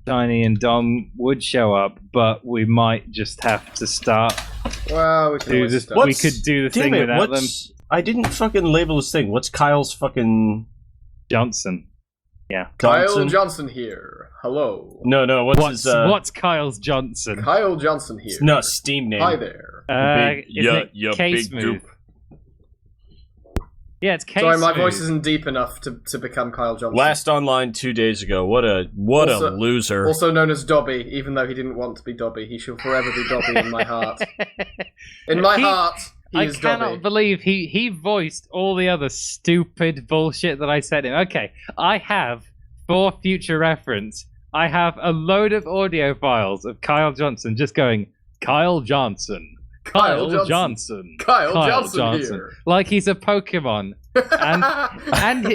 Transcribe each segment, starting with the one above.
Tiny and Dom would show up, but we might just have to start. Well, we can Do always this. start. We could do the thing without them. I didn't fucking label this thing. What's Kyle's fucking... Johnson. Yeah. Kyle Johnson here. Hello. No. What's Kyle's Johnson? Kyle Johnson here. No, Steam name. Hi there. Big Smooth. Yeah, it's K. Sorry, my voice isn't deep enough to become Kyle Johnson. Last online 2 days ago. What a loser. Also known as Dobby, even though he didn't want to be Dobby. He shall forever be Dobby in my heart. In my heart, he is Dobby. I cannot believe he voiced all the other stupid bullshit that I said him. Okay, I have, for future reference, I have a load of audio files of Kyle Johnson just going, Kyle Johnson. Kyle Johnson. Kyle Johnson here. Like he's a Pokemon. And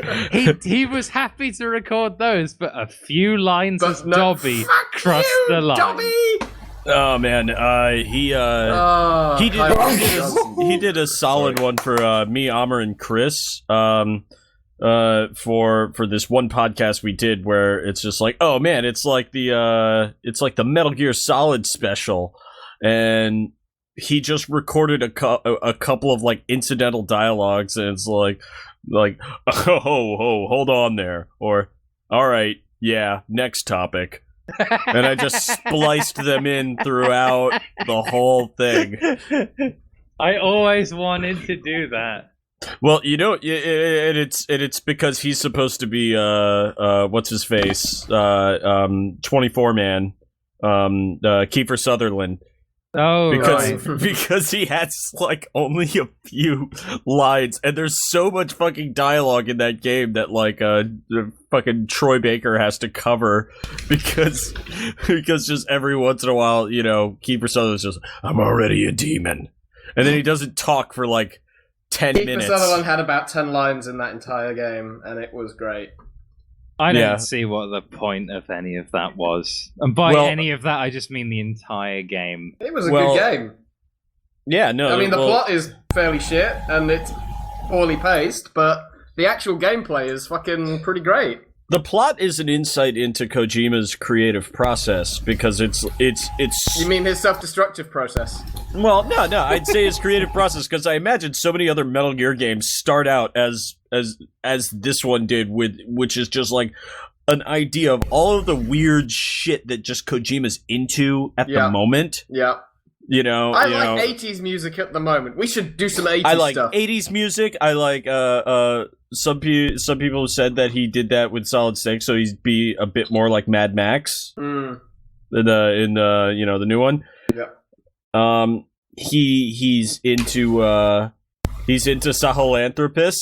he was happy to record those, but a few lines as Dobby crossed the line. Dobby! Oh man, he did a solid one for me, Amr, and Chris. For this one podcast we did where it's just like, oh man, it's like the Metal Gear Solid special, and he just recorded a couple of like incidental dialogues, and it's like oh, hold on there, or all right, yeah, next topic. And I just spliced them in throughout the whole thing. I always wanted to do that. Well, you know, and it's because he's supposed to be what's his face, 24 man, Kiefer Sutherland. Oh, because he has like only a few lines, and there's so much fucking dialogue in that game that like fucking Troy Baker has to cover because just every once in a while, you know, Kiefer Sutherland's just, I'm already a demon, and then he doesn't talk for like 10 minutes. Kiefer Sutherland had about 10 lines in that entire game, and it was great. I don't see what the point of any of that was. And by any of that, I just mean the entire game. It was a good game. Yeah, no. I mean, the plot is fairly shit, and it's poorly paced, but the actual gameplay is fucking pretty great. The plot is an insight into Kojima's creative process, because it's. You mean his self-destructive process? Well, no, I'd say his creative process, because I imagine so many other Metal Gear games start out as this one did, which is just like an idea of all of the weird shit that just Kojima's into at the moment. Yeah. You know, I like 80s music at the moment. We should do some 80s stuff. I like 80s music. I like some people have said that he did that with Solid Snake, so he'd be a bit more like Mad Max in the you know, the new one. Yeah. He's into Sahelanthropus.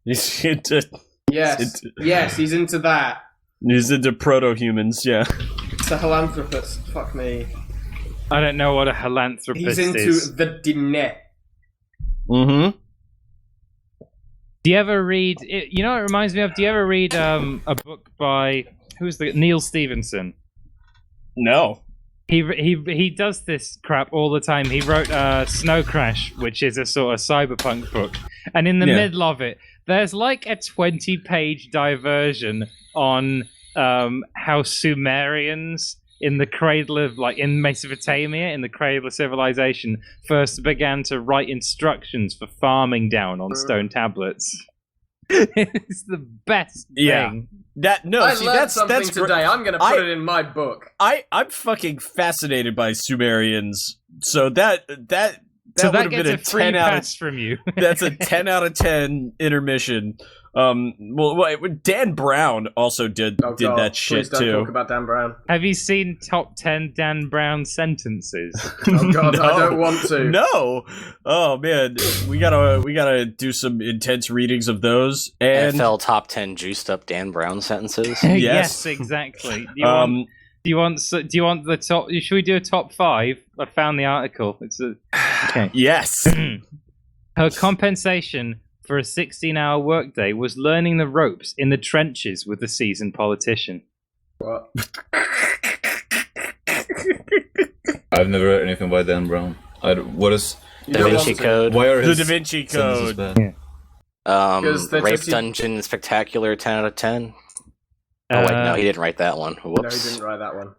He's into yes, he's into that. He's into proto-humans, yeah. Sahelanthropus, fuck me. I don't know what a Halanthropus is. He's into the dinner. Mm-hmm. Do you ever read... You know what it reminds me of? Do you ever read a book by... Neil Stevenson? No. He does this crap all the time. He wrote Snow Crash, which is a sort of cyberpunk book. And in the middle of it, there's like a 20-page diversion on how Sumerians... in the cradle of, like, in Mesopotamia, in the cradle of civilization, first began to write instructions for farming down on stone tablets. It's the best thing. That's something today. I'm gonna put it in my book. I'm fucking fascinated by Sumerians. So that would have been a 10 out of from you. That's a 10 out of 10 intermission. Dan Brown also did that shit please too. Don't talk about Dan Brown. Have you seen top 10 Dan Brown sentences? Oh god, no. I don't want to. No. Oh man, we gotta do some intense readings of those. And NFL top 10 juiced up Dan Brown sentences. Yes, exactly. Do you want the top? Should we do a top 5? I found the article. Okay. Yes. Her compensation for a 16-hour workday was learning the ropes in the trenches with a seasoned politician. What? I've never read anything by Dan Brown. What is Da Vinci Code? Why are his The Da Vinci Code? bad? Rape Dungeon Spectacular 10 out of 10. Oh wait, no, he didn't write that one. No, Whoops. he didn't write that one.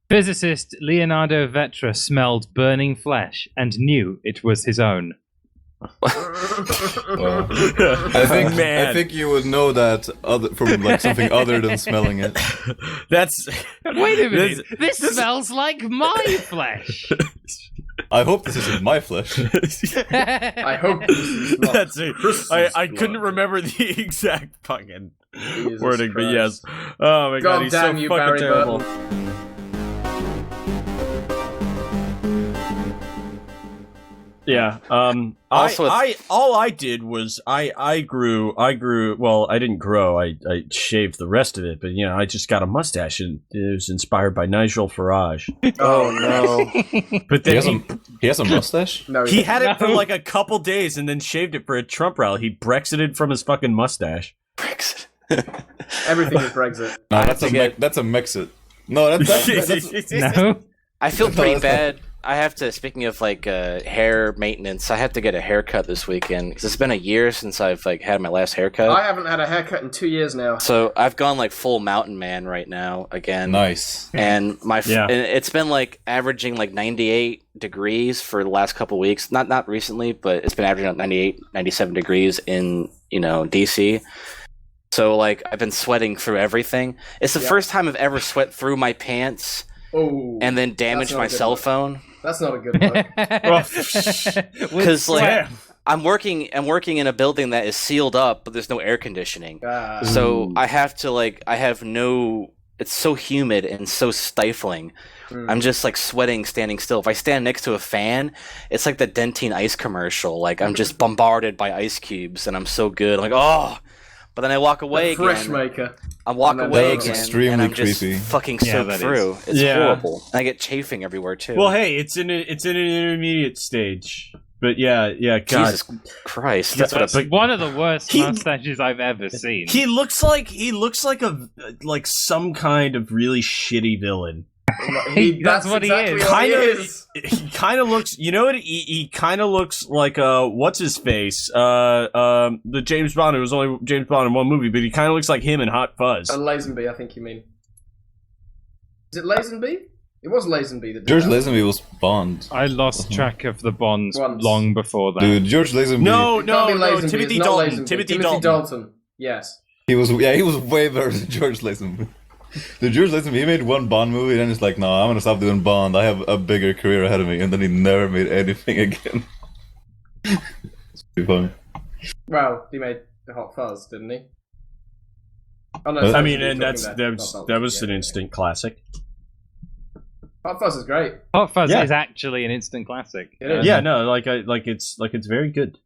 Physicist Leonardo Vetra smelled burning flesh and knew it was his own. Well, I think you would know that from like something other than smelling it. That's Wait a minute. This smells like my flesh. I hope this isn't my flesh. I hope this is not. That's it. I couldn't remember the exact fucking wording, but yes. Oh my god, he's damn so you, fucking Barry terrible. Burton. Yeah. Also, all I did was I grew. Well, I didn't grow. I shaved the rest of it, but you know, I just got a mustache, and it was inspired by Nigel Farage. Oh no! But then He has a mustache? No, he had it for No. like a couple days, and then shaved it for a Trump rally. He Brexited from his fucking mustache. Brexit. everything is Brexit. No, have to get- that's a Mexit. No, that's No? I feel No, pretty that's bad. I have to. Speaking of like hair maintenance, I have to get a haircut this weekend because it's been a year since I've like had my last haircut. I haven't had a haircut in 2 years now. So I've gone like full mountain man right now again. nice. And Yeah. and it's been like averaging like 98 degrees for the last couple weeks. Not recently, but it's been averaging like 98, 97 degrees in, DC. So like I've been sweating through everything. It's the first time I've ever sweat through my pants Oh, and then damaged not my a good cell look. phone. That's not a good look. Because like Yeah. I'm working in a building that is sealed up, but there's no air conditioning. So I have to it's so humid and so stifling. I'm just like sweating standing still. If I stand next to a fan, it's like the Dentine ice commercial. Like I'm just bombarded by ice cubes and I'm so good. I'm like, oh, but then I walk away The fresh again. maker. I walk That away looks again extremely and I'm just creepy. fucking Yeah, soaked that is. through. It's Yeah. horrible. And I get chafing everywhere too. Well, hey, it's in an intermediate stage. But yeah, God. Jesus Christ. That's what That's one of the worst He- mustaches I've ever seen. He looks like some kind of really shitty villain. That's what he is. He kind of looks. You know what? He kind of looks like what's his face? The James Bond. It was only James Bond in one movie, but he kind of looks like him in Hot Fuzz. Lazenby, I think you mean. Is it Lazenby? It was Lazenby that did George that. Lazenby was Bond. I lost track of the Bonds Once. long before that. Dude, George Lazenby. No, It can't be Lazenby, Timothy it's not Dalton. Lazenby. Timothy Timothy Dalton. Dalton. Yes. He was way better than George Lazenby. Dude, George Lazenby, he made one Bond movie, and then he's like, no, I'm gonna stop doing Bond. I have a bigger career ahead of me, and then he never made anything again. It's pretty funny. Well, he made the Hot Fuzz, didn't he? Oh, no, I I Lazenby mean, was and talking about that was yeah, an yeah. instant classic. Hot Fuzz is great. Hot Fuzz Yeah. is actually an instant classic. It is. Yeah, no, it's very good.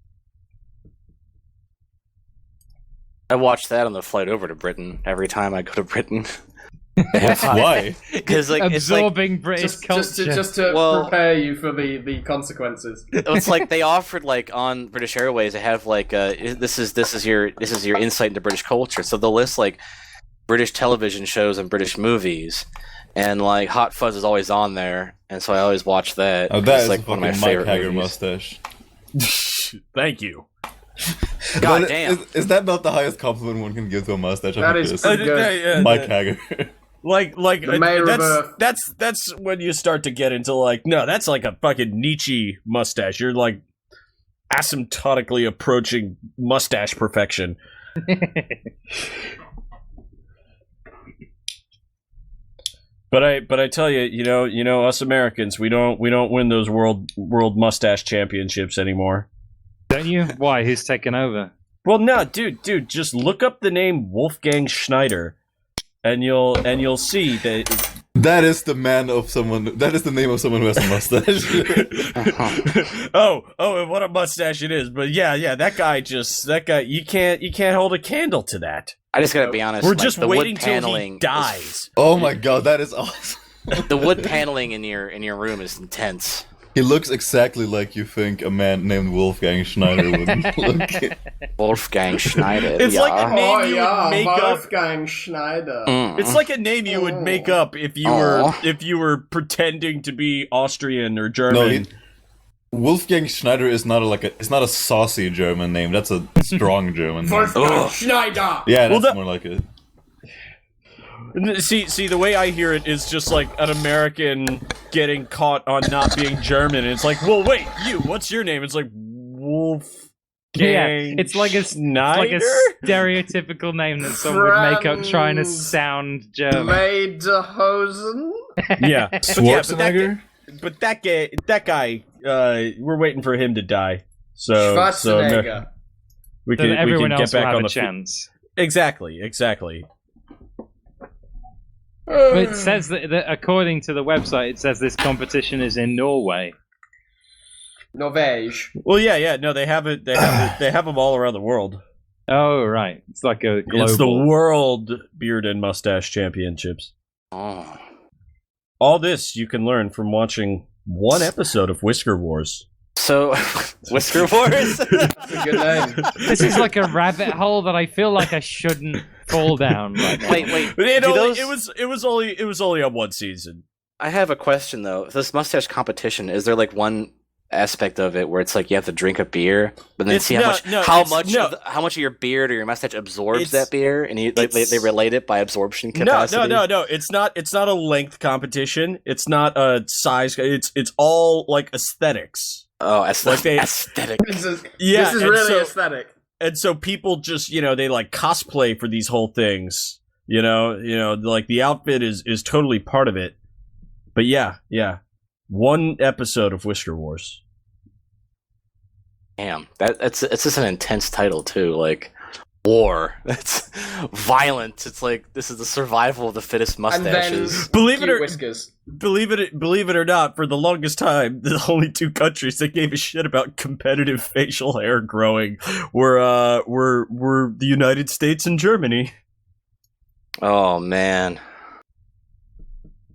I watch that on the flight over to Britain every time I go to Britain. Why? Because like it's like Absorbing British culture. Just to Well- prepare you for the consequences. it's like they offered like on British Airways to have like this is your insight into British culture. So they'll list like British television shows and British movies, and like Hot Fuzz is always on there, and so I always watch that. Oh, that It's is like a one of my fucking Mike favorite Hager movies. mustache. Thank you. God But damn. Is that not the highest compliment one can give to a mustache? That is pretty good. Mike Hager. Like The mayor of Earth. that's when you start to get into like, no, that's like a fucking Nietzsche mustache. You're like asymptotically approaching mustache perfection. But I tell you, you know, us Americans, we don't win those world mustache championships anymore. Don't you? Why? Who's taken over? Well, no, dude, just look up the name Wolfgang Schneider, and you'll see that. That is the man of someone. That is the name of someone who has a mustache. oh, and what a mustache it is! But yeah, that guy, you can't hold a candle to that. I just gotta be honest. We're like, just the waiting wood till paneling he dies. Oh my god, that is awesome. The wood paneling in your room is intense. He looks exactly like you think a man named Wolfgang Schneider would look. Wolfgang Schneider. It's yeah. like a name you would make up. Wolfgang Schneider. It's like a name you would make up if you were pretending to be Austrian or German. Wolfgang Schneider is not it's not a saucy German name. That's a strong German name. Wolfgang Schneider. Yeah, that's Well, more like it. See, the way I hear it is just like an American getting caught on not being German. And it's like, well, wait, what's your name? It's like Wolf. Yeah, it's like a stereotypical name that someone would make up trying to sound German. Lederhosen? Yeah. Schwarzenegger? But that guy, we're waiting for him to die. So Schwarzenegger. we can everyone get else back will have on a the chance. Exactly. But it says that according to the website, it says this competition is in Norway. Norvège. Well, yeah. No, they have it. They have them all around the world. Oh, right. It's like a global. It's the World Beard and Mustache Championships. Oh. All this you can learn from watching one episode of Whisker Wars. So, Whisker Wars? That's a good name. This is like a rabbit hole that I feel like I shouldn't fall down right now. Wait. It was only on one season. I have a question though. This mustache competition, is there like one aspect of it where it's like you have to drink a beer, but then see how much of your beard or your mustache absorbs that beer, and they relate it by absorption capacity? No. It's not a length competition. It's not a size. It's all like aesthetics. Oh, aesthetic. This is Yeah, really aesthetic. And so people just they like cosplay for these whole things. Like the outfit is totally part of it. But yeah. One episode of Whisker Wars. Damn, it's just an intense title too. Like war. That's violent. It's like this is the survival of the fittest mustaches. Believe it whiskers. Believe it or not, for the longest time, the only two countries that gave a shit about competitive facial hair growing were the United States and Germany. Oh man.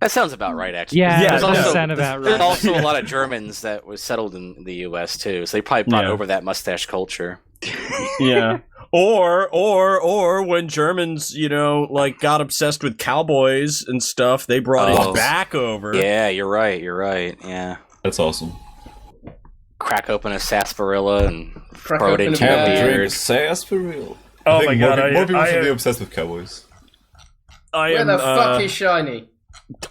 That sounds about right, actually. Yeah, that does sound about right. There's also a lot of Germans that was settled in the U.S. too, so they probably brought over that mustache culture. Yeah. Or when Germans, got obsessed with cowboys and stuff, they brought it back over. Yeah, you're right. Yeah. That's awesome. Crack open a sarsaparilla and throw it into your beard. Sarsaparilla. Oh my god, more people should be obsessed with cowboys. Where the fuck is Shiny?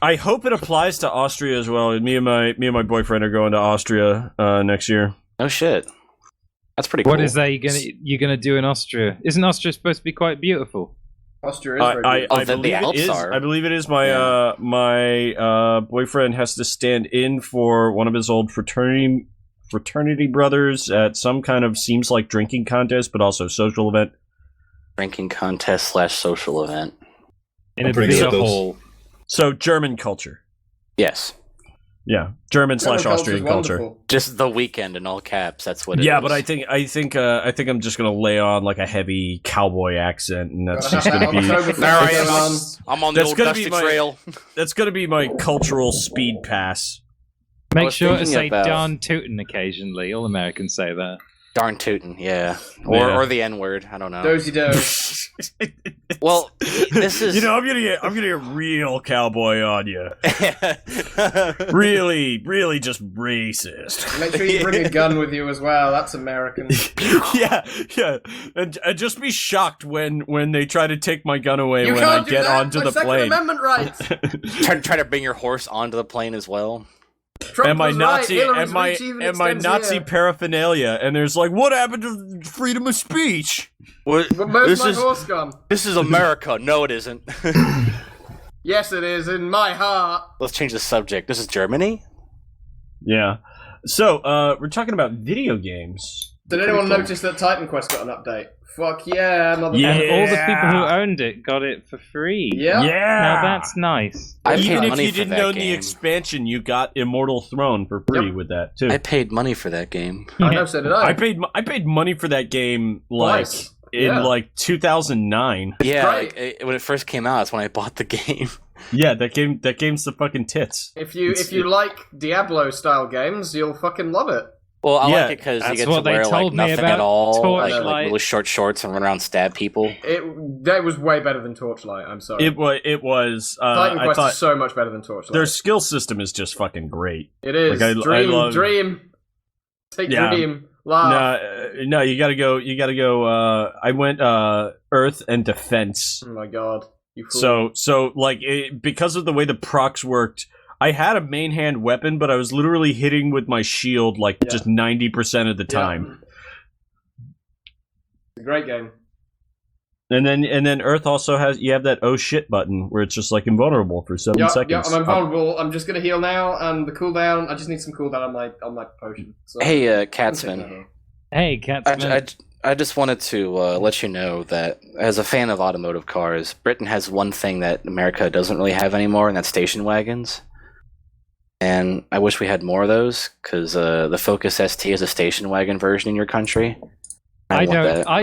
I hope it applies to Austria as well. Me and my boyfriend are going to Austria next year. Oh shit, that's pretty cool. What is that you're gonna do in Austria? Isn't Austria supposed to be quite beautiful? Austria is very beautiful. The Alps are. I believe it is. My boyfriend has to stand in for one of his old fraternity brothers at some kind of seems like drinking contest, but also social event. Drinking contest / social event. In a big hole. So German culture. Yes. Yeah, German / Austrian culture. Just the weekend in all caps. That's what it is. Yeah, but I think I'm just gonna lay on like a heavy cowboy accent, and that's just gonna be. There I am. I'm on the old dusty trail. That's gonna be my cultural speed pass. Make sure to say darn tootin' occasionally. All Americans say that. Darn tootin', yeah. Or the N-word. I don't know. Dozy do. Well, this is. I'm gonna get real cowboy on you. really, just racist. Make sure you bring a gun with you as well. That's American. yeah, and just be shocked when they try to take my gun away You when can't I get onto the Second plane. Amendment rights. Try to bring your horse onto the plane as well. Trump and my was Nazi right. and my Nazi paraphernalia, and there's like, what happened to freedom of speech? Where's my horse gone? This is America. No, it isn't. Yes, it is in my heart. Let's change the subject. This is Germany. Yeah. So we're talking about video games. Did anyone notice that Titan Quest got an update? Fuck yeah, motherfucker. Yeah. And all the people who owned it got it for free. Yeah. Now that's nice. Even if you didn't own the expansion, you got Immortal Throne for free with that too. I paid money for that game. I know, so did I. I paid money for that game like 2009. Yeah, when it first came out, that's when I bought the game. Yeah, that game's the fucking tits. If you like Diablo style games, you'll fucking love it. Well, I like it because you get to wear like nothing at all, like really short shorts and run around and stab people. That was way better than Torchlight. I'm sorry. It was. Titan Quest is so much better than Torchlight. Their skill system is just fucking great. It is. Like, I love... Dream. Take Dream. Laugh. No, you gotta go. I went Earth and Defense. Oh my god. So like because of the way the procs worked, I had a main hand weapon, but I was literally hitting with my shield like just 90% of the time. It's a great game. And then Earth also has you have that oh shit button where it's just like invulnerable for 7 seconds. Yeah, I'm invulnerable. I'm just gonna heal now, and the cooldown. I just need some cooldown on my potion. So Hey, Catsman. Hey, Catsman. I just wanted to let you know that as a fan of automotive cars, Britain has one thing that America doesn't really have anymore, and that's station wagons. And I wish we had more of those, because the Focus ST is a station wagon version in your country. I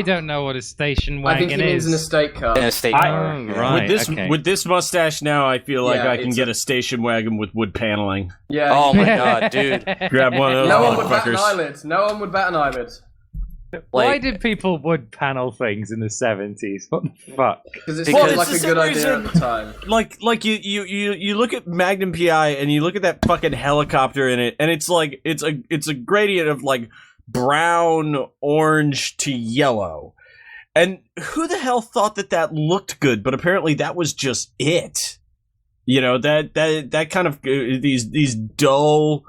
don't know what a station wagon is. I think he means an estate car. An estate car. Right. With this mustache now, I feel like I can it's get a station wagon with wood paneling. Yeah. Oh my god, dude. Grab one of those No one would bat an motherfuckers. eyelid. No one would bat an eyelid. Why did people wood panel things in the 70s? What the fuck? Because it Because seemed like it's a the good same idea reason- at the time. Like you look at Magnum PI and you look at that fucking helicopter in it, and it's like it's a gradient of like brown, orange to yellow. And who the hell thought that looked good? But apparently that was just it. You know, that kind of these dull,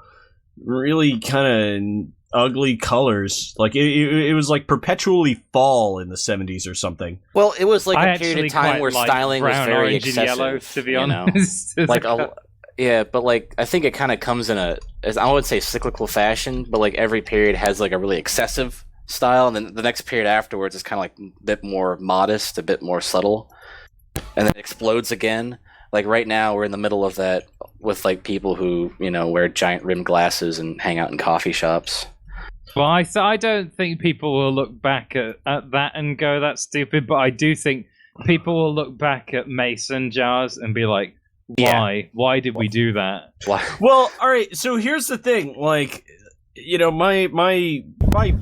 really kind of ugly colors. Like it was like perpetually fall in the 70s or something. Well, it was like I a period actually of time quite where like styling was brown, very orange, and excessive. yellow, to be you know? honest. Like yeah, but like I think it kind of comes in I would say cyclical fashion, but like every period has like a really excessive style, and then the next period afterwards is kind of like a bit more modest, a bit more subtle, and then it explodes again. Like right now, we're in the middle of that with like people who wear giant rimmed glasses and hang out in coffee shops. Well, I don't think people will look back at that and go, that's stupid, but I do think people will look back at mason jars and be like, why? Yeah. Why did we do that? Well, all right. So here's the thing. Like, my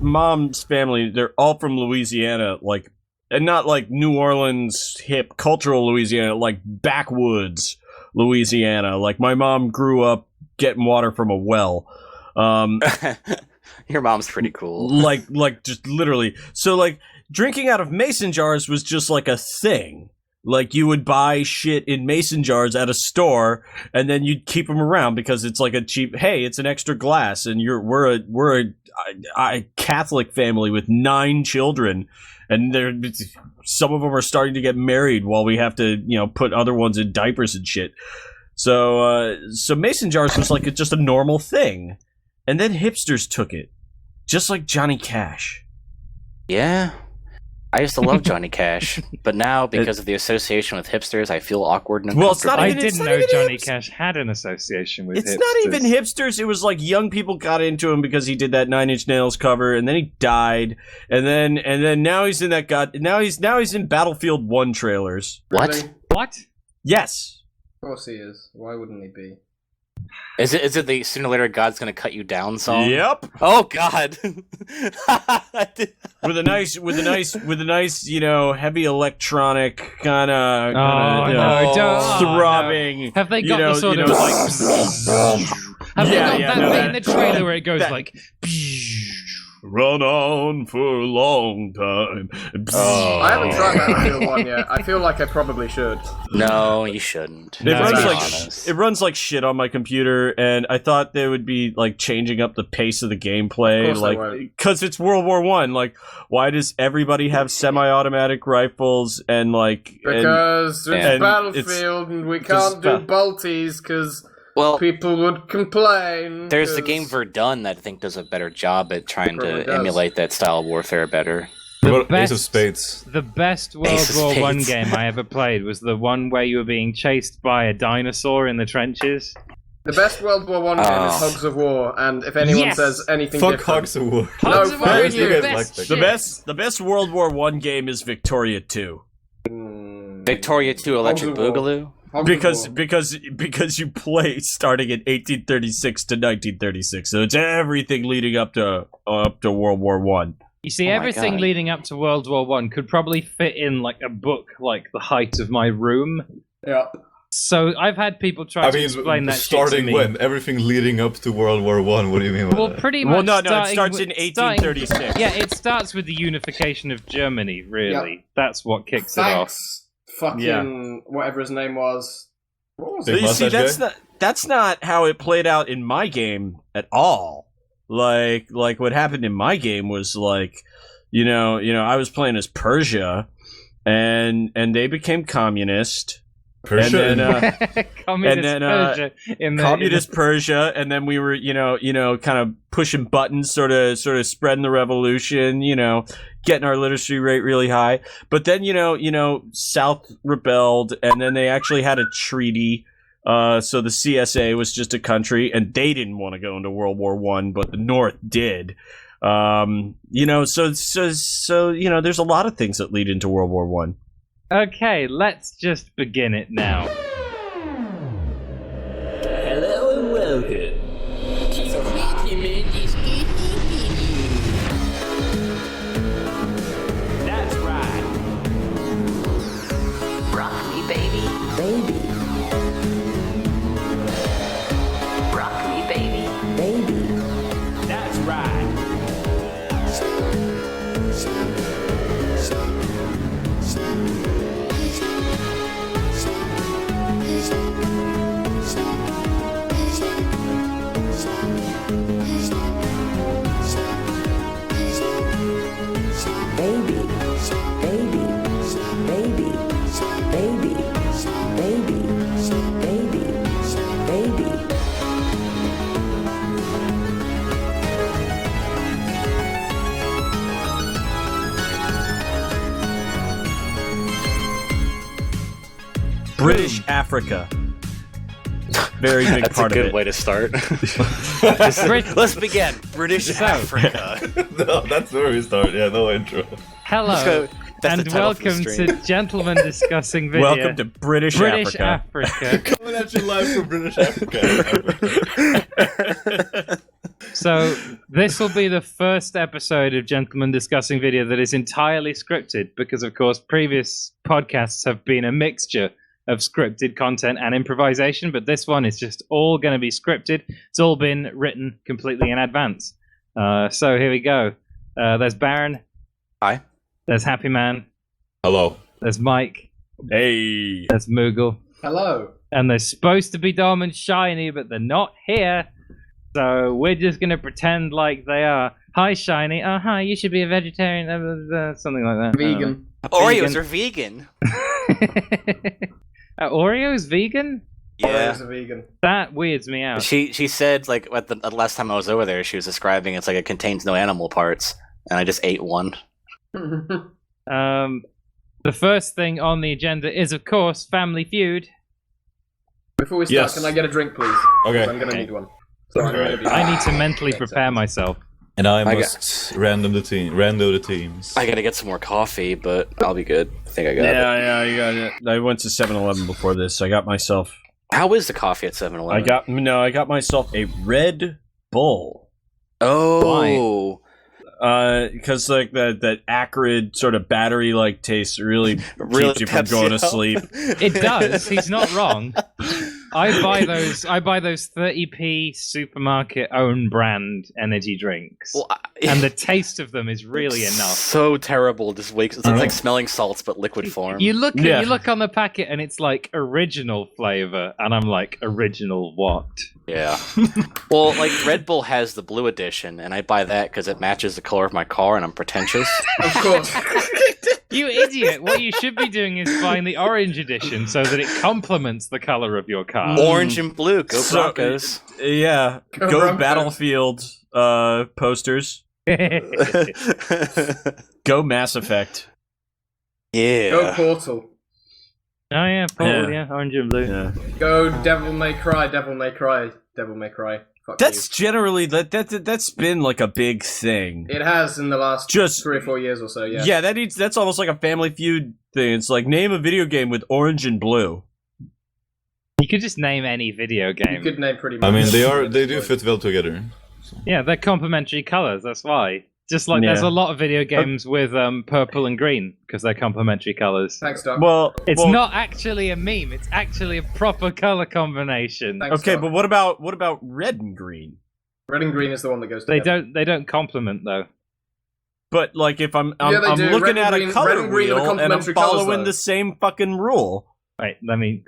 mom's family, they're all from Louisiana. Like, and not like New Orleans hip cultural Louisiana, like backwoods Louisiana. Like my mom grew up getting water from a well. Your mom's pretty cool. Like just literally. So like drinking out of mason jars was just like a thing. Like you would buy shit in mason jars at a store, and then you'd keep them around because it's like a cheap. Hey, it's an extra glass, and we're a Catholic family with 9 children, and some of them are starting to get married while we have to put other ones in diapers and shit. So mason jars was like just a normal thing, and then hipsters took it, just like Johnny Cash. Yeah. I used to love Johnny Cash, but now because of the association with hipsters, I feel awkward and Well, it's not uncomfortable. I even- didn't know Johnny Cash had an association with It's hipsters. not even hipsters. It was like young people got into him because he did that 9 Inch Nails cover, and then he died, and then now he's in that now he's in Battlefield 1 trailers. What? Really? What? Yes. Of course he is. Why wouldn't he be? Is it the sooner or later God's gonna cut you down song? Yep. Oh God. With a nice, heavy electronic kind of don't. throbbing. Have they got the sort of like Have they Yeah, got yeah, that no, bit that- in the trailer where it goes that- like run on for a long time. I haven't tried Battlefield 1 yet. I feel like I probably should. No, you shouldn't. It No, runs be like honest. it runs like shit on my computer, and I thought they would be like changing up the pace of the gameplay, Of course they like won't. because it's World War One. Like, why does everybody have semi-automatic rifles and like? Because it's and Battlefield and we can't do bolties because Well, people would complain. there's the 'cause- game Verdun that I think does a better job at trying Probably to does. emulate that style of warfare better. What about best- Ace of Spades? the best World Ace of War One Spades. game I ever played was the one where you were being chased by a dinosaur in the trenches. The best World War One game is Oh. Hogs of War, and if anyone Yes! says anything Fuck different, Hogs of War. Hogs of War fuck is you. the You guys like best that. shit. The best World War One game is Victoria 2. Victoria 2 Electric Hogs of War. Boogaloo? Hogs of Because War. because you play starting in 1836 to 1936, so it's everything leading up to World War One. You see, Oh my everything God. leading up to World War One could probably fit in like a book, like the height of my room. Yeah. So I've had people try I to mean, explain that shit to starting me. when? Everything leading up to World War One. What do you mean by Well, that? pretty much. Well, no, it starting starts with- in 1836. Yeah, it starts with the unification of Germany. Really, Yeah. that's what kicks it off. fucking whatever his name was. What was Big it? You see, mustache that's not how it played out in my game at all. Like what happened in my game was like, I was playing as Persia, and they became communist. Persia. And then, Communist Persia. Communist Persia, and then we were, kind of pushing buttons, sort of spreading the revolution, getting our literacy rate really high. But then, South rebelled, and then they actually had a treaty. So the CSA was just a country, and they didn't want to go into World War I, but the North did. So there's a lot of things that lead into World War I. Okay, let's just begin it now. Hello and welcome to the Happyman Discussion Video. That's right. Rock me, baby. Baby. Rock me, baby. Baby. That's right. British Africa. Very big That's part a good of it. way to start. Let's begin. British Africa. No, that's where we start. Yeah, no intro. Hello, That's the and title for the welcome stream. to Gentlemen Discussing Video. Welcome to British Africa. Africa. Coming at you live from British Africa. So, this will be the first episode of Gentlemen Discussing Video that is entirely scripted, because, of course, previous podcasts have been a mixture of scripted content and improvisation, but this one is just all going to be scripted. It's all been written completely in advance. So here we go. There's Baron. Hi. There's Happyman. Hello. There's Mike. Hey. There's Moogle. Hello. And they're supposed to be Dom and Shiny, but they're not here. So we're just going to pretend like they are. Hi, Shiny. Oh, hi, you should be a vegetarian. Something like that. Vegan. Oreos are vegan. Oreo's vegan? Yeah. Oreos are vegan. That weirds me out. She said, like, at the last time I was over there, she was describing it's like it contains no animal parts, and I just ate one. The first thing on the agenda is, of course, Family Feud. Before we start, Yes. can I get a drink, please? Okay. I'm gonna need one. So I'm gonna be- I need to mentally prepare myself. And I I must rando the teams. I gotta get some more coffee, but I'll be good. I think I got it. Yeah, you got it. I went to 7-Eleven before this. I got myself. How is the coffee at 7-Eleven? I got myself a Red Bull. Oh. Because like that acrid sort of battery like taste really keeps you from peps going to up. sleep. It does. He's not wrong. I buy those 30p supermarket own brand energy drinks, Well, and the taste of them is really enough. So terrible. Just wakes. It's like smelling salts, but liquid form. You look Yeah. you look on the packet, and it's like original flavor, and I'm like, original what? Yeah. Well, like Red Bull has the blue edition, and I buy that because it matches the color of my car, and I'm pretentious. Of course. You idiot! What you should be doing is buying the orange edition so that it complements the color of your car. Orange and blue. Go So- Broncos. Yeah, Go go Broncos. Battlefield posters. Go Mass Effect. Yeah. Go Portal. Oh yeah, Paul, Yeah. yeah, orange and blue. Yeah. Go Devil May Cry. Devil May Cry. Devil May Cry. Fuck That's generally that's been like a big thing. you. It has in the last Just 3 or 4 years or so. Yeah. yeah, that's almost like a Family Feud thing. It's like name a video game with orange and blue. You could just name any video You game. could name pretty much. I mean, they do fit well together. Yeah, they're complementary colors. That's why. Just like there's Yeah. a lot of video games with purple and green because they're complementary colors. Thanks, Doc. Well, It's well, not actually a meme. It's actually a proper color combination. Thanks, okay, Doc. but what about red and green? Red and green is the one that goes They together. don't complement though. but like if I'm Yeah, they do. looking Red at and a green- color red and green are the wheel and I'm complementary colours, following though. the same fucking rule. Wait, let me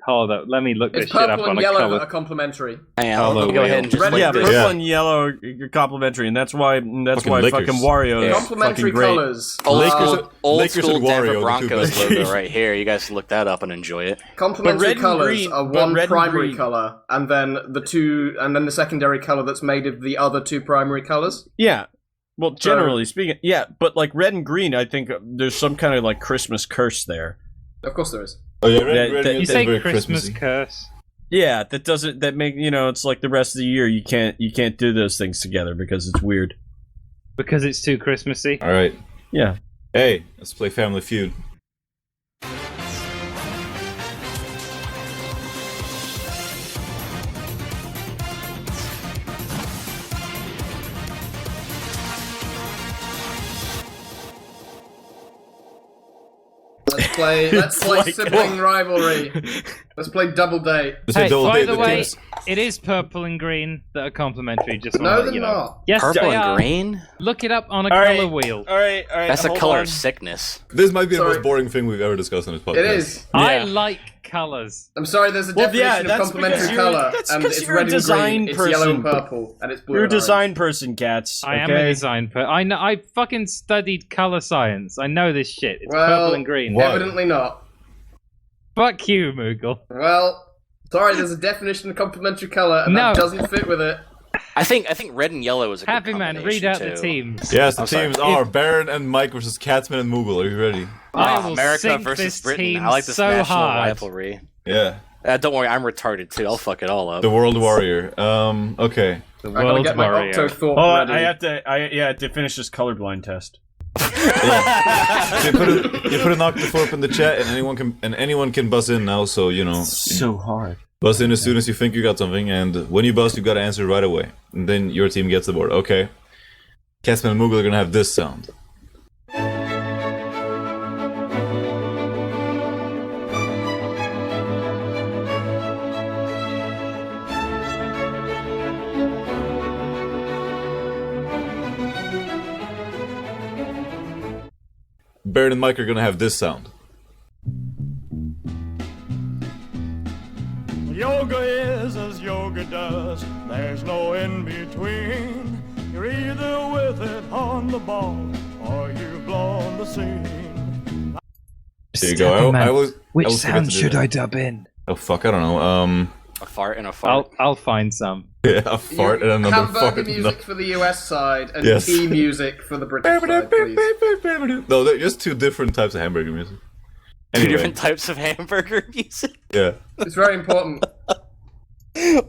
look It's this shit up purple on and a yellow color. that are complementary. Hang on, Color let me go ahead wheel. and just Red like Yeah, and this. purple Yeah. and yellow are complementary, and that's why Fucking fucking Lakers. Wario is Complementary fucking great. colours. Old Lakers school and Wario Denver are the two Broncos best logo right here. You guys can look that up and enjoy it. Complementary red and colours green- are but one red and primary green- colour, and then the secondary colour that's made of the other two primary colours. Yeah. Well, generally speaking, yeah, but like red and green, I think there's some kind of like Christmas curse there. Of course there is. Oh yeah, You say very Christmas Christmassy. curse? Yeah, that make it's like the rest of the year you can't do those things together because it's weird. Because it's too Christmassy? All right. Yeah. Hey, let's play Family Feud. Let's play like- sibling rivalry. Let's play double date. Hey, by the way, teams. it is purple and green that are complementary. Just No, wanna let they're you know. not. Yes, Purple they and are. green? Look it up on a All right. color wheel. All right. That's a hold color on. of sickness. This might be the Sorry. most boring thing we've ever discussed on this podcast. It is. I Yeah. like colors. I'm sorry, there's a Well, definition yeah, of that's complementary because you're- colour, that's and 'cause it's you're a red and design green, it's yellow and person. purple, and it's blue You're a and orange. design person, Cats. I am okay? a design person. I know. I fucking studied color science. I know this shit. It's Well, purple and green. Why? Evidently not. Fuck you, Moogle. Well, sorry, there's a definition of complementary colour, and No. that doesn't fit with it. I think red and yellow is a good Happyman, read combination, out the too. teams. Yes, the I'm sorry. teams are Baron and Mike versus Catsman and Moogle. Are you ready? I will America sink versus this Britain. team I like this so national hard. rivalry. Yeah. Don't worry, I'm retarded too. I'll fuck it all up. The World Warrior. Okay. The I gotta world get my warrior. Octothorpe Oh, ready. I have to finish this colorblind test. You put an Octothorpe in the chat, and anyone can buzz in now. So So hard. buzz in as soon as you think you got something, and when you buzz, you gotta answer right away, and then your team gets the board. Okay. Catsman and Moogle are gonna have this sound. Baron and Mike are gonna have this sound. Yoga is as yoga does. There's no in between. You're either with it on the ball or you've blown the scene. There you go. I was Which forget sound to do should that. I dub in? Oh fuck! I don't know. A fart and a fart. I'll find some. Yeah, a fart and another Hamburger fart. music for the US side, and Yes. tea music for the British side, please. No, they're just two different types of hamburger music. Two Anyway, different types of hamburger music. yeah. It's very important.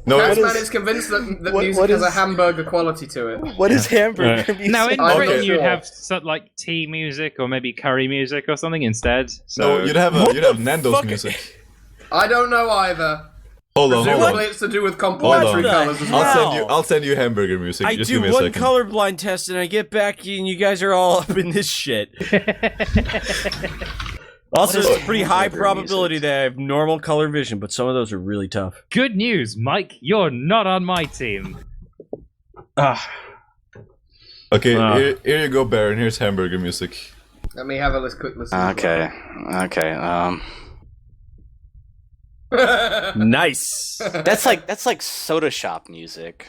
No, Catsman is convinced that music has a hamburger quality to it. What is hamburger music? Now in I'm Britain not you'd sure. have like tea music or maybe curry music or something instead. So no, you'd have Nando's music. I don't know either. Hold on. Presumably it's to do with Hold complementary on. colours as well. I'll send you hamburger music. I Just do give me a one second. colorblind test and I get back and you guys are all up in this shit. Also, it's a pretty high hamburger probability music? that I have normal color vision, but some of those are really tough. good news, Mike. You're not on my team. Ah, Okay, Ah. here you go, Baron. Here's hamburger music. Let me have a quick listen. Okay. nice. That's like soda shop music.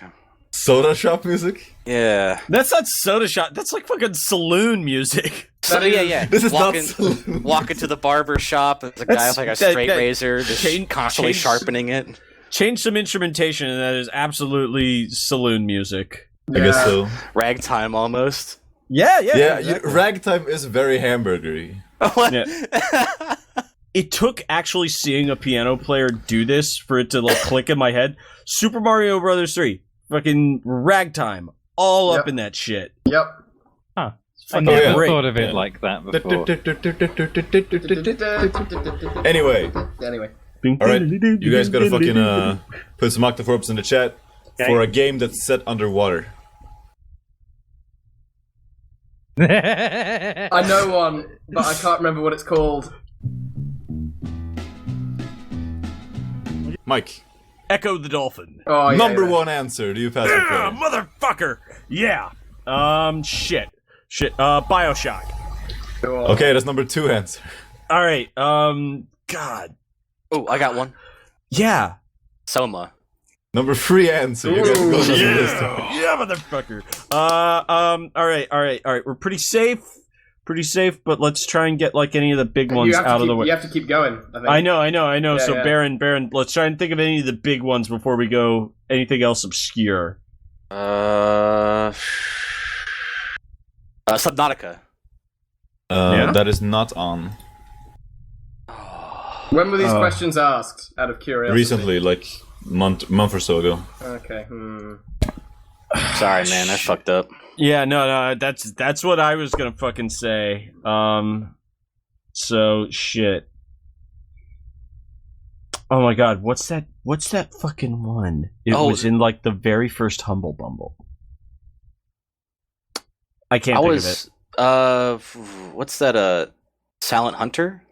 Soda shop music? Yeah. That's not soda shop. That's like fucking saloon music. So That is- yeah. This is not walking, walking to the barber shop. There's a guy with like a that- straight that- razor, just constantly sharpening it. Change some instrumentation, and that is absolutely saloon music. I guess so. Ragtime almost. Yeah. Yeah, ragtime is very hamburgery. What? Yeah. It took actually seeing a piano player do this for it to like click in my head. Super Mario Brothers 3, fucking ragtime, all up Yep. in that shit. Yep. Huh. I Fucking never great. thought of it Yeah. like that before. Anyway, Anyway. alright, you guys gotta fucking put some Octothorpes in the chat Okay. for a game that's set underwater. I know one, but I can't remember what it's called. Mike, Echo the Dolphin. Oh, yeah, number yeah. one answer. Do you pass or Yeah, fail? motherfucker. Yeah. Shit. Shit. Bioshock. Okay, that's number 2 answer. All right. God. Oh, I got one. Yeah. Soma. Number 3 answer. You guys go down the list. Yeah, motherfucker. All right. We're pretty safe, but let's try and get like any of the big ones out of the way. You have to keep going. I think. I know. Yeah, So yeah. Baron, let's try and think of any of the big ones before we go. Anything else obscure? Subnautica. Yeah? That is not on. When were these questions asked? Out of curiosity. Recently, like month or so ago. Okay. Sorry, man, I fucked up. Yeah, no, that's what I was gonna fucking say. So shit. Oh my god, what's that fucking one? It was in like the very first Humble Bumble. I can't think of it. What's that? Silent Hunter.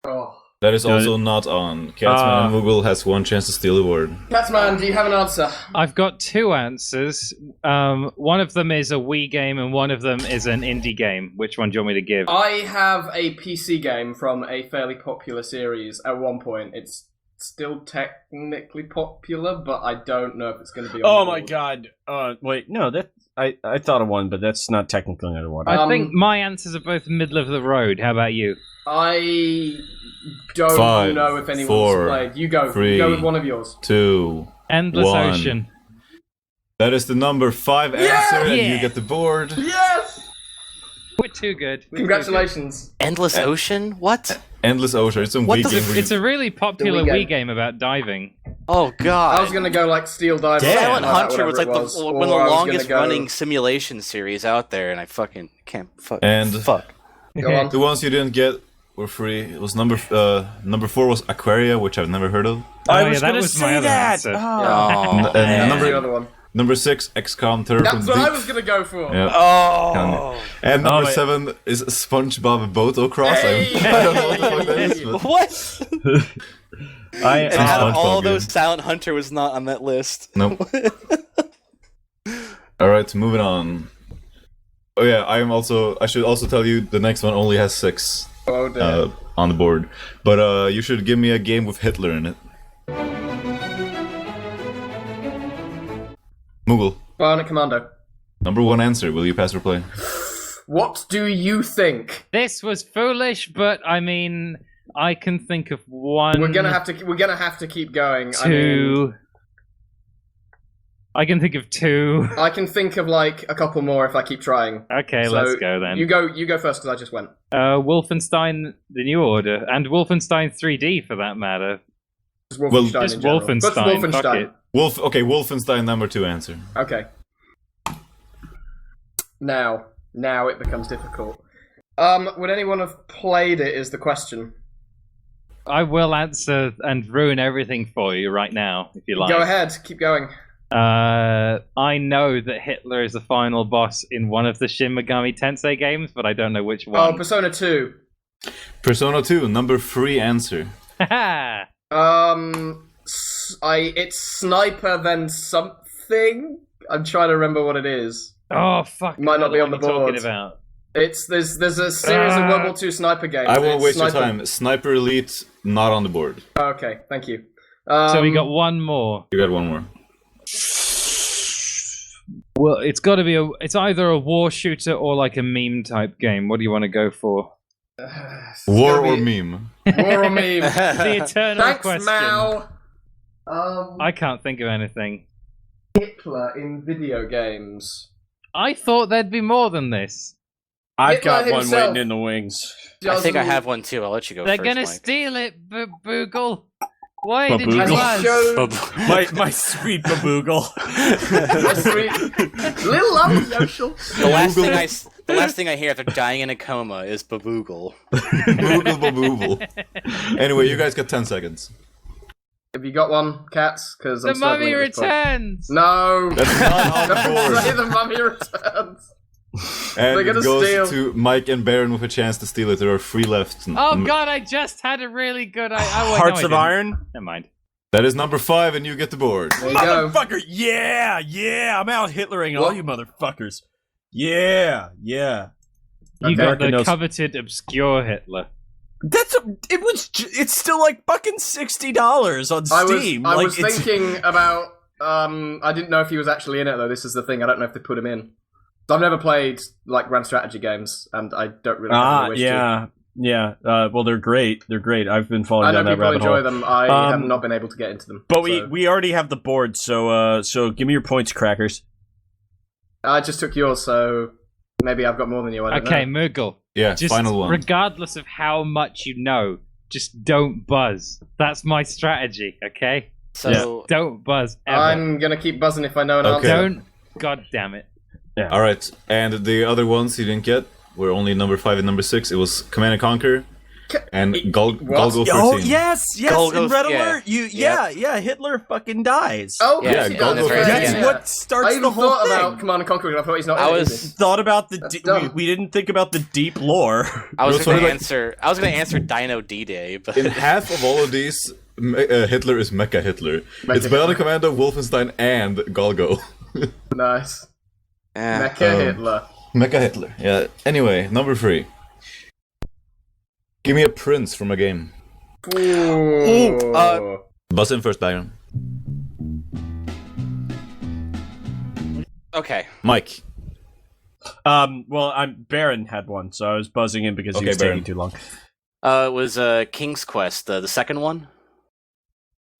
Oh. That is also not on. Catsman and Booboogle has 1 chance to steal the word. Catsman, do you have an answer? I've got 2 answers. One of them is a Wii game and one of them is an indie game. Which one do you want me to give? I have a PC game from a fairly popular series at one point. It's still technically popular, but I don't know if it's going to be on Oh the my board. god. Wait, no, I thought of one, but that's not technically another one. I think my answers are both middle of the road. How about you? I don't 5, know if anyone's 4, played. You go. 3, You go with one of yours. 2. Endless 1. Ocean. That is the number 5 answer, and you get the board. Yes! We're too good. Congratulations. Endless Ocean? What? Endless Ocean. It's a What Wii the game. f- where you- It's a really popular The Wii Wii game about diving. Oh god. I was gonna go like Steel Diver. Damn. Silent like Hunter was like whatever the it one of the or I was gonna longest go- running simulation series out there, and I fucking can't fuck. And- fuck. Go on. The ones you didn't get were free. It was number 4 was Aquaria, which I've never heard of. I Oh, was yeah, that gonna was my say other that. answer. Oh, And man. That's the other one. number 6, XCOM Terror from That's the what I Deep. was gonna go for. Yeah. Oh. And number wait. 7 is SpongeBob Botocross. Hey! I don't know what the fuck that is, but What? I And out of SpongeBob all game. those, Silent Hunter was not on that list. nope. Alright, moving on. Oh yeah, I should also tell you the next one only has 6 Oh dear. on the board. But you should give me a game with Hitler in it. Moogle. Bionic Commando. Number 1 answer. Will you pass or play? What do you think? This was foolish, but I mean, I can think of one. We're gonna have to keep going. Two. I can think of 2. I can think of like a couple more if I keep trying. Okay, So, let's go then. You go first because I just went. Wolfenstein: The New Order and Wolfenstein 3D for that matter. Just Wolfenstein Just in general. Wolfenstein. Just Fuck Wolfenstein. it. Wolfenstein number 2 answer. Okay. Now it becomes difficult. Would anyone have played it? Is the question. I will answer and ruin everything for you right now, if you like. Go ahead. Keep going. I know that Hitler is the final boss in one of the Shin Megami Tensei games, but I don't know which Oh, one. Persona 2. Persona 2, number 3 answer. Haha! It's Sniper then something. I'm trying to remember what it is. Oh fuck! Might not I be know on what the you're board. talking about. There's a series of World War II sniper games. I won't It's waste your Sniper- time. Sniper Elite, not on the board. Okay, thank you. So we got one more. You got one more. Well, it's got to be it's either a war shooter or like a meme type game. What do you want to go for? War gonna or be- meme? War or meme? The eternal Thanks, question. Mao. I can't think of anything. Hitler in video games. I thought there'd be more than this. I've Hitler got one himself. waiting in the wings. I think I Doesn't- have one too. I'll let you go They're first, gonna Mike. steal it, Boogle. Why did you And he ask? showed My sweet baboogle. a sweet little love social. The last thing I hear after dying in a coma is Booboogle. Boogle baboogle. Anyway, you guys got 10 seconds. Have you got one, Cats? Because The Mummy Returns. No. That's not on the Don't say board. the Mummy Returns. And They're it gonna goes steal. to Mike and Baron with a chance to steal it. There are 3 left. Oh god, I just had a really good. Wait, Hearts no, I of didn't. Iron? Never mind. That is number 5, and you get the board. There you go. Motherfucker, yeah, I'm out Hitlering all What? you motherfuckers. Yeah. You got the knows. coveted obscure Hitler. It's still like fucking $60 on Steam. I was thinking about. I didn't know if he was actually in it though. This is the thing. I don't know if they put him in. So I've never played like grand strategy games, and I don't really have any wish to. Yeah. Well, they're great. I've been following down that rabbit hole. I know people enjoy them. I have not been able to get into them. But we already have the board, so give me your points, crackers. I just took yours, so maybe I've got more than you. I don't know. Moogle. Yeah, Just final one. regardless of how much you know, just don't buzz. That's my strategy, okay? So Don't buzz ever. I'm gonna keep buzzing if I know an Okay. answer. Don't. God damn it. Yeah. All right, and the other ones you didn't get were only number 5 and number 6. It was Command and Conquer and Golgo 13. Oh yes. Golgo, In Red yeah. Alert, yeah. Hitler fucking dies. Oh, Yeah, yes, he Golgo does. 13. That's Yeah. what starts I even the whole thought thing. about Command and Conquer, and I thought he's not. I in it, was- is he? Thought about That's dumb. we didn't think about the deep lore. I was It was going sort to of answer. I was going to answer Dino D-Day, but In half of all of these, Hitler is Mecha Hitler. It's Bionic Commando, Wolfenstein, and Golgo. Nice. Eh. Mecha Hitler. Mecha Hitler. Yeah. Anyway, number 3. Give me a prince from a game. Ooh. Buzz in first, Byron. okay. Mike. Well, Baron had one, so I was buzzing in because he Okay, was Baron. taking too long. It was King's Quest, the second one.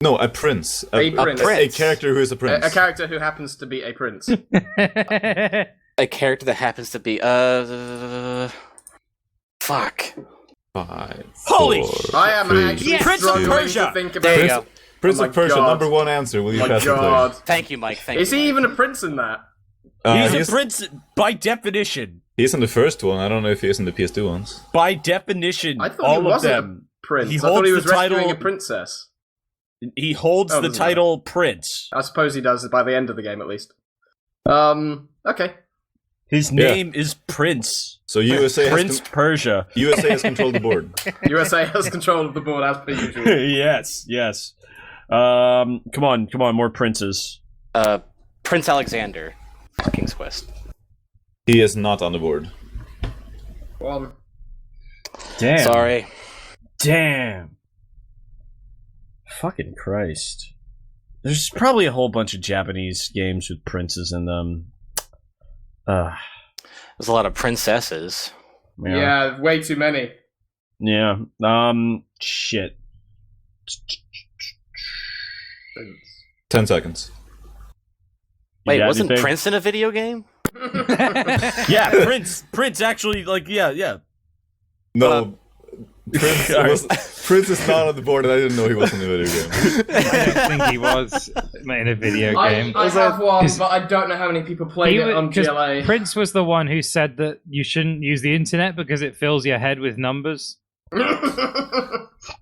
No, a prince. A prince. A character who is a prince. A character who happens to be a prince. A character that happens to be fuck. 5. Holy 4, I am 3, actually Prince of struggling Persia. to think about There you it. go. Prince Oh my of Persia, God. number 1 answer. Will you Oh my pass the play? God. Thank you, Mike. Thank Is you. he Mike. even a prince in that? He's a prince by definition. He's in the first one. I don't know if he is in the PS2 ones. By definition, I thought all he of wasn't them. a prince. He I thought holds he was the title- rescuing a princess. He holds Oh, the doesn't title prince. I suppose he does by the end of the game, at least. Okay. His name is Prince. So USA Prince Persia. USA has controlled the board. USA has control of the board as per usual. yes. Come on, more princes. Prince Alexander, King's Quest. He is not on the board. One. Damn. Sorry. Damn. Fucking Christ. There's probably a whole bunch of Japanese games with princes in them. There's a lot of princesses. Yeah, way too many. Yeah. Shit. Prince. 10 seconds. Wait, Yeah, wasn't anything? Prince in a video game? Yeah, Prince actually, like, yeah. No. Prince is not on the board, and I didn't know he was in the video game. I don't think he was in a video game. I have one, 'Cause but I don't know how many people played it on 'cause GLA. Prince was the one who said that you shouldn't use the internet because it fills your head with numbers.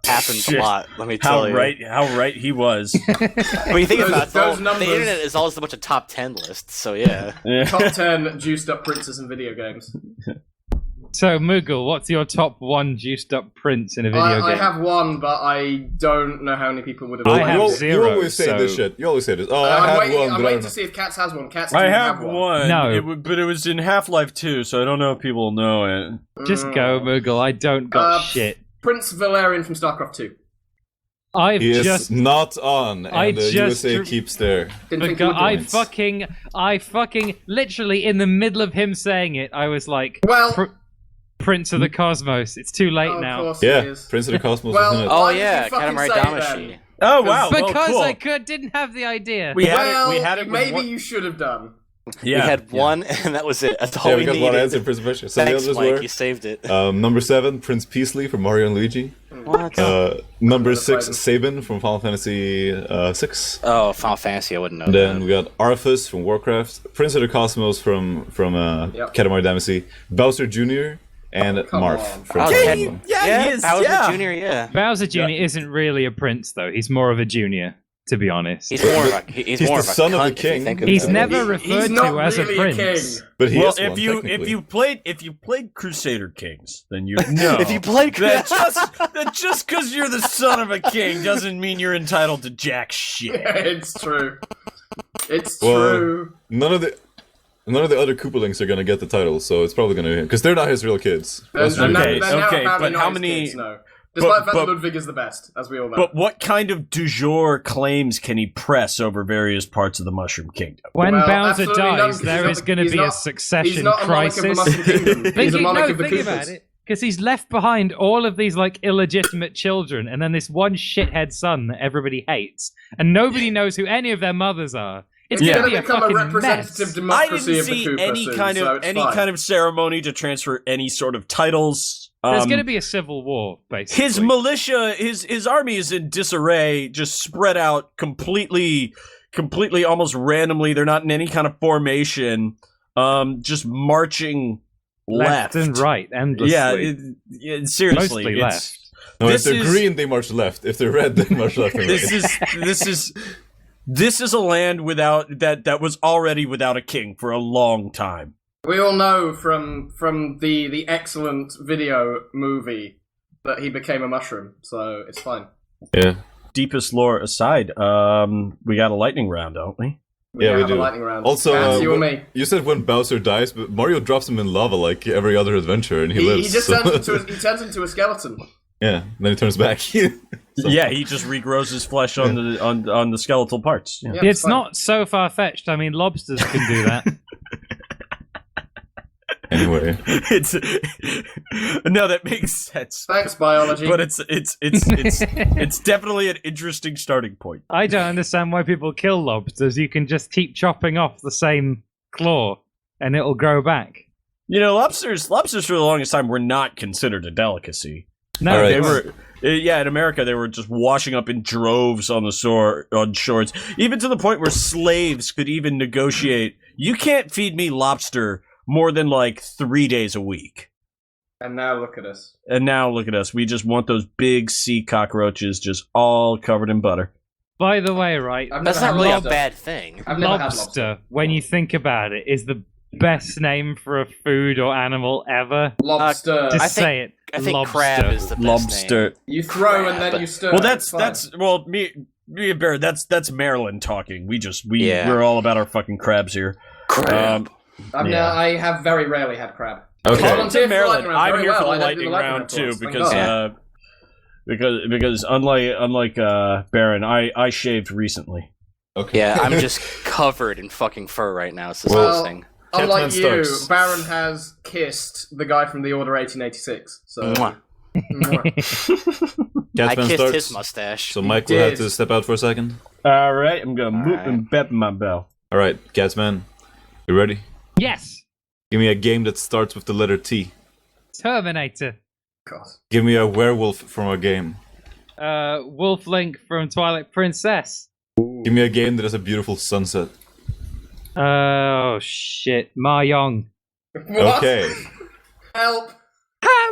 Happens Shit. a lot, let me How tell you. right he was. When you think about it, those the numbers- internet is always a bunch of top 10 lists, so yeah. Top 10 juiced up princes in video games. So, Moogle, what's your top one juiced up prince in a video I game? have one, but I don't know how many people would have I played have it. You zero, always say this so- shit. You always say this. Oh, I'm I had waiting, one, I'm but I waiting don't to know. see if Cats has one. Cats I didn't have have one. No. But it was in Half-Life 2, so I don't know if people know it. Just go, Moogle. I don't got shit. Prince Valerian from StarCraft 2. I've He is just not on, I and the just USA dr- keeps there. Didn't think you would I do it. fucking literally in the middle of him saying it, I was like, Well, Prince of the Cosmos. It's too late of now. course it Yeah, is. Prince of the Cosmos Well, is in it. Oh Why did yeah, you fucking Katamari say it Damacy. then? Oh wow! Because well, cool. I didn't have the idea. We had Well, it. We had it. With maybe one... you should have done. Yeah, We had one, and that was it. That's all Yeah, we we got needed. one answer, Prince of Persia. So Thanks, the others Mike. were You saved it. number 7, Prince Peasley from Mario and Luigi. What? Number Never 6, played Sabin from Final Fantasy 6. Oh, Final Fantasy. I wouldn't know. And then that. we got Arthas from Warcraft, Prince of the Cosmos from Yep. Katamari Damacy, Bowser Jr. and come Marth on. from Oh, Fire yeah, Emblem. Yeah, he is. Bowser Yeah. Jr. Yeah, Bowser Jr. isn't really a prince, though. He's more of a junior, to be honest. he's more of a he's He's more the of a son of cunt the if you king. think of He's it. never referred He's not to as really a prince. king. But he Well, is one, if you played Crusader Kings, then you know. If you played that just because you're the son of a king doesn't mean you're entitled to jack shit. It's true. It's Well, true. none of the none of the other Koopalings are gonna get the title, so it's probably gonna be him because they're not his real kids. Okay, but how many? Kids, no. Despite the fact that Ludwig is the best, as we all know. But what kind of du jour claims can he press over various parts of the Mushroom Kingdom? When Bowser dies, there is going to be a succession crisis. He's a monarch of the Think about it. Because he's left behind all of these like illegitimate children, and then this one shithead son that everybody hates, and nobody knows who any of their mothers are. It's going to be a fucking mess. I didn't see any kind of ceremony to transfer any sort of titles. There's going to be a civil war, basically. His militia, his army is in disarray, just spread out completely, almost randomly. They're not in any kind of formation. Just marching left and right, endlessly. Yeah, seriously. Mostly left. No, if they're green, they march left. If they're red, they march left. This is a land without that was already without a king for a long time. We all know from the excellent video movie that he became a mushroom, so it's fine. Yeah. Deepest lore aside, we got a lightning round, don't we? We do. A lightning round. Also, you said when Bowser dies, but Mario drops him in lava like every other adventure, and he lives. He just turns into a skeleton. Yeah, then he turns back. Yeah, he just regrows his flesh on the skeletal parts. Yeah. It's not so far-fetched. I mean, lobsters can do that. Anyway, no, that makes sense. Thanks, biology. But it's definitely an interesting starting point. I don't understand why people kill lobsters. You can just keep chopping off the same claw, and it'll grow back. You know, lobsters for the longest time were not considered a delicacy. No, right. They were. Yeah, in America, they were just washing up in droves on shores, even to the point where slaves could even negotiate. You can't feed me lobster more than like 3 days a week. And now look at us. We just want those big sea cockroaches just all covered in butter. By the way, right? That's not really a bad thing. I've never had lobster, when you think about it, is the best name for a food or animal ever. Lobster. Say it. I think lobster. Crab is the best name. You throw and then you stir. Well, me and Barrett, that's Maryland talking. We're all about our fucking crabs here. Crab. I have very rarely had crab. Okay. I'm here for the lightning round too, because unlike Baron, I shaved recently. Okay. Yeah, I'm just covered in fucking fur right now. It's disgusting. Unlike you, Starks. Baron has kissed the guy from the Order 1886. So. Mwah. I kissed his mustache. So Mike will have to step out for a second. All right, I'm gonna move and bep my bell. All right, Catsman, you ready? Yes. Give me a game that starts with the letter T. Terminator. God. Give me a werewolf from a game. Wolf Link from Twilight Princess. Give me a game that has a beautiful sunset. Oh shit, Mahjong. What? Okay. Help!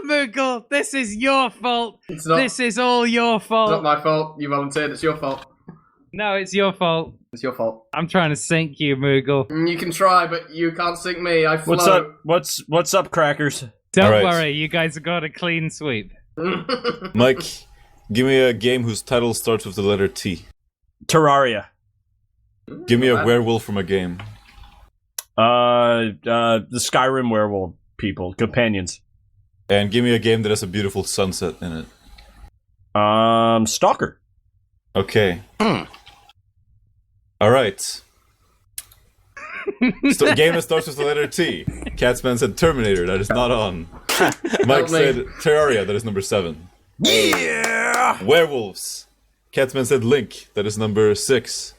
Moogle, this is your fault. It's not. This is all your fault. It's not my fault. You volunteered. It's your fault. No, it's your fault. It's your fault. I'm trying to sink you, Moogle. You can try, but you can't sink me. I float. What's up? What's up, crackers? Don't All right. worry, you guys have got a clean sweep. Mike, give me a game whose title starts with the letter T. Terraria. Give me a werewolf from a game. The Skyrim werewolf people, companions. And give me a game that has a beautiful sunset in it. Stalker. Okay. All right. Game that starts with the letter T. Catsman said Terminator. That is not on. Mike said Terraria. That is number 7. Yeah. Werewolves. Catsman said Link. That is number 6.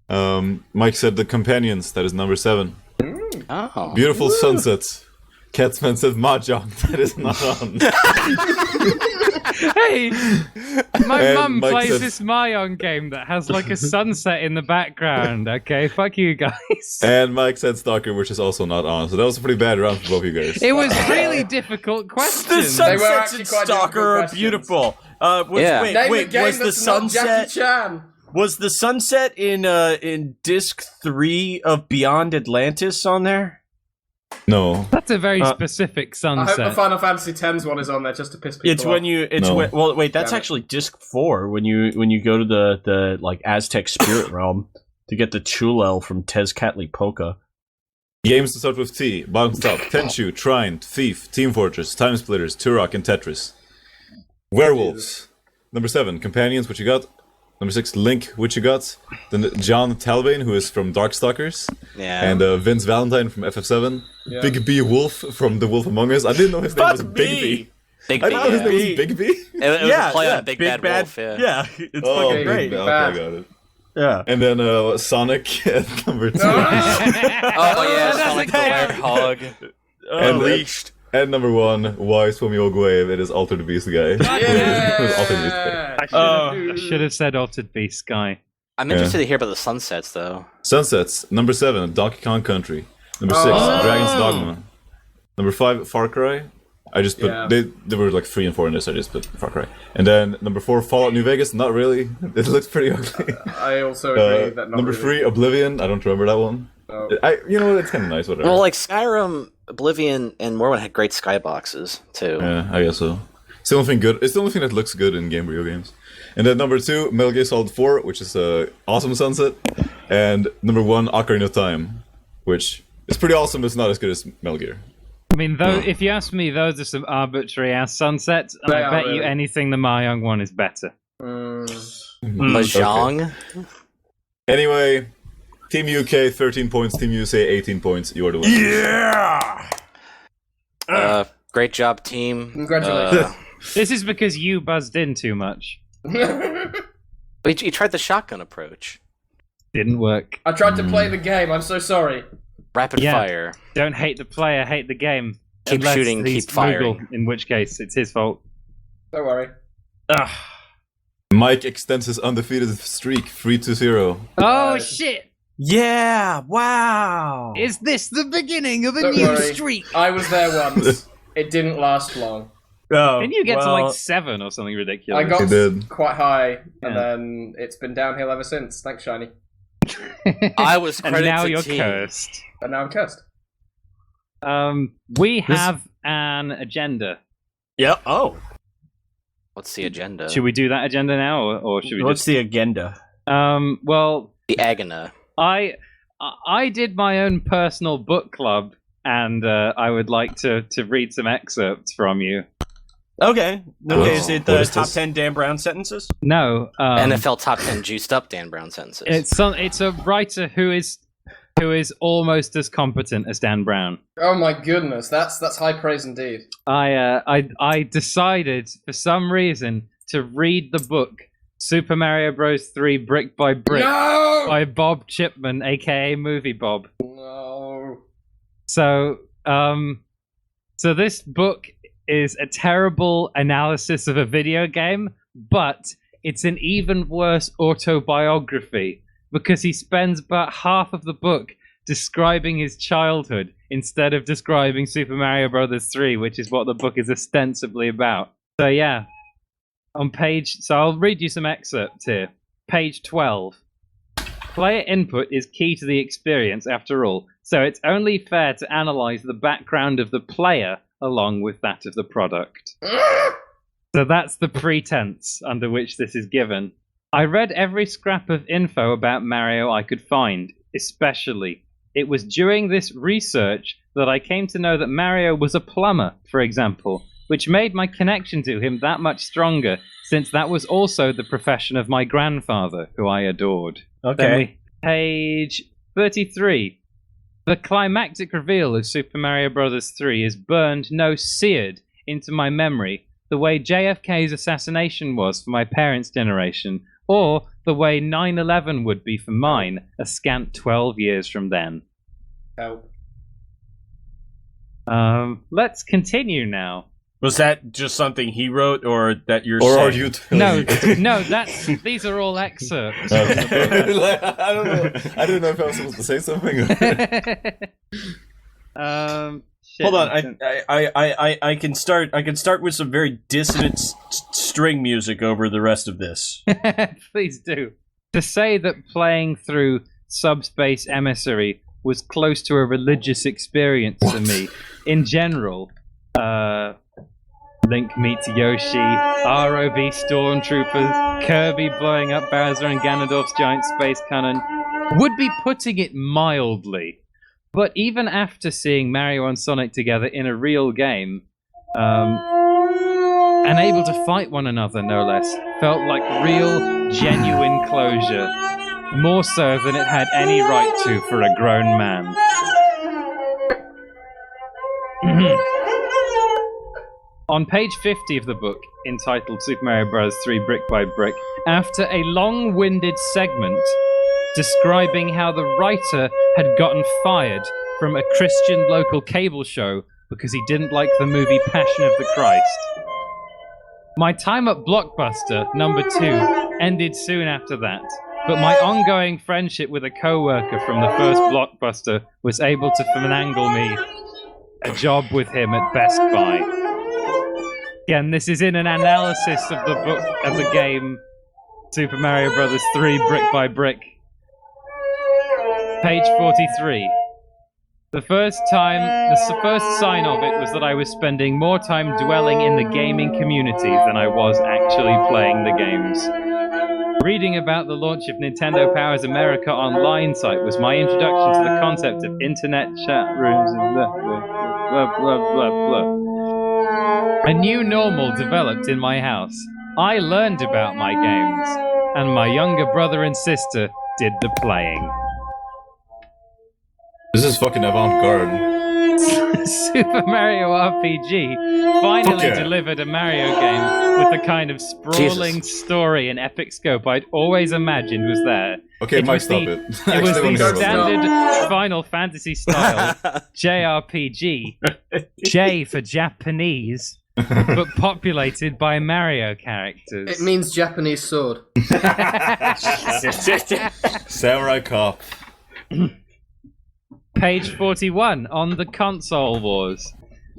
Mike said The Companions. That is number 7. Oh. Beautiful sunsets. Catsman said Mahjong. That is not on. Hey, my mum Mike plays said- this Mahjong game that has like a sunset in the background. Okay, fuck you guys. And Mike said Stalker, which is also not on. So that was a pretty bad round for both of you guys. It was really difficult The questions. were sunsets actually in quite Stalker are difficult beautiful. Yeah. Name a Wait, game was the that's not Jackie sunset? Chan. Was the sunset in disc 3 of Beyond Atlantis on there? No. That's a very specific I hope the sunset. Final Fantasy X's one is on there just to piss people It's off. when you. It's No. well, wait. That's Damn it. actually disc 4 when you go to the like Aztec spirit realm to get the Chulel from Tezcatlipoca. Games to start with T. Bottom Stop, Tenchu, Trine, Thief, Team Fortress, Time Splitters, Turok, and Tetris. Werewolves. Number 7, Companions, what you got? Number 6, Link, what you got? Then John Talbane, who is from Darkstalkers. Yeah. And Vince Valentine from FF7. Yeah. Big B Wolf from The Wolf Among Us. I didn't know his name was Big B. Big B. I didn't know his name was Big B. It was a play on Big Bad Wolf. Yeah, it's fucking great. Okay, I got it. Yeah. And then Sonic at number 2. Oh yeah, Sonic the Werehog. Unleashed. And number 1, Wise from Your Grave, it is Altered Beast Guy. Yeah! I should have said Altered Beast Guy. I'm interested to hear about the sunsets, though. Sunsets. Number 7, Donkey Kong Country. Number 6, Dragon's Dogma. Number 5, Far Cry. I just put they were like 3 and 4 in this. I just put Far Cry. And then number 4, Fallout New Vegas. Not really. It looks pretty ugly. I also agree that not number really. 3, Oblivion. I don't remember that one. Oh. You know what? It's kind of nice. Whatever. Well, like Skyrim, Oblivion, and Morrowind had great skyboxes too. Yeah, I guess so. It's the only thing good. It's the only thing that looks good in video games. And then number 2, Metal Gear Solid 4, which is awesome sunset. And number 1, Ocarina of Time, which is pretty awesome, but it's not as good as Metal Gear. I mean, though, if you ask me, those are some arbitrary-ass sunsets, and I bet you anything the Mahjong one is better. Mahjong? Okay. Anyway, Team UK 13 points, Team USA 18 points. You are the winner. Yeah! Great job, team. Congratulations. This is because you buzzed in too much. But you tried the shotgun approach. Didn't work. I tried to play the game, I'm so sorry. Rapid fire. Don't hate the player, hate the game. Keep Unless shooting, he's keep firing. Moogle, in which case, it's his fault. Don't worry. Mike extends his undefeated streak 3-0. Oh, shit! Yeah! Wow! Is this the beginning of a Don't new worry. streak? I was there once. It didn't last long. Oh, Didn't you get to like 7 or something ridiculous? I got It did. quite high, and Yeah. then it's been downhill ever since. Thanks, Shiny. I was and credited now to you're team. cursed. And now I'm cursed. We have an agenda. Yeah. Oh. What's the agenda? Should we do that agenda now, or should we What's just... the agenda? Well, The Agona. I did my own personal book club, and I would like to read some excerpts from you. Okay. Okay, is it the What is top this? 10 Dan Brown sentences? No, NFL top 10 juiced up Dan Brown sentences. it's a writer who is almost as competent as Dan Brown. Oh my goodness, that's high praise indeed. I decided for some reason to read the book Super Mario Bros. 3 Brick by Brick No! by Bob Chipman, aka Moviebob. No. So this book is a terrible analysis of a video game, but it's an even worse autobiography because he spends about half of the book describing his childhood instead of describing Super Mario Bros. 3, which is what the book is ostensibly about. So yeah, so I'll read you some excerpts here. Page 12. Player input is key to the experience after all, so it's only fair to analyze the background of the player along with that of the product. So that's the pretense under which this is given. I read every scrap of info about Mario I could find, especially. It was during this research that I came to know that Mario was a plumber, for example, which made my connection to him that much stronger, since that was also the profession of my grandfather, who I adored. Okay. Page 33. The climactic reveal of Super Mario Bros. 3 is burned, no, seared, into my memory, the way JFK's assassination was for my parents' generation, or the way 9/11 would be for mine, a scant 12 years from then. Help. Let's continue now. Was that just something he wrote, or that you're Or saying? are you telling me? No, these are all excerpts. Like, I don't know. I didn't know if I was supposed to say something. Shit. Hold on, I can start with some very dissonant string music over the rest of this. Please do. To say that playing through Subspace Emissary was close to a religious experience for me, in general, Link meets Yoshi, ROB Stormtroopers, Kirby blowing up Bowser and Ganondorf's giant space cannon, would be putting it mildly. But even after seeing Mario and Sonic together in a real game, and able to fight one another, no less, felt like real, genuine closure. More so than it had any right to for a grown man. On page 50 of the book, entitled Super Mario Bros. 3 Brick by Brick, after a long-winded segment describing how the writer had gotten fired from a Christian local cable show because he didn't like the movie Passion of the Christ. My time at Blockbuster, number 2, ended soon after that, but my ongoing friendship with a co-worker from the first Blockbuster was able to finagle me a job with him at Best Buy. Again, this is in an analysis of the book of the game Super Mario Bros. 3 Brick by Brick. Page 43. The first sign of it was that I was spending more time dwelling in the gaming community than I was actually playing the games. Reading about the launch of Nintendo Powers America online site was my introduction to the concept of internet chat rooms and blah, blah, blah, blah, blah. A new normal developed in my house. I learned about my games, and my younger brother and sister did the playing. This is fucking avant-garde. Super Mario RPG finally delivered a Mario game with the kind of sprawling story and epic scope I'd always imagined was there. Okay, Mike, stop it. It was the standard Final Fantasy style JRPG, J for Japanese, but populated by Mario characters. It means Japanese sword. Samurai Cop. Page 41 on the Console Wars.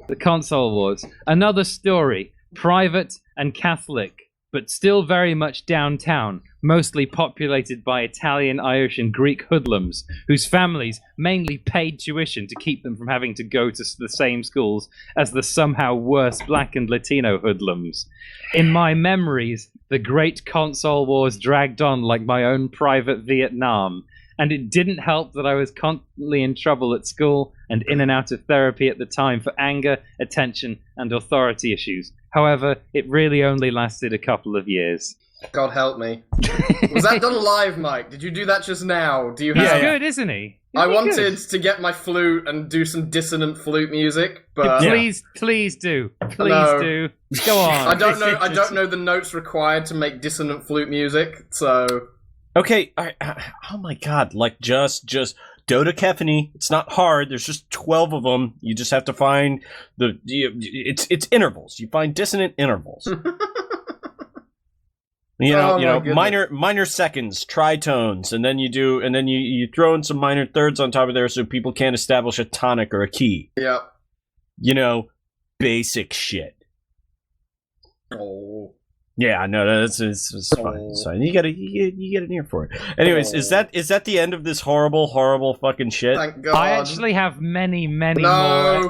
The Console Wars. Another story, private and Catholic, but still very much downtown, mostly populated by Italian, Irish, and Greek hoodlums, whose families mainly paid tuition to keep them from having to go to the same schools as the somehow worse Black and Latino hoodlums. In my memories, the great Console Wars dragged on like my own private Vietnam. And it didn't help that I was constantly in trouble at school and in and out of therapy at the time for anger, attention, and authority issues. However, it really only lasted a couple of years. God help me. Was that done live, Mike? Did you do that just now? Do you have... He's good, isn't he? I wanted to get my flute and do some dissonant flute music, but... Please do. Please do. Go on. I don't know the notes required to make dissonant flute music, so... Okay, oh my god, like just dodecaphony. It's not hard. There's just 12 of them. You just have to find it's intervals. You find dissonant intervals. You know, minor seconds, tritones, and then you throw in some minor thirds on top of there so people can't establish a tonic or a key. Yep. You know, basic shit. Oh. Yeah, no, it's fine. It's fine. You get an ear for it. Anyways, is that the end of this horrible fucking shit? Thank God. I actually have many more. No.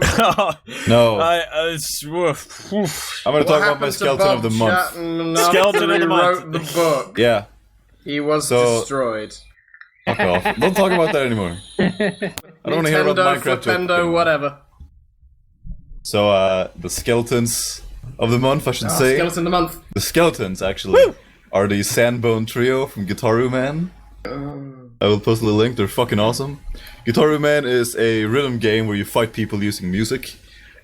I'm gonna talk about my skeleton of the month. Skeleton of the month. Wrote the book. Yeah. He was destroyed. Fuck off. Don't talk about that anymore. I don't want to hear about Minecraft. Nintendo, whatever. So, the skeletons of the month, I should say. Skeleton of the month. The skeletons, actually, are the Sandbone Trio from Guitaru Man. I will post a link, they're fucking awesome. Guitaru Man is a rhythm game where you fight people using music.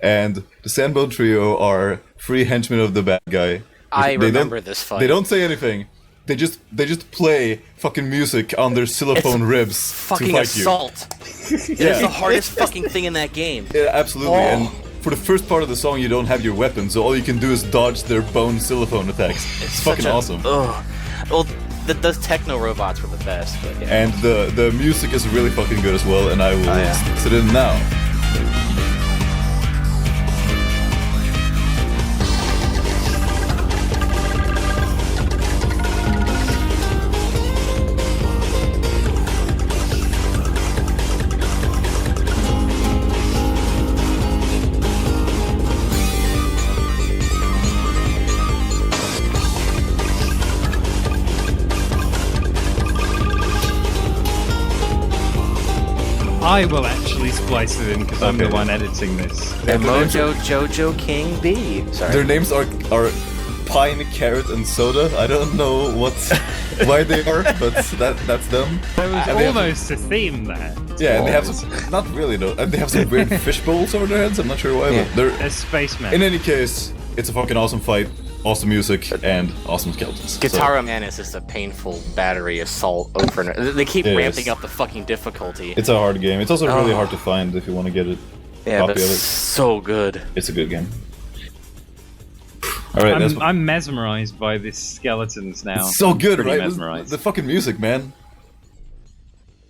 And the Sandbone Trio are 3 henchmen of the bad guy. I remember this fight. They don't say anything. They just play fucking music on their xylophone ribs fucking to fight assault. It's the hardest fucking thing in that game. Yeah, absolutely. And for the first part of the song, you don't have your weapon, so all you can do is dodge their bone xylophone attacks. It's fucking awesome. Well, those techno robots were the best. But yeah. And the music is really fucking good as well, and I will sit in now. I will actually splice it in because I'm the one editing this. And Mojo Jojo King B. Sorry. Their names are Pine, Carrot, and Soda. I don't know why they are, but that's them. There was almost a theme there. Yeah, and they have some, not really though. And they have some weird fish bowls over their heads. I'm not sure why, but They're spacemen. in any case, it's a fucking awesome fight, awesome music, and awesome skeletons. Guitar Man is just a painful battery assault over and over. They keep It ramping is. up the fucking difficulty. It's a hard game. It's also really hard to find if you want to get it. Yeah, Copy but of it's it. so good. It's a good game. All right, that's I'm mesmerized by these skeletons now. it's so good, Pretty right? mesmerized. The fucking music, man.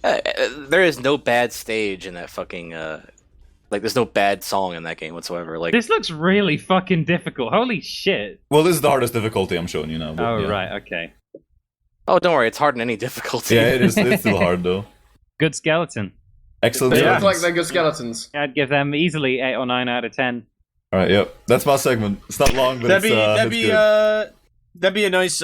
There is no bad stage in that fucking like there's no bad song in that game whatsoever. Like This looks really fucking difficult. Holy shit. Well, this is the hardest difficulty I'm showing you now. But, Oh, yeah. right, okay. oh, don't worry, it's hard in any difficulty. Yeah, it is. It's still hard though. Good skeleton. Excellent. They Yeah. look like they're good skeletons. I'd give them easily 8 or 9 out of 10. All right, yep. That's my segment. It's not long, but That'd it's good. be a nice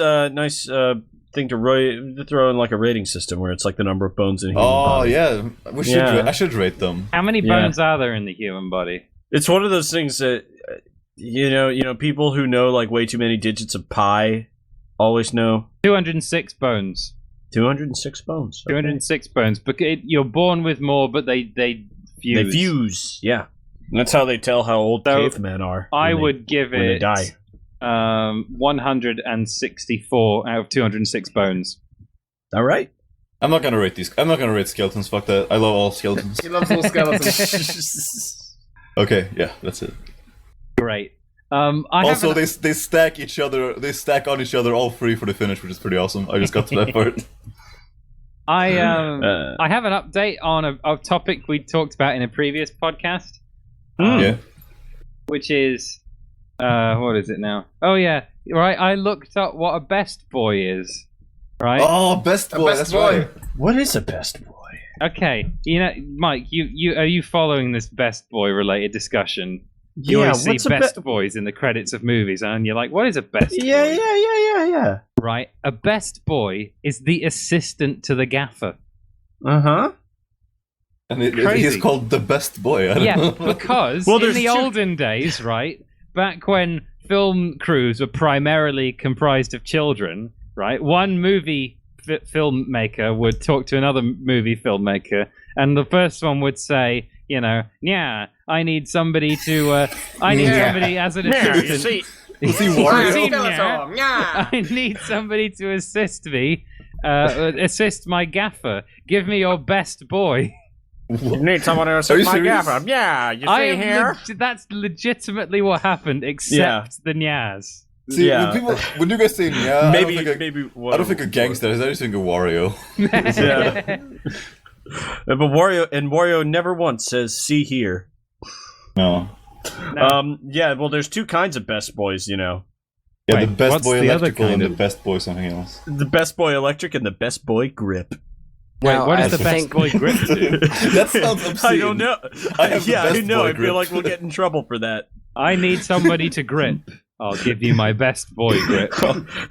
thing to throw in like a rating system where it's like the number of bones in a human Oh body. yeah, we should. Yeah. I should rate them. How many Yeah. bones are there in the human body? It's one of those things that you know people who know like way too many digits of pi always know 206 bones. 206 bones. Okay. 206 bones. But you're born with more, but they fuse. They fuse. Yeah, and that's how they tell how old So, cavemen are. I when they- would give when they it die. 164 out of 206 bones. All right. I'm not gonna rate these. I'm not gonna rate skeletons. Fuck that. I love all skeletons. He loves all skeletons. Okay, yeah, that's it. Great. I Also, haven't- they stack each other. They stack on each other all three for the finish, which is pretty awesome. I just got to that part. I have an update on a topic we talked about in a previous podcast, Yeah. which is what is it now? Oh yeah, right. I looked up what a best boy is. Right. Oh, best boy. best That's boy. right. What is a best boy? Okay. You know, Mike, you are you following this best boy related discussion? You Yeah, always see what's a best boys in the credits of movies, and you're like, what is a best Yeah, boy? yeah. Right. A best boy is the assistant to the gaffer. Uh huh. And Crazy. he's called the best boy. I don't Yeah, know. because Well, in there's the two- olden days, right, back when film crews were primarily comprised of children, right, one movie filmmaker would talk to another movie filmmaker, and the first one would say, you know, yeah, I need somebody to, I need Yeah. somebody as an Yeah, you assistant. see, Is he You Wario? see, Skeleton, yeah. I need somebody to assist me, assist my gaffer. Give me your best boy. you need someone to Are you assist my serious? gaffer. Yeah, you see I am here. that's legitimately what happened, except the Nyaz. See, Yeah. when you guys say yeah, maybe I don't think a gangster. I just think a Wario. Yeah. But Wario never once says "see here." No. Yeah. Well, there's two kinds of best boys, you know. Yeah, Wait, the best what's boy the other electrical and kind the of- best boy something else. The best boy electric and the best boy grip. Wait, Now, what I is the best think- boy grip do? That sounds obscene. I don't know. I have the yeah, I best know. boy I grip. feel like we'll get in trouble for that. I need somebody to grip. I'll give you my best boy grip.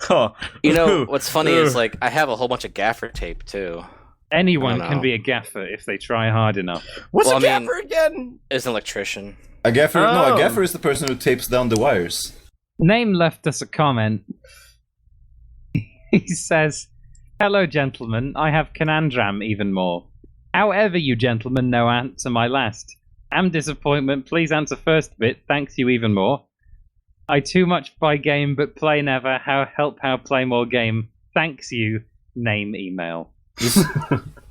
Oh. You know what's funny is like I have a whole bunch of gaffer tape too. Anyone I don't can know. be a gaffer if they try hard enough. What's Well, a I mean- gaffer again? As an electrician. A gaffer? No, Oh. a gaffer is the person who tapes down the wires. Name left us a comment. He says, "Hello, gentlemen. I have conundrum even more. However, you gentlemen no answer my last. Am disappointment. Please answer first bit. Thanks you even more. I too much buy game, but play never. How help how play more game. Thanks you. Name email."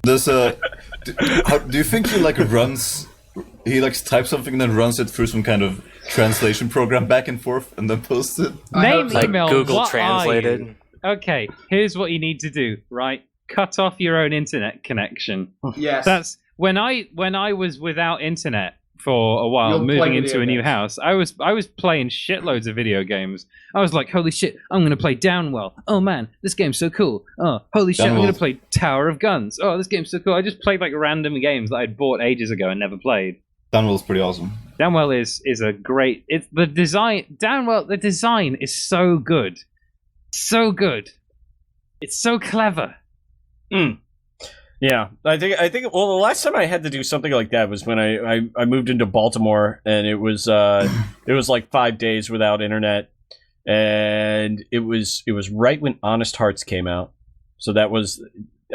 Does do you think he like runs? He like types something and then runs it through some kind of translation program back and forth and then posts it. Name Like email. Google what translated. Are you? Okay, here's what you need to do. Right, cut off your own internet connection. Yes. That's when I was without internet for a while, You'll play moving into video a new games. house. I was playing shitloads of video games. I was like, holy shit, I'm gonna play Downwell. Oh man, this game's so cool. Oh, holy shit, I'm gonna Downwell. play Tower of Guns. Oh, this game's so cool. I just played like random games that I'd bought ages ago and never played. Downwell's pretty awesome. Downwell is a great. It's the design. Downwell, the design is so good, so good. It's so clever. Yeah, I think. Well, the last time I had to do something like that was when I moved into Baltimore, and it was like 5 days without internet, and it was right when Honest Hearts came out. So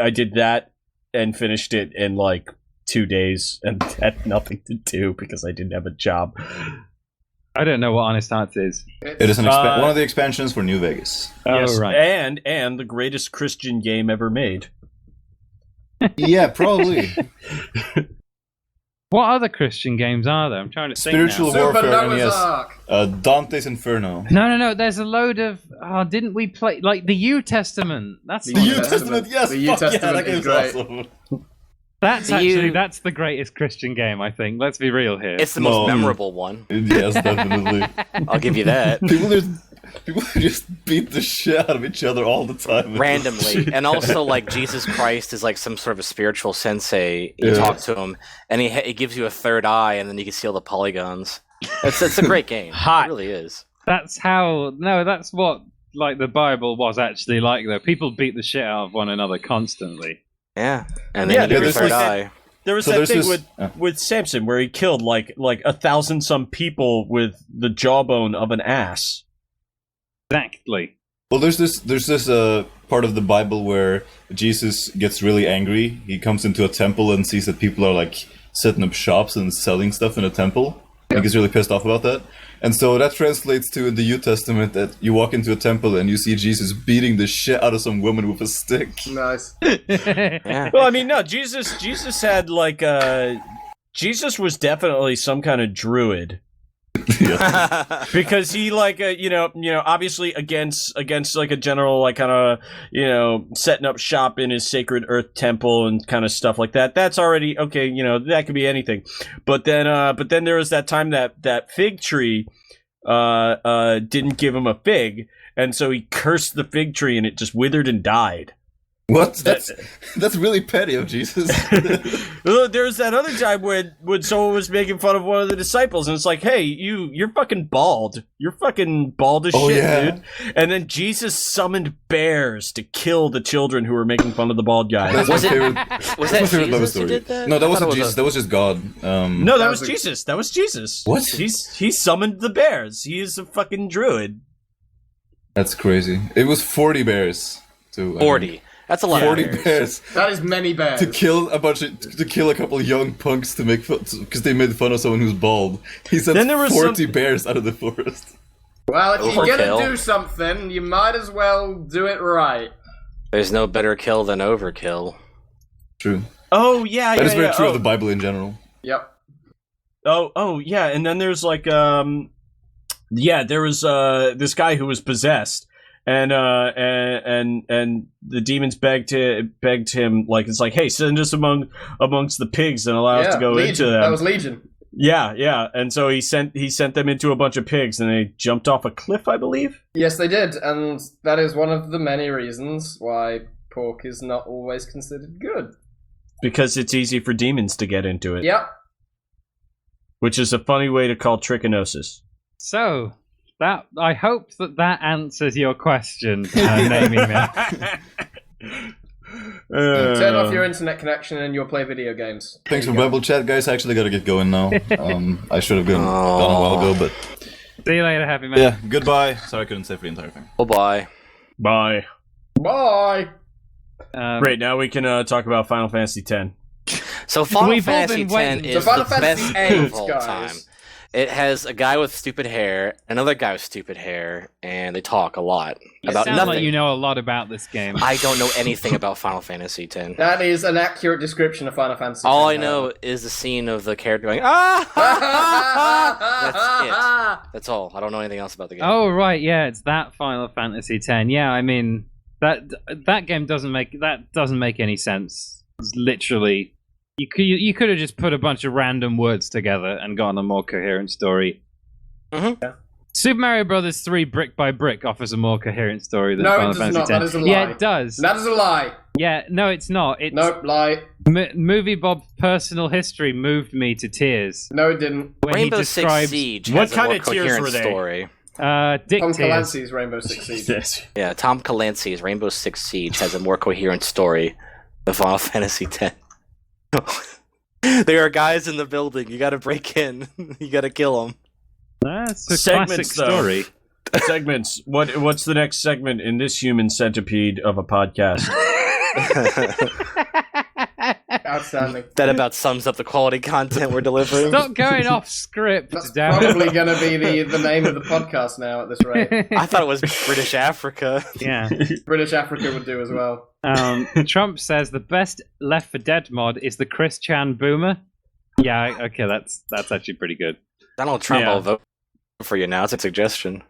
I did that and finished it in like 2 days, and had nothing to do because I didn't have a job. I don't know what Honest Hearts is. It is one of the expansions for New Vegas. Yes, right. And the greatest Christian game ever made. Yeah, probably. What other Christian games are there? I'm trying to think Spiritual now. Warfare, Super and Noah's yes, Ark. Dante's Inferno. No. There's a load of. Oh, didn't we play like the New Testament? That's The The New New Testament, yes, The New fuck Testament yeah, that is game's great. awesome. that's the greatest Christian game. I think. Let's be real here. It's the most memorable one. Yes, definitely. I'll give you that. People just beat the shit out of each other all the time. Randomly. And also, like, Jesus Christ is like some sort of a spiritual sensei. You talk to him, and he gives you a third eye, and then you can see all the polygons. It's a great game. Hot. It really is. That's what like the Bible was actually like though. People beat the shit out of one another constantly. Yeah. And then you get your third eye. There was that thing with Samson where he killed like 1,000 some people with the jawbone of an ass. Exactly. Well, there's this part of the Bible where Jesus gets really angry. He comes into a temple and sees that people are like setting up shops and selling stuff in a temple. He gets really pissed off about that. And so that translates to in the New Testament that you walk into a temple and you see Jesus beating the shit out of some woman with a stick. Nice. Yeah. Well, I mean, no, Jesus had like Jesus was definitely some kind of druid. Because he like obviously against like a general like kind of setting up shop in his sacred earth temple and kind of stuff like that. That's already okay. That could be anything. But then there was that time that fig tree didn't give him a fig, and so he cursed the fig tree and it just withered and died. What? That's really petty of Jesus. There was that other time when someone was making fun of one of the disciples, and it's like, hey, you're fucking bald. You're fucking bald as shit, dude. And then Jesus summoned bears to kill the children who were making fun of the bald guy. Was that Jesus who story. did that? No, that wasn't Jesus. That was just God. No, that was Jesus. That was Jesus. What? He summoned the bears. He is a fucking druid. That's crazy. It was 40 bears. 40. That's a lot. 40 of bears. That is many bears. To kill a couple of young punks to make fun because they made fun of someone who's bald. He sent 40 bears out of the forest. Well, if you're Overkill. gonna do something, you might as well do it right. There's no better kill than overkill. True. Oh yeah, That is very true Oh. of the Bible in general. Yep. Oh yeah, and then there's like there was this guy who was possessed. And the demons begged him like it's like, hey, send us amongst the pigs and allow us to go Legion. into them. That was Legion. Yeah. And so he sent them into a bunch of pigs and they jumped off a cliff, I believe. Yes, they did, and that is one of the many reasons why pork is not always considered good. Because it's easy for demons to get into it. Yep. Which is a funny way to call trichinosis. So I hope that answers your question, naming it. Turn off your internet connection and you'll play video games. Thanks for Bible chat, guys. I actually gotta get going now. I should have gone a while ago, but See you later, Happyman. yeah. Goodbye. Sorry I couldn't say for the entire thing. Bye. Bye. Bye! Great, now we can talk about Final Fantasy X. So Final We've all Fantasy been waiting. X is So Final the Fantasy best game of VIII, all guys. time. It has a guy with stupid hair, another guy with stupid hair, and they talk a lot about Sounds nothing. like you know a lot about this game. I don't know anything about Final Fantasy X. That is an accurate description of Final Fantasy. All I X, know is the scene of the character going, ah! That's it. That's all. I don't know anything else about the game. Oh right, yeah, it's that Final Fantasy X. Yeah, I mean that game doesn't make any sense. It's literally you could have just put a bunch of random words together and gotten a more coherent story. Mm-hmm. Yeah. Super Mario Brothers 3 Brick by Brick offers a more coherent story than No, it Final does Fantasy not. X. That is a lie. Yeah, it does. That is a lie. Yeah, no, it's not. It's Nope, lie. Moviebob's personal history moved me to tears No, it didn't. when Rainbow he Six describes Siege What has kind a more of tears coherent were they? story. Dick Tom tears. Clancy's Rainbow Six Siege. Yes. Yeah, Tom Clancy's Rainbow Six Siege has a more coherent story of Final Fantasy X. There are guys in the building. You gotta break in. You gotta kill them. That's a classic story. Segments. What's the next segment in this human centipede of a podcast? Outstanding. That about sums up the quality content we're delivering. Stop going off script. That's damn it. probably going to be the name of the podcast now at this rate. I thought it was British Africa. Yeah. British Africa would do as well. Trump says the best Left 4 Dead mod is the Chris Chan Boomer. Yeah, okay, that's actually pretty good. Donald Trump will vote for you now. It's a suggestion.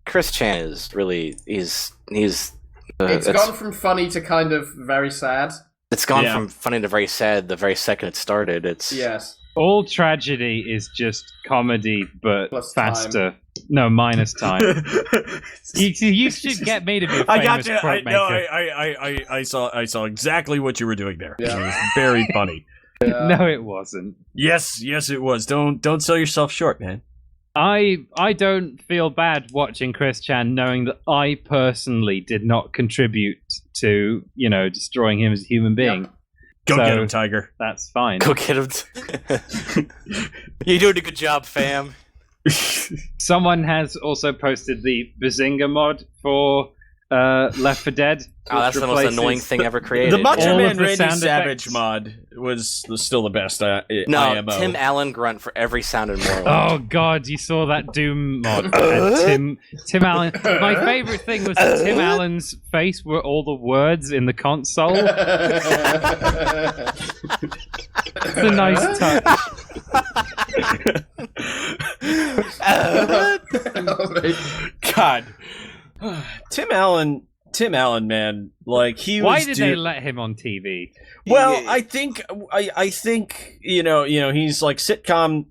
Chris Chan is really he's it's gone from funny to kind of very sad. It's gone from funny to very sad the very second it started. It's yes. All tragedy is just comedy, but Plus faster. Time. No, minus time. you should get me to be a famous quote maker. I saw exactly what you were doing there. Yeah. It was very funny. Yeah. No, it wasn't. Yes, it was. Don't sell yourself short, man. I don't feel bad watching Chris Chan knowing that I personally did not contribute to, destroying him as a human being. Yep. Go get him, Tiger. That's fine. Go get him. You're doing a good job, fam. Someone has also posted the Bazinga mod for Left 4 Dead. Oh, that's the most annoying thing ever created. The Macho Man the Randy sound Savage effects. mod was still the best. No, IMO. Tim Allen grunt for every sound in Morrowind. Oh god, you saw that Doom mod. Tim Allen. My favorite thing was that Tim Allen's face were all the words in the console. It's a nice touch. God, Tim Allen, man, like he was. Why did they let him on TV? Well, I think he's like sitcom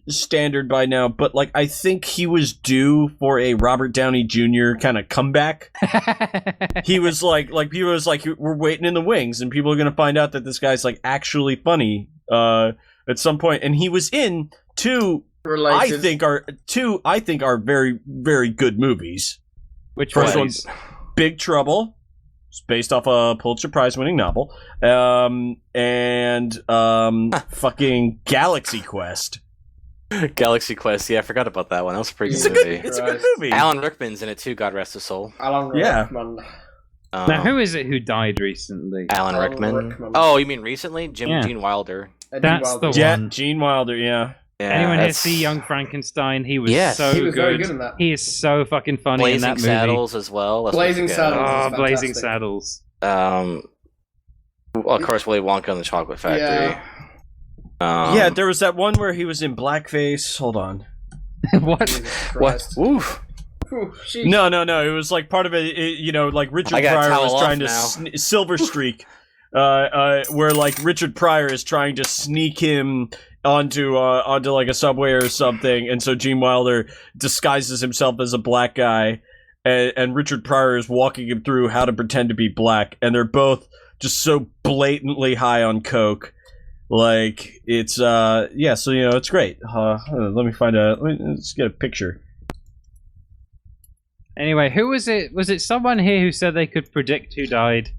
standard by now, but like I think he was due for a Robert Downey Jr. kind of comeback. He was like people was like we're waiting in the wings, and people are gonna find out that this guy's like actually funny at some point, and he was in two. Related. I think are very, very good movies. Which First ones? one, Big Trouble. It's based off a Pulitzer Prize winning novel. Fucking Galaxy Quest. Galaxy Quest, yeah, I forgot about that one. That was a pretty It's good movie. It's a good movie. Alan Rickman's in it too, God rest his soul. Alan Yeah. Rickman. Now, who is it who died recently? Alan Rickman. Rickman. Oh, you mean recently? Yeah. Gene Wilder. That's the Yeah, one. Gene Wilder, yeah. Yeah, Anyone here that's- see Young Frankenstein? He was Yes. so He was good. very good in that. He is so fucking funny Blazing in that movie. Saddles as well. Let's not Blazing forget. Saddles. Oh, It's Blazing fantastic. Saddles. Well, of course, Willy Wonka and the Chocolate Factory. Yeah. Yeah, there was that one where he was in blackface. Hold on. What? Jesus What? Christ. Oof. Whew, sheesh. No. It was like part of it. Like Richard I gotta Pryor towel was off trying to now. Silver Streak, where like Richard Pryor is trying to sneak him onto like a subway or something, and so Gene Wilder disguises himself as a black guy, and Richard Pryor is walking him through how to pretend to be black, and they're both just so blatantly high on coke. Like it's so it's great. Let me let's get a picture. Anyway, who was it? Was it someone here who said they could predict who died?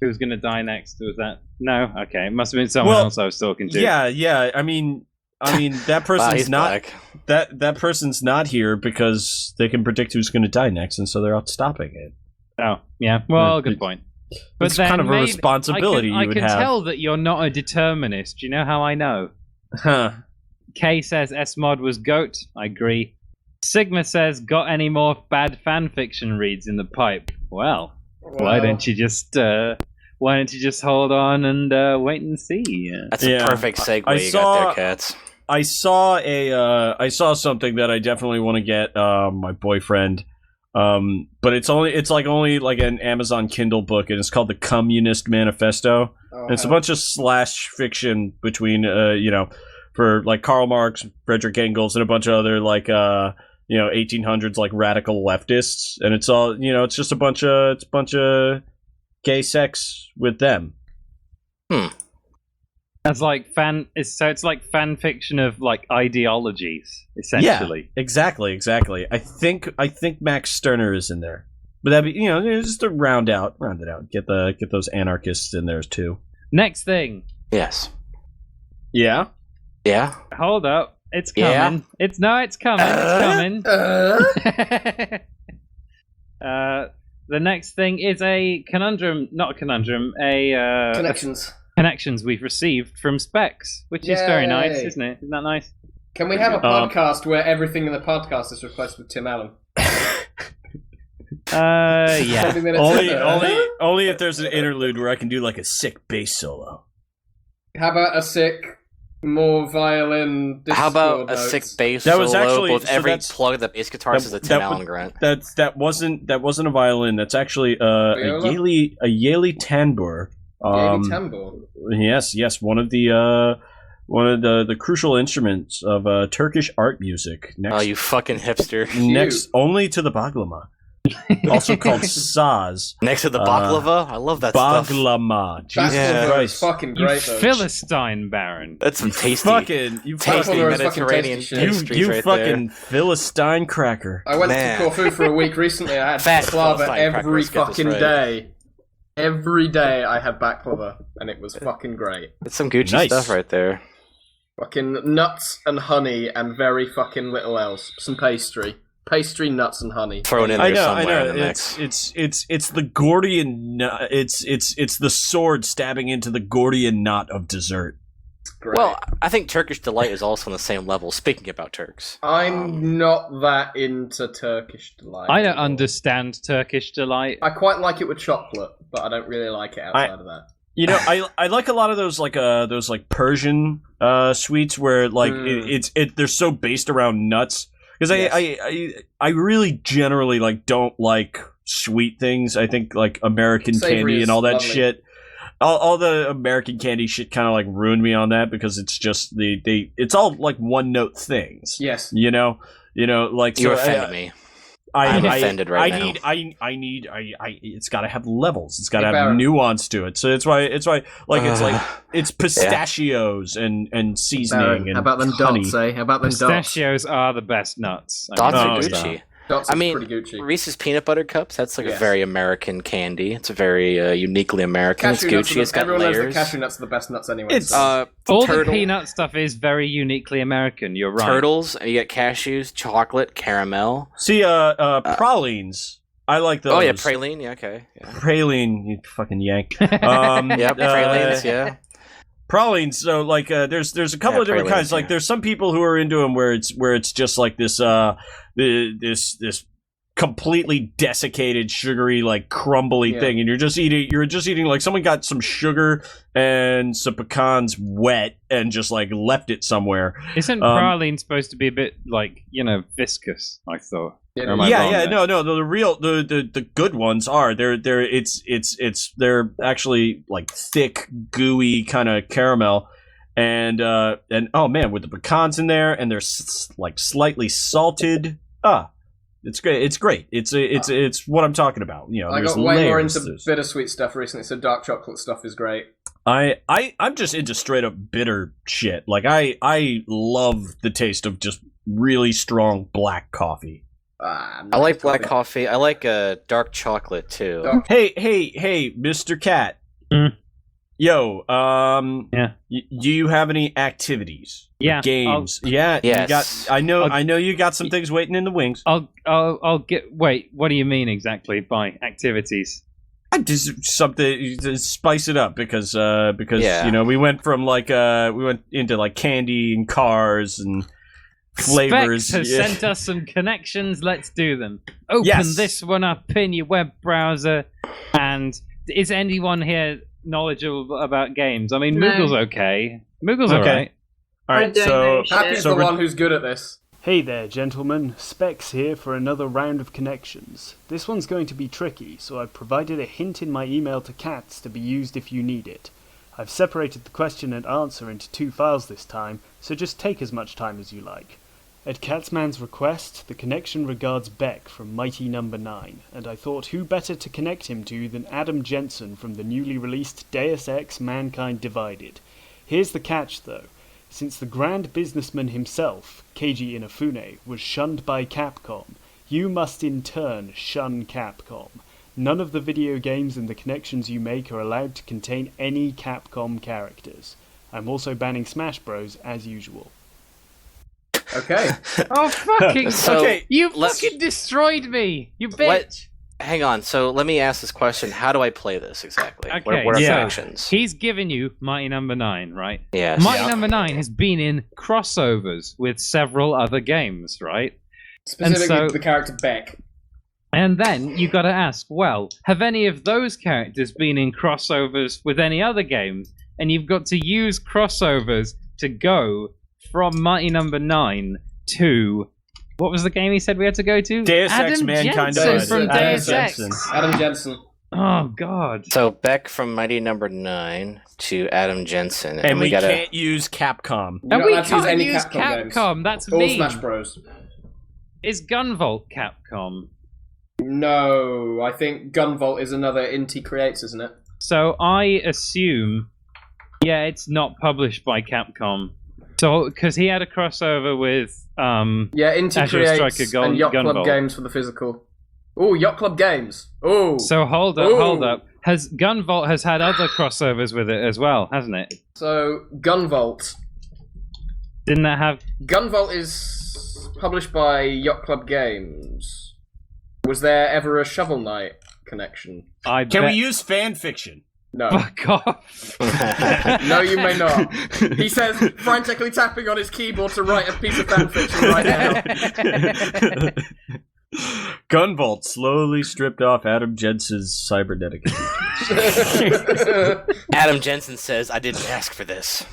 Who was going to die next? Was that? No? Okay. It must have been someone else I was talking to. Yeah. I mean that person's Wow, he's not black. that person's not here because they can predict who's going to die next, and so they're out stopping it. Oh, yeah. Well, good point. But It's kind of a responsibility I you would can have. tell that you're not a determinist. Do you know how I know? Huh. Kay says S-Mod was GOAT. I agree. Sigma says, got any more bad fan fiction reads in the pipe? Well, why don't you just hold on and wait and see? That's a perfect segue you got there, Cats. I saw something that I definitely want to get my boyfriend. But it's only like an Amazon Kindle book, and it's called The Communist Manifesto. And it's a bunch of slash fiction between for like Karl Marx, Frederick Engels, and a bunch of other like 1800s like radical leftists, and it's all it's just a bunch of gay sex with them. That's like it's like fan fiction of like ideologies, essentially. Yeah, exactly. I think Max Stirner is in there. But that'd be, just to round it out, get those anarchists in there too. Next thing. Yes. Yeah. Yeah. Hold up. It's coming. Yeah? It's coming. The next thing is a conundrum, not a conundrum, connections we've received from Spex, which is very nice, isn't it? Isn't that nice? Can we have a podcast where everything in the podcast is replaced with Tim Allen? Yeah. Only if there's an interlude where I can do like a sick bass solo. How about a sick, more violin? How about a sick bass solo with every plug of the bass guitars as a Tim Allen grunt? That wasn't a violin. That's actually a Yali tambour. Yali tambour. Yes, one of the crucial instruments of Turkish art music. Next, oh, you fucking hipster! Next only to the baglama, also called saz. Next to the baklava, I love that baglama. stuff. Baklava is fucking great. You Philistine Baron. That's some tasty, tasty Mediterranean pastries you right fucking there. Philistine cracker. I went to Corfu for a week recently. I had baklava every fucking day. Every day I had baklava, and it was fucking great. It's some Gucci stuff right there. Fucking nuts and honey and very fucking little else. Some pastry. Pastry, nuts, and honey. Thrown in there somewhere in the mix. It's the Gordian. It's the sword stabbing into the Gordian knot of dessert. Great. Well, I think Turkish Delight is also on the same level. Speaking about Turks, I'm not that into Turkish Delight. I don't understand Turkish Delight. I quite like it with chocolate, but I don't really like it outside of that. I like a lot of those Persian sweets where they're so based around nuts. Because I really generally don't like sweet things. I think like American candy and all that shit. All the American candy shit kind of ruined me on that because it's just it's all one note things. Yes. you offended me. I'm offended right now. It's got to have levels. It's got to have nuance to it. So it's why it's pistachios and seasoning and how about them honey. dots, eh? How about them pistachios are the best nuts. Dots are Gucci. Dots are pretty Gucci. Reese's peanut butter cups. That's a very American candy. It's a very uniquely American. It's Gucci. It's got everyone layers. knows that cashew nuts are the best nuts anyway. All the peanut stuff is very uniquely American. You're right. Turtles. You get cashews, chocolate, caramel. See, pralines. I like those. Oh yeah, praline. Yeah, okay. Yeah. Praline, you fucking yank. Pralines. Yeah. Pralines. So there's a couple of different kinds. There's some people who are into them where it's just like this this completely desiccated, sugary, crumbly thing, and you're just eating like someone got some sugar and some pecans wet and just left it somewhere. Isn't praline supposed to be a bit viscous? I thought. No, the good ones are they're actually thick, gooey kind of caramel, and oh man, with the pecans in there, and they're slightly salted. It's great. It's what I'm talking about. I got way more into bittersweet stuff recently, so dark chocolate stuff is great. I'm just into straight up bitter shit. I love the taste of just really strong black coffee. I like black coffee. I like dark chocolate too. Hey, Mr. Cat. Yo, yeah. Do you have any activities? Yeah, games. Yes. You got. I know you got some things waiting in the wings. I'll get. Wait, what do you mean exactly by activities? Just something to spice it up because we went from we went into candy and cars and flavors. Spex has sent us some connections. Let's do them. Open this one up in your web browser. And is anyone here knowledgeable about games? I mean, Moogle's okay. Moogle's alright. Alright, so Happy's the one who's good at this. Hey there, gentlemen. Spex here for another round of connections. This one's going to be tricky, so I've provided a hint in my email to Cats to be used if you need it. I've separated the question and answer into 2 files this time, so just take as much time as you like. At Catsman's request, the connection regards Beck from Mighty No. 9, and I thought who better to connect him to than Adam Jensen from the newly released Deus Ex Mankind Divided. Here's the catch, though. Since the grand businessman himself, Keiji Inafune, was shunned by Capcom, You must in turn shun Capcom. None of the video games and the connections you make are allowed to contain any Capcom characters. I'm also banning Smash Bros. As usual. Okay. Oh, fucking... So, you fucking destroyed me, you bitch! Hang on, so let me ask this question. How do I play this exactly? Okay, what are so connections? he's given you Mighty Number 9, right? Yes. Mighty Number 9 has been in crossovers with several other games, right? Specifically the character Beck. And then you got to ask, well, have any of those characters been in crossovers with any other games? And you've got to use crossovers to go from Mighty Number 9 to... What was the game he said we had to go to? Deus Ex Adam Mankind Jensen Divided. from Adam Deus Ex. Jensen. Adam Jensen. Oh, God. So Beck from Mighty Number 9 to Adam Jensen. And we gotta... can't use Capcom. You're And not we allowed to use can't any use Capcom Capcom. games. That's Or mean. Smash Bros. Is Gunvolt Capcom? No, I think Gunvolt is another Inti Creates, isn't it? So I assume, yeah, it's not published by Capcom. So, because he had a crossover with, Yeah, Inti Azure Creates Striker and Yacht Club Gunvolt. Games for the physical. Oh, Yacht Club Games. Oh. So hold up, Ooh. hold up. Has Gunvolt has had other crossovers with it as well, hasn't it? So Gunvolt. Didn't that have? Gunvolt is published by Yacht Club Games. Was there ever a Shovel Knight connection? Can we use fan fiction? No. Fuck off. No, you may not. He says, frantically tapping on his keyboard to write a piece of fanfiction right now. Gunvolt slowly stripped off Adam Jensen's cybernetic. Adam Jensen says, I didn't ask for this.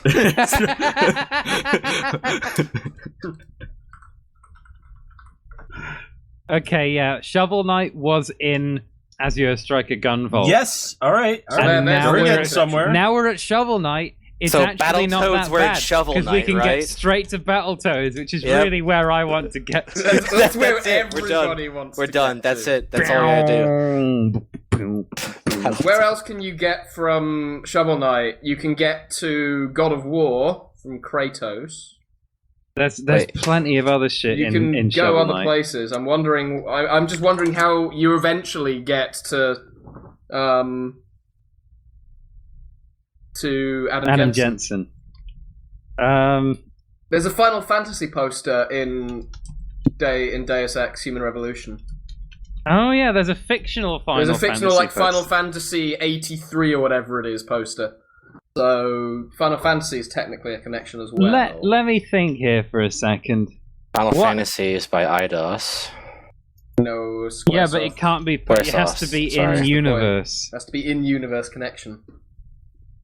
Okay, yeah. Shovel Knight was in Azure Striker Gunvolt. Yes, all right. All right. And now We're we're getting at, somewhere. now we're at Shovel Knight. It's So actually not Battletoads that were in bad Shovel because we Knight, can right? get straight to Battletoads, which is Yep. really where I want to get. That's where That's it. We're everybody done. wants We're to done. get That's to. it. That's all we gotta do. Where else can you get from Shovel Knight? You can get to God of War from Kratos. There's Wait. plenty of other shit You in can go Shovel other Knight. places. I'm wondering. I'm just wondering how you eventually get to Adam Adam Jensen. Jensen. There's a Final Fantasy poster in Deus Ex: Human Revolution. Oh yeah, there's a fictional Final There's a fictional Fantasy Final poster. Fantasy 83 or whatever it is poster. So Final Fantasy is technically a connection as well. Let me think here for a second. Final What? Fantasy is by IDOS. No, Yeah, but it can't be. It has to be Sorry. in universe. It has to be in universe connection.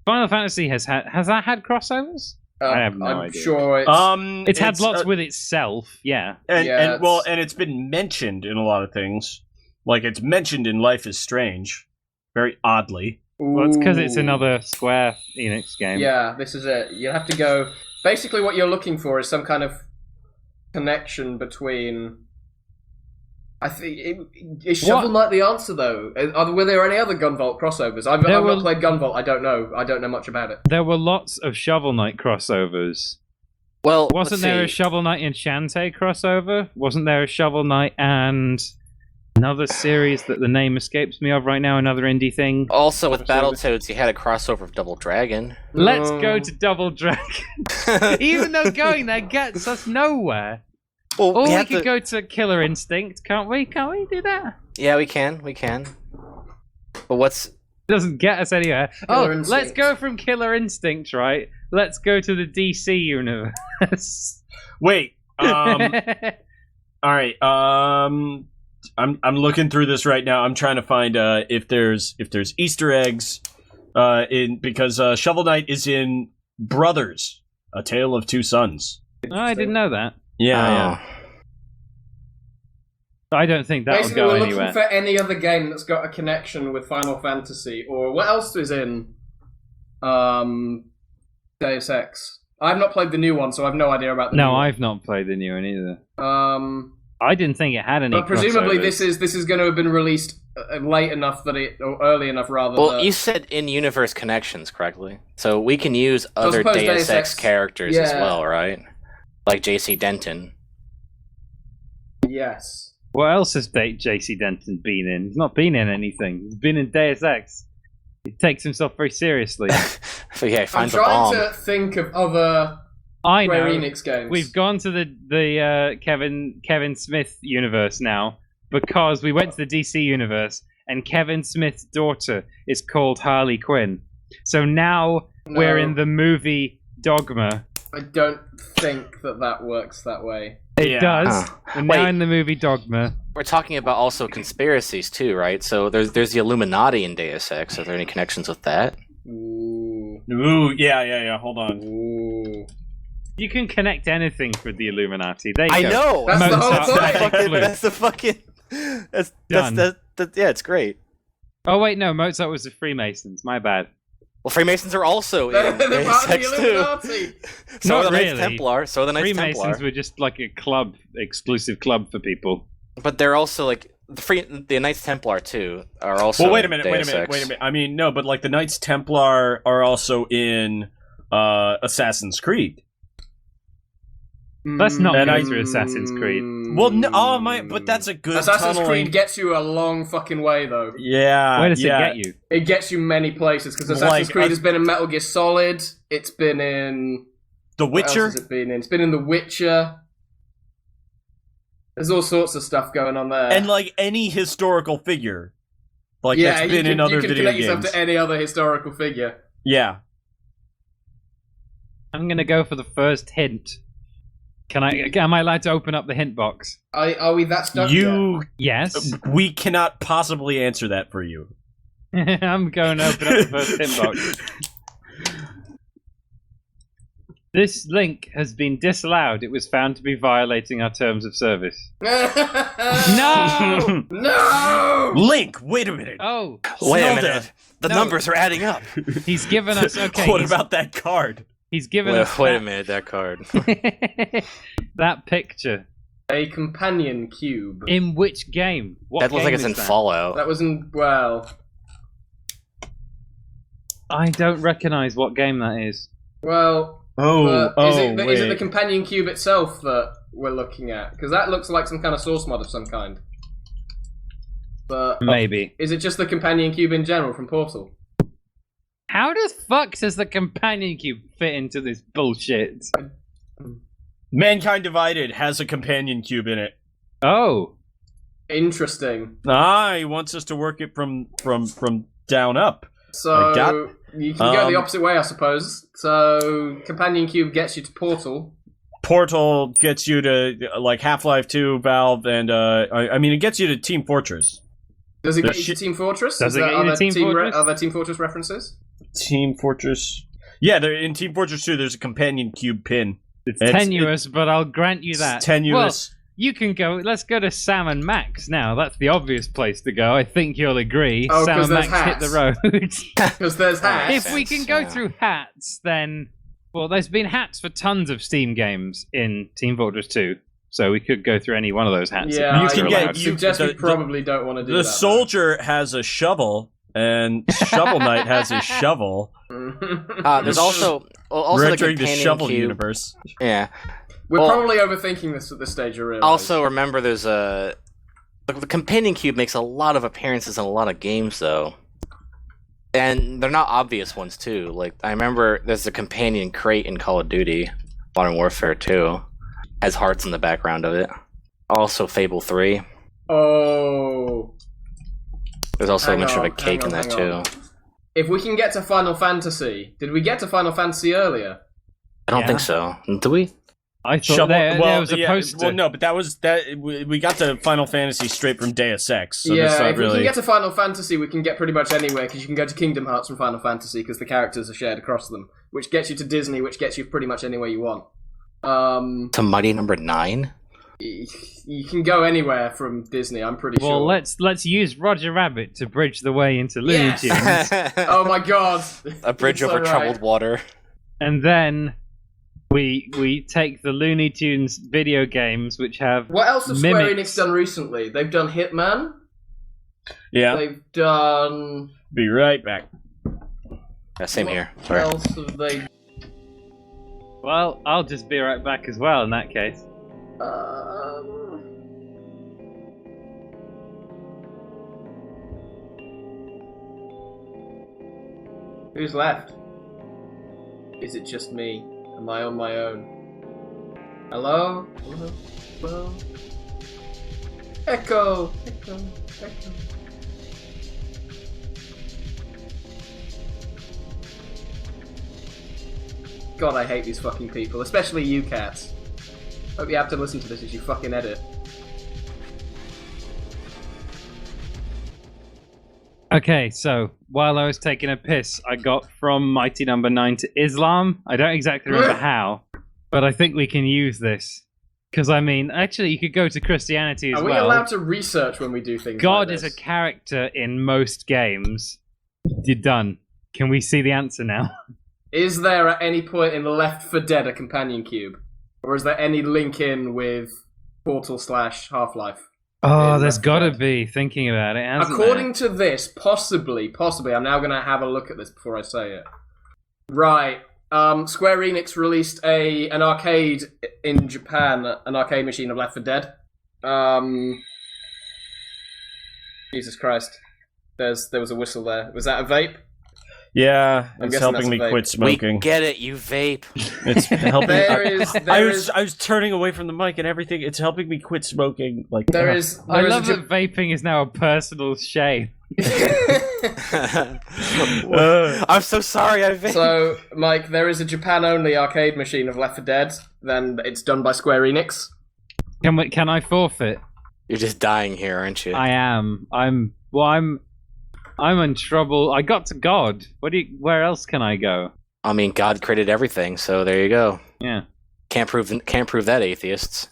Final Fantasy has that had crossovers? I have no I'm idea. sure it's It's had lots with itself. Yeah. Yeah, and it's been mentioned in a lot of things. Like it's mentioned in Life is Strange, very oddly. Well, it's because it's Ooh. another Square Enix game. Yeah, this is it. You have to go. Basically, what you're looking for is some kind of connection between. I think is Shovel Knight the answer though? Were there any other Gunvolt crossovers? I've not played Gunvolt. I don't know. I don't know much about it. There were lots of Shovel Knight crossovers. Well, Wasn't there a Shovel Knight and Shantae crossover? Wasn't there a Shovel Knight and another series that the name escapes me of right now? Another indie thing. Also, with Battletoads, you had a crossover of Double Dragon. Let's go to Double Dragon. Even though going there gets us nowhere. Well, Or we have could to- go to Killer Instinct, can't we? Can't we do that? Yeah, we can. We can. But what's... Doesn't get us anywhere. Killer Let's Instinct. go from Killer Instinct, right? Let's go to the DC universe. Wait. All right. I'm looking through this right now. I'm trying to find if there's Easter eggs because Shovel Knight is in Brothers, A Tale of Two Sons. Oh, I didn't know that. Yeah. I don't think that'll Basically, go we're anywhere. looking for any other game that's got a connection with Final Fantasy, or what else is in Deus Ex. I've not played the new one, so I've no idea about the new No, one. I've not played the new one either. I I didn't think it had any. But presumably, crossovers. this is going to have been released late enough or early enough rather. Well, that... you said in-universe connections correctly. So we can use other suppose Deus Deus Ex Ex- characters as yeah. well, right? Like JC Denton. Yes. What else has JC Denton been in? He's not been in anything. He's been in Deus Ex. He takes himself very seriously. So yeah, he I'm finds a bomb. trying to think of other Square Enix games. We've gone to the Kevin Smith universe now because we went to the DC universe and Kevin Smith's daughter is called Harley Quinn. So now we're in the movie Dogma. I don't think that works that way. It does. We're now in the movie Dogma. We're talking about also conspiracies too, right? So there's the Illuminati in Deus Ex. Are there any connections with that? Ooh, yeah. Hold on. Ooh. You can connect anything with the Illuminati. There you I go. know. That's the whole point. That's the fucking. Yeah, it's great. Oh wait, no, Mozart was the Freemasons. My bad. Well, Freemasons are also in They're Deus part of the Ex too. Illuminati. So Not are the Knights really. Templar. So are the Knights Freemasons Templar. were just like a club, exclusive club for people. But they're also like the Knights Templar too are also. Well, wait a minute. Deus Ex. I mean, no, but like the Knights Templar are also in Assassin's Creed. Let's not go through Assassin's Creed. Well, no, but that's a good Assassin's tunneling. Creed gets you a long fucking way, though. Yeah. Where does it get you? It gets you many places, because Assassin's Creed has been in Metal Gear Solid, it's been in... The What Witcher? else has it been in? It's been in The Witcher. There's all sorts of stuff going on there. And like any historical figure. Like that's been in other video games. You can connect yourself to any other historical figure. Yeah. I'm gonna go for the first hint. Am I allowed to open up the hint box? Are we that stuck yet? Yes. We cannot possibly answer that for you. I'm going to open up the first hint box. This link has been disallowed. It was found to be violating our terms of service. No! No! Link, wait a minute. Oh. Wait a Slow minute. down. The numbers are adding up. He's given us... Okay. What about that card? He's given us... Wait a minute, that card. that picture. A companion cube. In which game? What That looks like game it's in is that? Fallout. That was in... Well... I don't recognise what game that is. Well... is it the companion cube itself that we're looking at? Because that looks like some kind of source mod of some kind. But maybe. Is it just the companion cube in general from Portal? How the fuck does the companion cube fit into this bullshit? Mankind Divided has a companion cube in it. Oh. Interesting. He wants us to work it from down up. So you can go the opposite way, I suppose. So companion cube gets you to Portal. Portal gets you to like Half-Life 2, Valve, and I mean it gets you to Team Fortress. Does it get you to Team Fortress? Does it get you to Team Fortress? Are there Team Fortress references? Team Fortress. Yeah, in Team Fortress 2, there's a companion cube pin. It's tenuous, but I'll grant you that. It's tenuous. Well, you can go. Let's go to Sam and Max now. That's the obvious place to go. I think you'll agree. Oh, Sam and Max hats. hit the road. Because there's hats. If we can go through hats, then well, there's been hats for tons of Steam games in Team Fortress 2. So we could go through any one of those hats. Yeah, you can get. I suggest we probably don't want to do that. The soldier has a shovel, and Shovel Knight has a shovel. There's also We're the entering the companion shovel cube. universe. Yeah. We're probably overthinking this at this stage, I realize. Also, remember there's the companion cube makes a lot of appearances in a lot of games, though. And they're not obvious ones, too. Like, I remember there's a companion crate in Call of Duty, Modern Warfare 2. Has hearts in the background of it. Also, Fable 3. Oh. There's also a mention of a cake in that, too. If we can get to Final Fantasy... Did we get to Final Fantasy earlier? I don't think so. Do we? I thought there was a poster. Well, no, but we got to Final Fantasy straight from Deus Ex. So yeah, that's not if really... we can get to Final Fantasy, we can get pretty much anywhere, because you can go to Kingdom Hearts from Final Fantasy, because the characters are shared across them, which gets you to Disney, which gets you pretty much anywhere you want. To Mighty Number 9? You can go anywhere from Disney, I'm pretty sure. Well, let's use Roger Rabbit to bridge the way into Looney Tunes. Oh my god! A bridge over troubled water. And then we take the Looney Tunes video games, which have What else have Square mimics. Enix done recently? They've done Hitman. Yeah. They've done... Be right back. Yeah, same here. What Sorry. else have they... Well, I'll just be right back as well in that case. Who's left? Is it just me? Am I on my own? Hello? Hello? Hello? Echo! Echo! Echo! God, I hate these fucking people, especially you cats. Hope you have to listen to this as you fucking edit. Okay, so while I was taking a piss, I got from Mighty Number 9 to Islam. I don't exactly remember how, but I think we can use this. Because, I mean, actually, you could go to Christianity as well. Are we allowed to research when we do things God like this? is a character in most games. You're done. Can we see the answer now? Is there at any point in Left 4 Dead a companion cube? Or is there any link in with Portal / Half-Life? Oh, there's gotta be, thinking about it, hasn't According to this, possibly, I'm now going to have a look at this before I say it. Right, Square Enix released an arcade in Japan, an arcade machine of Left 4 Dead. Jesus Christ. There was a whistle there. Was that a vape? Yeah, I'm it's guessing helping me that's a vape. quit smoking. We get it, you vape. It's helping. I I was turning away from the mic and everything. It's helping me quit smoking. Like I love that vaping is now a personal shame. I'm so sorry, I vape. So, Mike, there is a Japan-only arcade machine of Left 4 Dead. Then it's done by Square Enix. Can I forfeit? You're just dying here, aren't you? I am. I'm in trouble. I got to God. Where else can I go? I mean, God created everything, so there you go. Yeah. Can't prove that, atheists.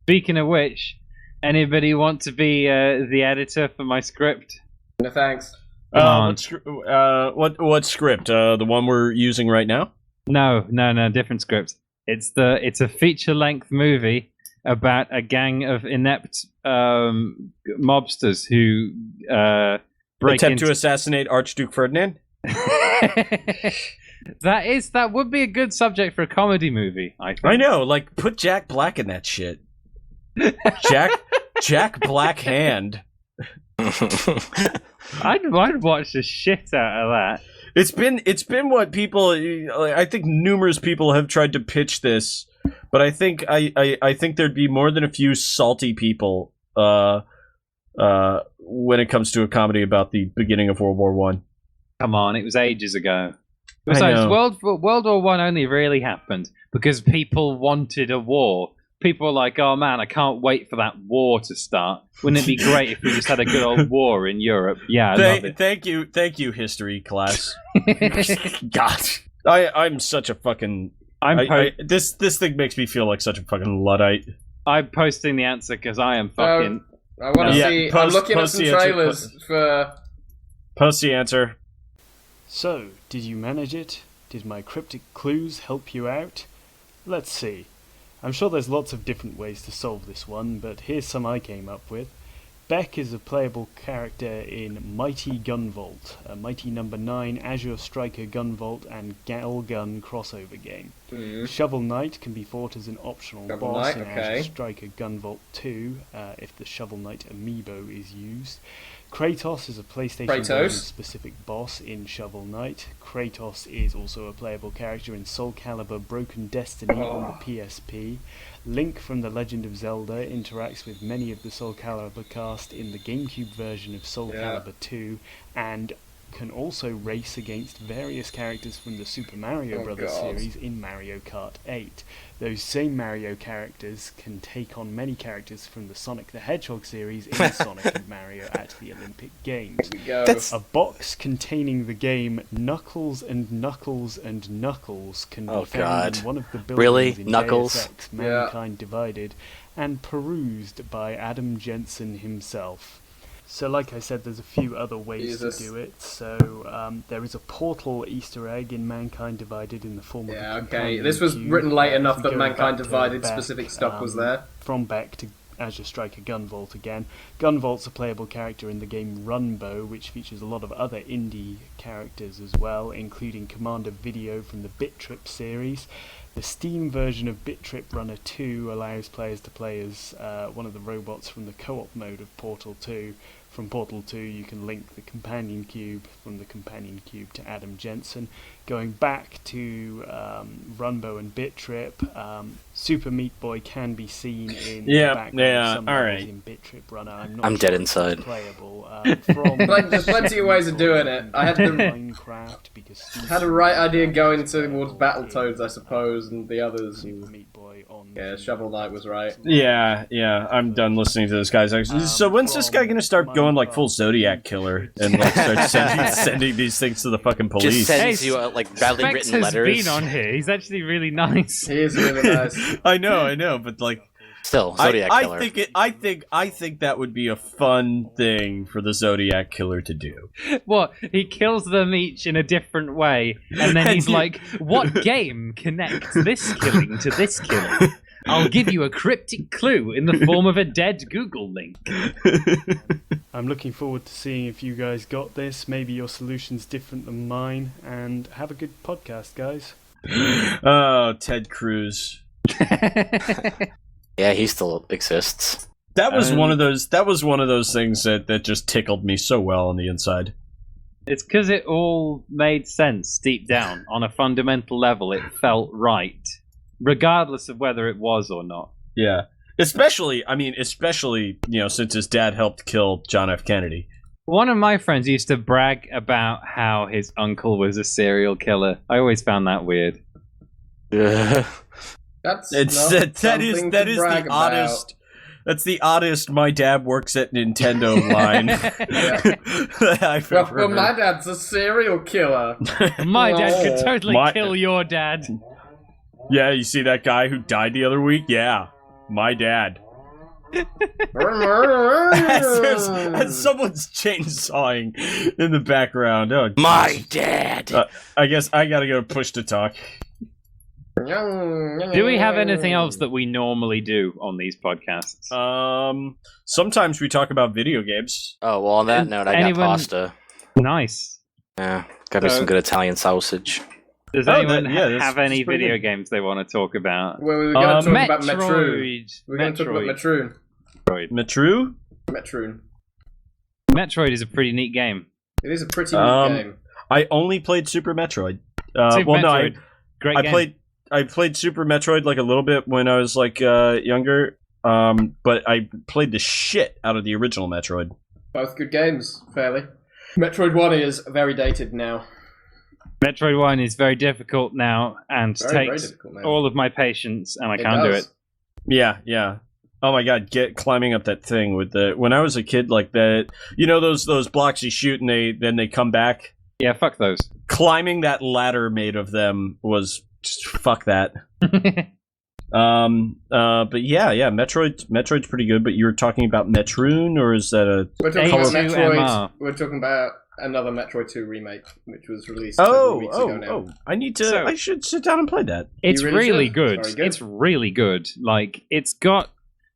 Speaking of which, anybody want to be the editor for my script? No thanks. what script? The one we're using right now? No, different script. It's a feature-length movie about a gang of inept mobsters who attempt to assassinate Archduke Ferdinand. That would be a good subject for a comedy movie, I think. I know, like put Jack Black in that shit. Jack Black Hand. I'd watch the shit out of that. It's been what people, I think numerous people have tried to pitch this, but I think I think there'd be more than a few salty people when it comes to a comedy about the beginning of World War One. Come on, it was ages ago. Besides, World War One only really happened because people wanted a war. People were like, "Oh man, I can't wait for that war to start. Wouldn't it be great if we just had a good old war in Europe?" Yeah, I love it. Thank you, history class. God, I'm such a fucking. This thing makes me feel like such a fucking Luddite. I'm posting the answer because I am fucking. I want to see. I'm looking at some trailers for. Post the answer. So, did you manage it? Did my cryptic clues help you out? Let's see. I'm sure there's lots of different ways to solve this one, but here's some I came up with. Beck is a playable character in Mighty Gunvolt, a Mighty Number 9 Azure Striker Gunvolt and Gal Gun crossover game. Shovel Knight can be fought as an optional boss in Azure Striker Gunvolt 2 if the Shovel Knight amiibo is used. Kratos is a PlayStation specific boss in Shovel Knight. Kratos is also a playable character in Soul Calibur Broken Destiny on the PSP. Link from The Legend of Zelda interacts with many of the Soul Calibur cast in the GameCube version of Soul Calibur 2 and can also race against various characters from the Super Mario Bros. Series in Mario Kart 8. Those same Mario characters can take on many characters from the Sonic the Hedgehog series in Sonic and Mario at the Olympic Games. A box containing the game Knuckles and Knuckles and Knuckles can be found in one of the buildings in Deus Ex Mankind Divided and perused by Adam Jensen himself. So like I said, there's a few other ways to do it. So there is a portal Easter egg in Mankind Divided in the form of a companion This was cube. written late enough that Mankind Divided specific stuff was there. From Beck to Azure Striker Gunvolt again. Gunvolt's a playable character in the game Runbow, which features a lot of other indie characters as well, including Commander Video from the Bit Trip series. The Steam version of Bit Trip Runner 2 allows players to play as one of the robots from the co-op mode of Portal 2. From Portal 2 you can link the companion cube from the companion cube to Adam Jensen. Going back to Runbow and Bit Trip, Super Meat Boy can be seen in the background of some levels in Bit Trip Runner. I'm dead inside. Playable. There's plenty of ways of doing it. I had Minecraft because had a right idea going towards Battletoads, I suppose, and the others. Super Meat Boy on. Yeah, Shovel Knight was right. Yeah, I'm done listening to this guy's. So when's this guy gonna start going like full Zodiac Killer and like start sending these things to the fucking police? Just sends you like badly Spex written has letters. been on here. He's actually really nice. He is really nice. I know, but like, still Zodiac Killer. I think that would be a fun thing for the Zodiac Killer to do. What? He kills them each in a different way, and then he's like, "What game connects this killing to this killing? I'll give you a cryptic clue in the form of a dead Google link." I'm looking forward to seeing if you guys got this. Maybe your solution's different than mine. And have a good podcast, guys. Oh, Ted Cruz. Yeah, he still exists. That was one of those. That was one of those things that just tickled me so well on the inside. It's because it all made sense deep down. On a fundamental level, it felt right, regardless of whether it was or not. Yeah. Especially, since his dad helped kill John F. Kennedy. One of my friends used to brag about how his uncle was a serial killer. I always found that weird. Yeah. That is the oddest. That's the oddest "my dad works at Nintendo" line. Well, my dad's a serial killer. My dad could totally kill your dad. Yeah, you see that guy who died the other week? Yeah, my dad. as someone's chainsawing in the background. Oh, my dad. I guess I gotta go push to talk. Do we have anything else that we normally do on these podcasts? Sometimes we talk about video games. Oh, well, on that note, I got pasta. Nice. Yeah, got me some good Italian sausage. Does anyone have any video games they want to talk about? Well, we're going to talk about Metroid. We're going to talk about Metroid. Metroid? Metroid is a pretty neat game. It is a pretty neat game. I only played Super Metroid. Great game. I played Super Metroid like a little bit when I was like younger, but I played the shit out of the original Metroid. Both good games, fairly. Metroid 1 is very dated now. Metroid 1 is very difficult now and takes all of my patience, and I can't do it. Yeah. Oh my god, climbing up that thing with when I was a kid, like that, those blocks you shoot and then they come back. Yeah, fuck those. Climbing that ladder made of them was just fuck that. But yeah, Metroid's pretty good. But you were talking about Metroon, or is that a? We're talking about Metroid. We're talking about another Metroid 2 remake, which was released several weeks ago now. I should sit down and play that. It's really good. It's really good. Like, it's got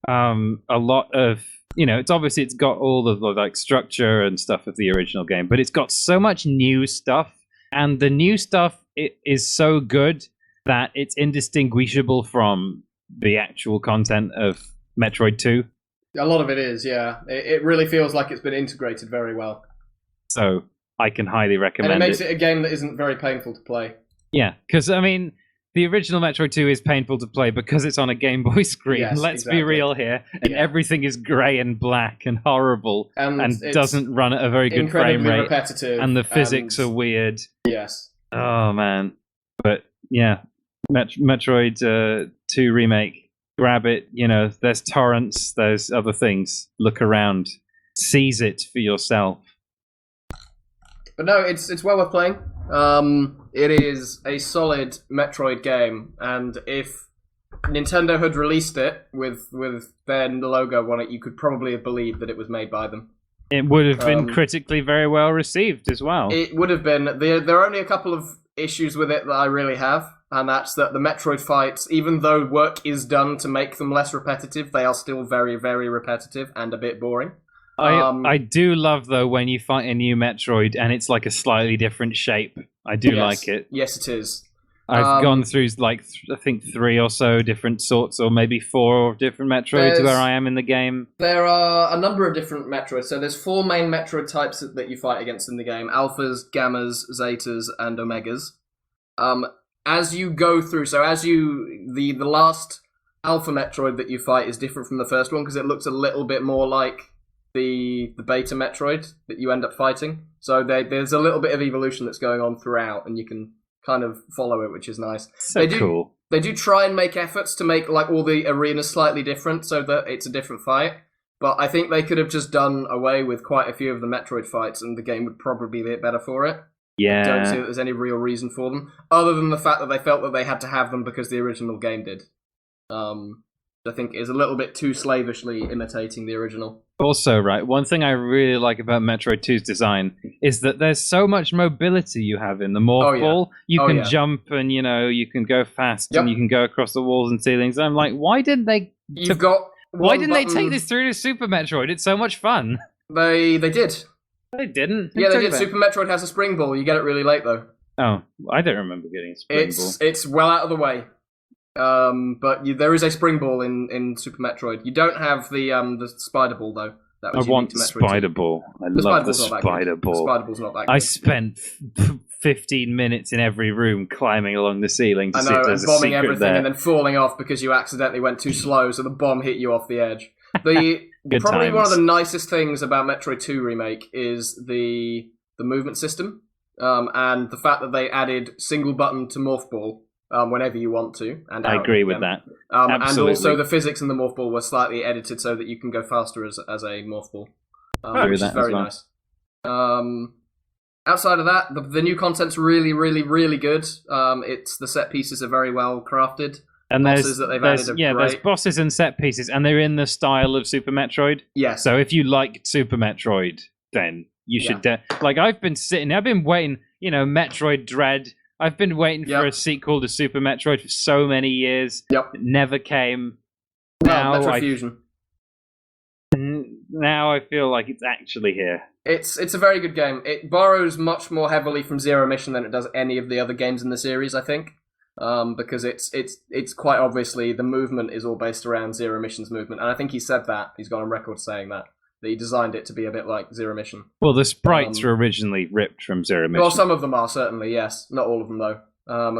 a lot of, it's got all of the like structure and stuff of the original game, but it's got so much new stuff, and the new stuff is so good that it's indistinguishable from the actual content of Metroid 2. A lot of it is, yeah. It really feels like it's been integrated very well. So I can highly recommend it. And it makes it a game that isn't very painful to play. Yeah, because, the original Metroid 2 is painful to play because it's on a Game Boy screen. Yes, Let's be real here. And everything is grey and black and horrible and doesn't run at a very good frame rate. Repetitive. And the physics are weird. Yes. Oh, man. But, yeah, Metroid 2 Remake. Grab it. There's torrents. There's other things. Look around. Seize it for yourself. But no, it's well worth playing. It is a solid Metroid game, and if Nintendo had released it with their logo on it, you could probably have believed that it was made by them. It would have been critically very well received as well. It would have been. There are only a couple of issues with it that I really have, and that's that the Metroid fights, even though work is done to make them less repetitive, they are still very, very repetitive and a bit boring. I do love, though, when you fight a new Metroid and it's like a slightly different shape. I do like it. Yes, it is. I've gone through like I think 3 or so different sorts, or maybe 4 different Metroids where I am in the game. There are a number of different Metroids. So there's 4 main Metroid types that you fight against in the game: Alphas, Gammas, Zetas, and Omegas. As you go through, the last Alpha Metroid that you fight is different from the first one because it looks a little bit more like the Beta Metroid that you end up fighting. So there's a little bit of evolution that's going on throughout, and you can kind of follow it, which is nice. Cool. They do try and make efforts to make like all the arenas slightly different so that it's a different fight. But I think they could have just done away with quite a few of the Metroid fights, and the game would probably be a bit better for it. Yeah. I don't see that there's any real reason for them, other than the fact that they felt that they had to have them because the original game did. I think is a little bit too slavishly imitating the original. Also, right, one thing I really like about Metroid 2's design is that there's so much mobility you have in the morph ball. You can jump and, you can go fast and you can go across the walls and ceilings. And I'm like, why didn't they... Why didn't they take this through to Super Metroid? It's so much fun. They did. They didn't? Yeah, they did. Super Metroid has a spring ball. You get it really late, though. Oh, I don't remember getting a spring ball. It's well out of the way. But there is a spring ball in Super Metroid. You don't have the spider ball though. That was I want to Metroid spider 2. ball. I love the spider ball. The spider ball's not that good. I spent 15 minutes in every room climbing along the ceiling to see if there's a bombing secret everything there. and then falling off because you accidentally went too slow, so the bomb hit you off the edge. Probably times. one of the nicest things about Metroid 2 Remake is the movement system, and the fact that they added single button to morph ball. Whenever you want to, and I agree with that. And also the physics in the morph ball were slightly edited so that you can go faster as a morph ball, which is very nice. Outside of that, the new content's really, really, really good. It's the set pieces are very well crafted. And bosses that they've added are great. There's bosses and set pieces, and they're in the style of Super Metroid. Yes. So if you liked Super Metroid, then you should. I've been waiting. Metroid Dread. I've been waiting for a sequel to Super Metroid for so many years. Yep. It never came. Metroid Fusion. Now I feel like it's actually here. It's a very good game. It borrows much more heavily from Zero Mission than it does any of the other games in the series, I think. Because it's quite obviously the movement is all based around Zero Mission's movement, and I think he said that. He's gone on record saying that he designed it to be a bit like Zero Mission. Well, the sprites were originally ripped from Zero Mission. Well, some of them are, certainly, yes. Not all of them, though.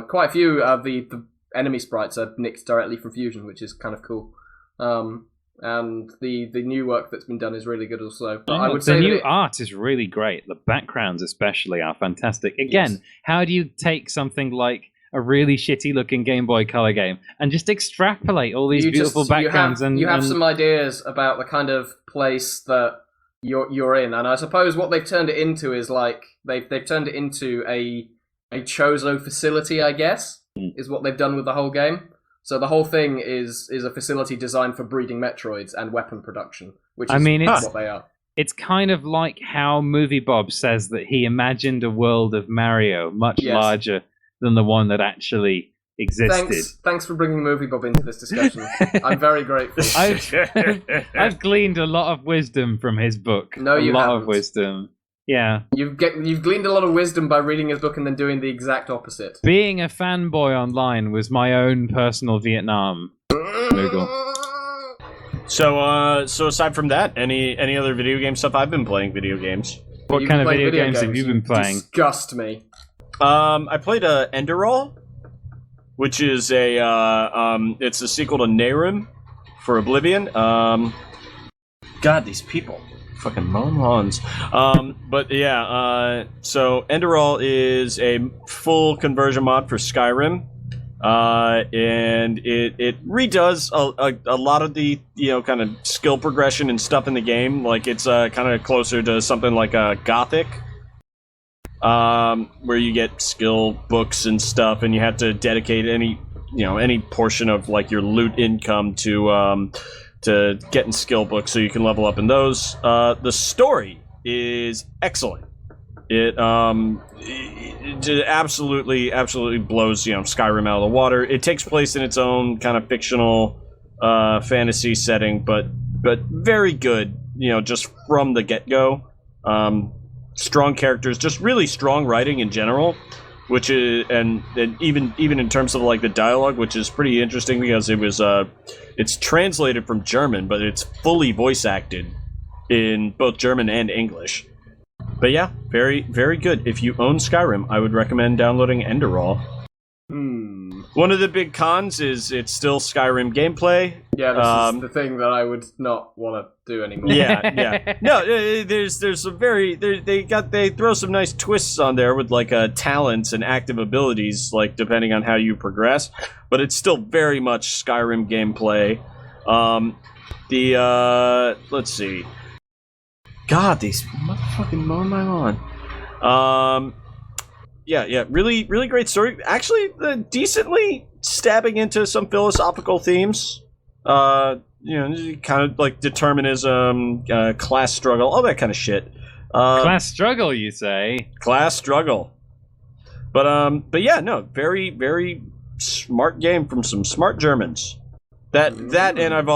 Quite a few of the enemy sprites are nicked directly from Fusion, which is kind of cool. And the new work that's been done is really good also. But I would say the new art is really great. The backgrounds especially are fantastic. Again, how do you take something like a really shitty looking Game Boy Color game and just extrapolate all these beautiful backgrounds? You have some ideas about the kind of place that you're in, and I suppose what they've turned it into is like they've turned it into a Chozo facility, I guess, is what they've done with the whole game. So the whole thing is a facility designed for breeding Metroids and weapon production, which is what they are. It's kind of like how Moviebob says that he imagined a world of Mario much larger than the one that actually existed. Thanks for bringing Moviebob into this discussion. I'm very grateful. I've gleaned a lot of wisdom from his book. No, you haven't. A lot of wisdom. Yeah. You've gleaned a lot of wisdom by reading his book and then doing the exact opposite. Being a fanboy online was my own personal Vietnam. Google. So aside from that, any other video game stuff? I've been playing video games. What kind of video games have you been playing? Disgust me. I played Enderall, which is it's a sequel to Nehrim for Oblivion. God, these people fucking mowing lawns. But yeah, so Enderall is a full conversion mod for Skyrim, and it redoes a lot of the kind of skill progression and stuff in the game. Like it's kind of closer to something like a Gothic. Where you get skill books and stuff, and you have to dedicate any portion of like your loot income to getting skill books so you can level up in those. The story is excellent. It absolutely blows Skyrim out of the water. It takes place in its own kind of fictional fantasy setting, but very good. Just from the get go. Strong characters, just really strong writing in general. which is and even in terms of like the dialogue, which is pretty interesting because it's translated from German, but it's fully voice acted in both German and English. But yeah, very, very good. If you own Skyrim, I would recommend downloading Enderal. One of the big cons is it's still Skyrim gameplay. Yeah, this is the thing that I would not want to do anymore. Yeah. No, there's some they throw some nice twists on there with like talents and active abilities, like depending on how you progress. But it's still very much Skyrim gameplay. Let's see. God, these motherfucking mowing my lawn. Yeah, really, really great story. Actually, decently stabbing into some philosophical themes. Kind of like determinism, class struggle, all that kind of shit. Class struggle, you say? Class struggle. But yeah, no, very, very smart game from some smart Germans. That, and I've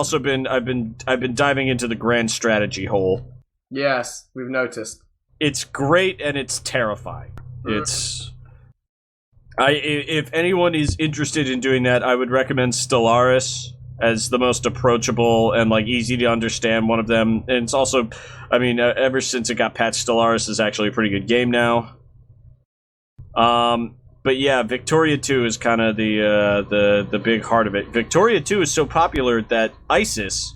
been diving into the grand strategy hole. Yes, we've noticed. It's great and it's terrifying. If anyone is interested in doing that, I would recommend Stellaris as the most approachable and like easy to understand one of them. And it's also, I mean, ever since it got patched, Stellaris is actually a pretty good game now. But yeah, Victoria 2 is kind of the big heart of it. Victoria 2 is so popular that ISIS,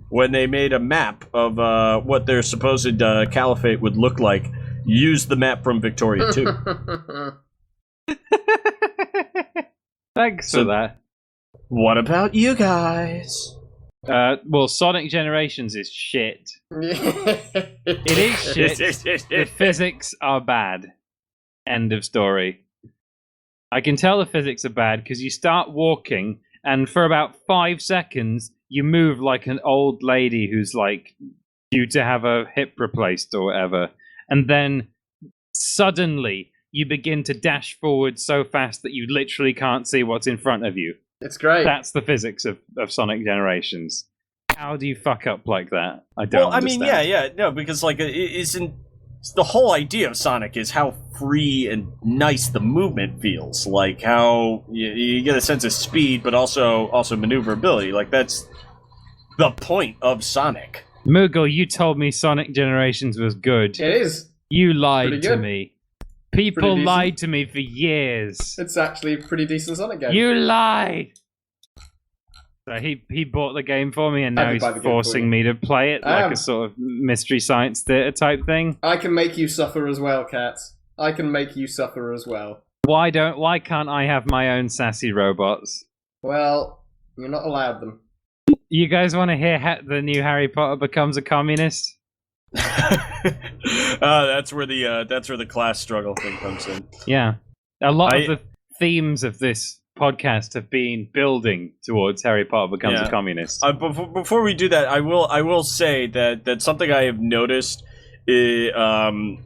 when they made a map of what their supposed caliphate would look like, used the map from Victoria 2. Thanks for that. What about you guys? Well, Sonic Generations is shit. It is shit. The physics are bad. End of story. I can tell the physics are bad because you start walking, and for about 5 seconds, you move like an old lady who's like due to have a hip replaced or whatever. And then suddenly you begin to dash forward so fast that you literally can't see what's in front of you. It's great. That's the physics of Sonic Generations. How do you fuck up like that? I don't understand. I mean, no, because like the whole idea of Sonic is how free and nice the movement feels. Like how you get a sense of speed, but also maneuverability. Like that's the point of Sonic. Moogle, you told me Sonic Generations was good. It is. You lied to me. People lied to me for years. It's actually a pretty decent Sonic game. You lied! So he bought the game for me and now he's forcing me to play it like a sort of Mystery Science Theater type thing. I can make you suffer as well, Cats. I can make you suffer as well. Why can't I have my own sassy robots? Well, you're not allowed them. You guys want to hear the new Harry Potter becomes a communist? That's where the class struggle thing comes in. Yeah, a lot of the themes of this podcast have been building towards Harry Potter becomes a communist. Before we do that, I will say that something I have noticed ever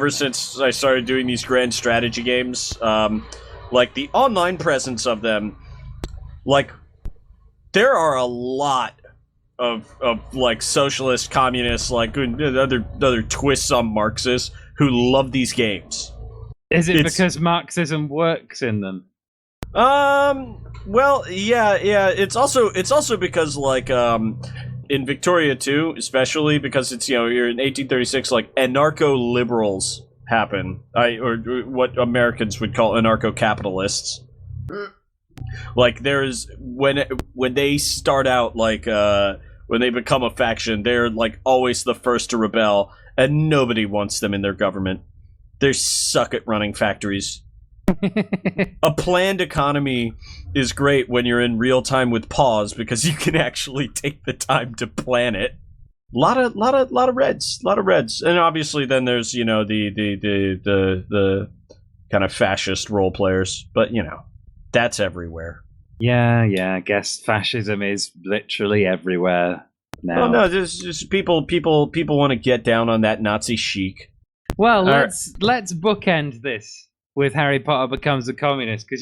since I started doing these grand strategy games, like the online presence of them, like there are a lot of like socialist, communists, like other twists on Marxists who love these games. Is it because Marxism works in them? Well, yeah. It's also because like in Victoria 2, especially because it's you're in 1836, like anarcho-liberals happen, or what Americans would call anarcho-capitalists. Like there's when they start out, like when they become a faction, they're like always the first to rebel, and nobody wants them in their government. They suck at running factories. A planned economy is great when you're in real time with pause because you can actually take the time to plan it. Lot of reds, and obviously then there's the kind of fascist role players, but that's everywhere. Yeah, I guess fascism is literally everywhere now. Oh no, there's just people want to get down on that Nazi chic. Well, let's bookend this with Harry Potter becomes a communist, because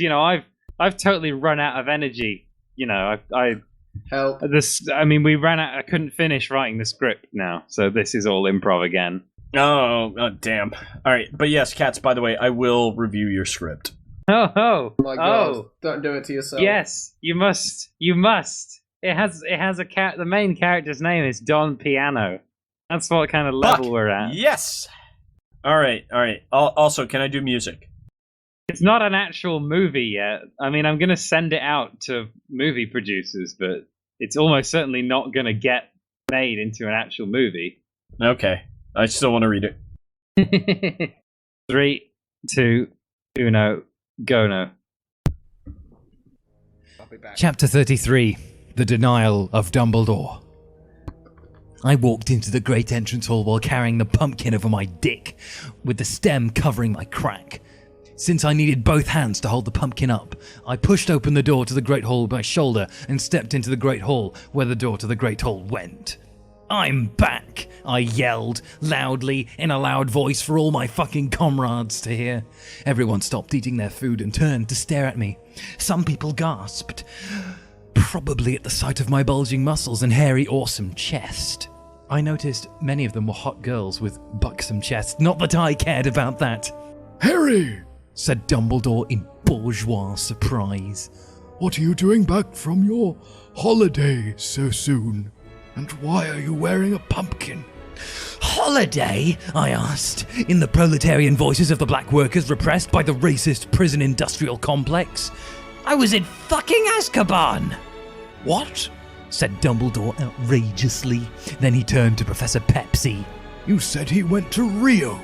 I've totally run out of energy. Help. We ran out. I couldn't finish writing the script now, so this is all improv again. Oh, damn. All right, but yes, Cats. By the way, I will review your script. Oh my God! Don't do it to yourself. Yes, you must. You must. It has a cat. The main character's name is Don Piano. That's what kind of level we're at. Yes. All right. Also, can I do music? It's not an actual movie yet. I mean, I'm gonna send it out to movie producers, but it's almost certainly not gonna get made into an actual movie. Okay. I still want to read it. 3, 2, 1, go now. I'll be back. Chapter 33. The Denial of Dumbledore. I walked into the great entrance hall while carrying the pumpkin over my dick, with the stem covering my crack. Since I needed both hands to hold the pumpkin up, I pushed open the door to the Great Hall with my shoulder and stepped into the Great Hall, where the door to the Great Hall went. "I'm back!" I yelled, loudly, in a loud voice for all my fucking comrades to hear. Everyone stopped eating their food and turned to stare at me. Some people gasped, probably at the sight of my bulging muscles and hairy, awesome chest. I noticed many of them were hot girls with buxom chests, not that I cared about that. "Harry," said Dumbledore in bourgeois surprise. "What are you doing back from your holiday so soon? And why are you wearing a pumpkin?" "Holiday?" I asked, in the proletarian voices of the black workers repressed by the racist prison industrial complex. "I was in fucking Azkaban!" "What?" said Dumbledore outrageously. Then he turned to Professor Pepsi. "You said he went to Rio."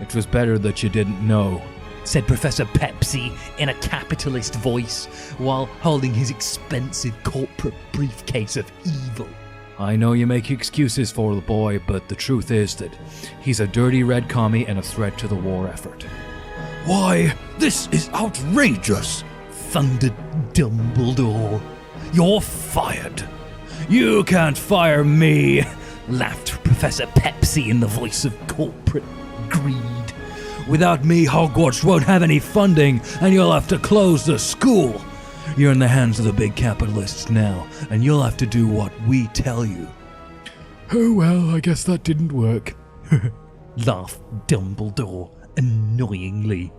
"It was better that you didn't know," said Professor Pepsi in a capitalist voice, while holding his expensive corporate briefcase of evil. "I know you make excuses for the boy, but the truth is that he's a dirty red commie and a threat to the war effort." "Why, this is outrageous!" thundered Dumbledore. "You're fired." "You can't fire me," laughed Professor Pepsi in the voice of corporate greed. "Without me, Hogwarts won't have any funding, and you'll have to close the school. You're in the hands of the big capitalists now, and you'll have to do what we tell you." "Oh well, I guess that didn't work," laughed Dumbledore annoyingly.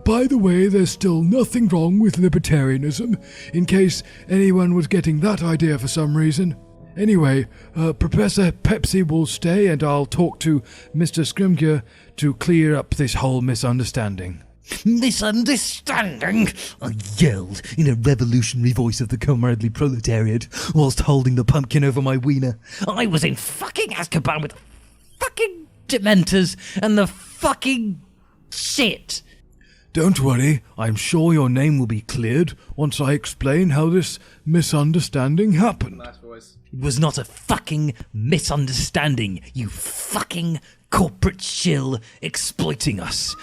By the way, there's still nothing wrong with libertarianism, in case anyone was getting that idea for some reason. Anyway, Professor Pepsi will stay, and I'll talk to Mr. Scrimgeour to clear up this whole misunderstanding. "Misunderstanding?" I yelled in a revolutionary voice of the comradely proletariat, whilst holding the pumpkin over my wiener. "I was in fucking Azkaban with the fucking Dementors and the fucking shit." "Don't worry, I'm sure your name will be cleared once I explain how this misunderstanding happened." Nice voice. "It was not a fucking misunderstanding, you fucking corporate shill exploiting us,"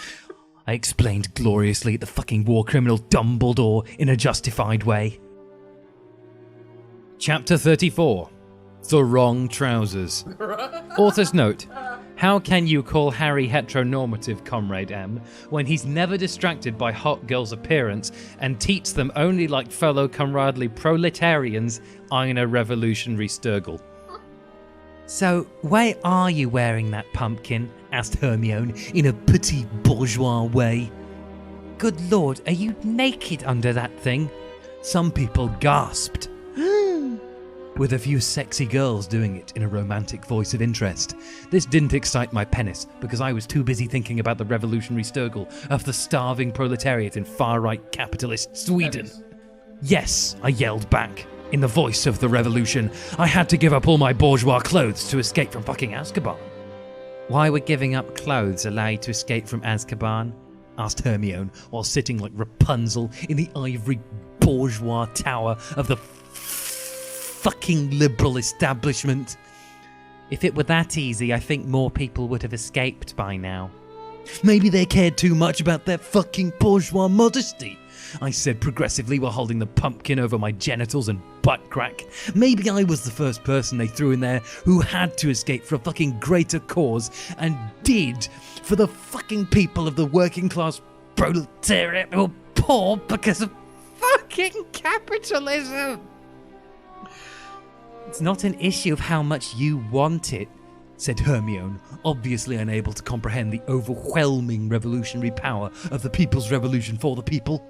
I explained gloriously at the fucking war criminal Dumbledore in a justified way. Chapter 34. The Wrong Trousers. Author's note. How can you call Harry heteronormative, Comrade M, when he's never distracted by hot girls' appearance and teats them only like fellow comradely proletarians in a revolutionary sturgle? "So, why are you wearing that pumpkin?" asked Hermione in a petit bourgeois way. "Good lord, are you naked under that thing?" Some people gasped, with a few sexy girls doing it in a romantic voice of interest. This didn't excite my penis, because I was too busy thinking about the revolutionary struggle of the starving proletariat in far-right capitalist Sweden. "Yes," I yelled back, in the voice of the revolution. "I had to give up all my bourgeois clothes to escape from fucking Azkaban." "Why would giving up clothes allow you to escape from Azkaban?" asked Hermione, while sitting like Rapunzel in the ivory bourgeois tower of the fucking liberal establishment. "If it were that easy, I think more people would have escaped by now." "Maybe they cared too much about their fucking bourgeois modesty," I said progressively while holding the pumpkin over my genitals and butt crack. "Maybe I was the first person they threw in there who had to escape for a fucking greater cause, and did, for the fucking people of the working class proletariat who are poor because of fucking capitalism." "It's not an issue of how much you want it," said Hermione, obviously unable to comprehend the overwhelming revolutionary power of the People's Revolution for the people.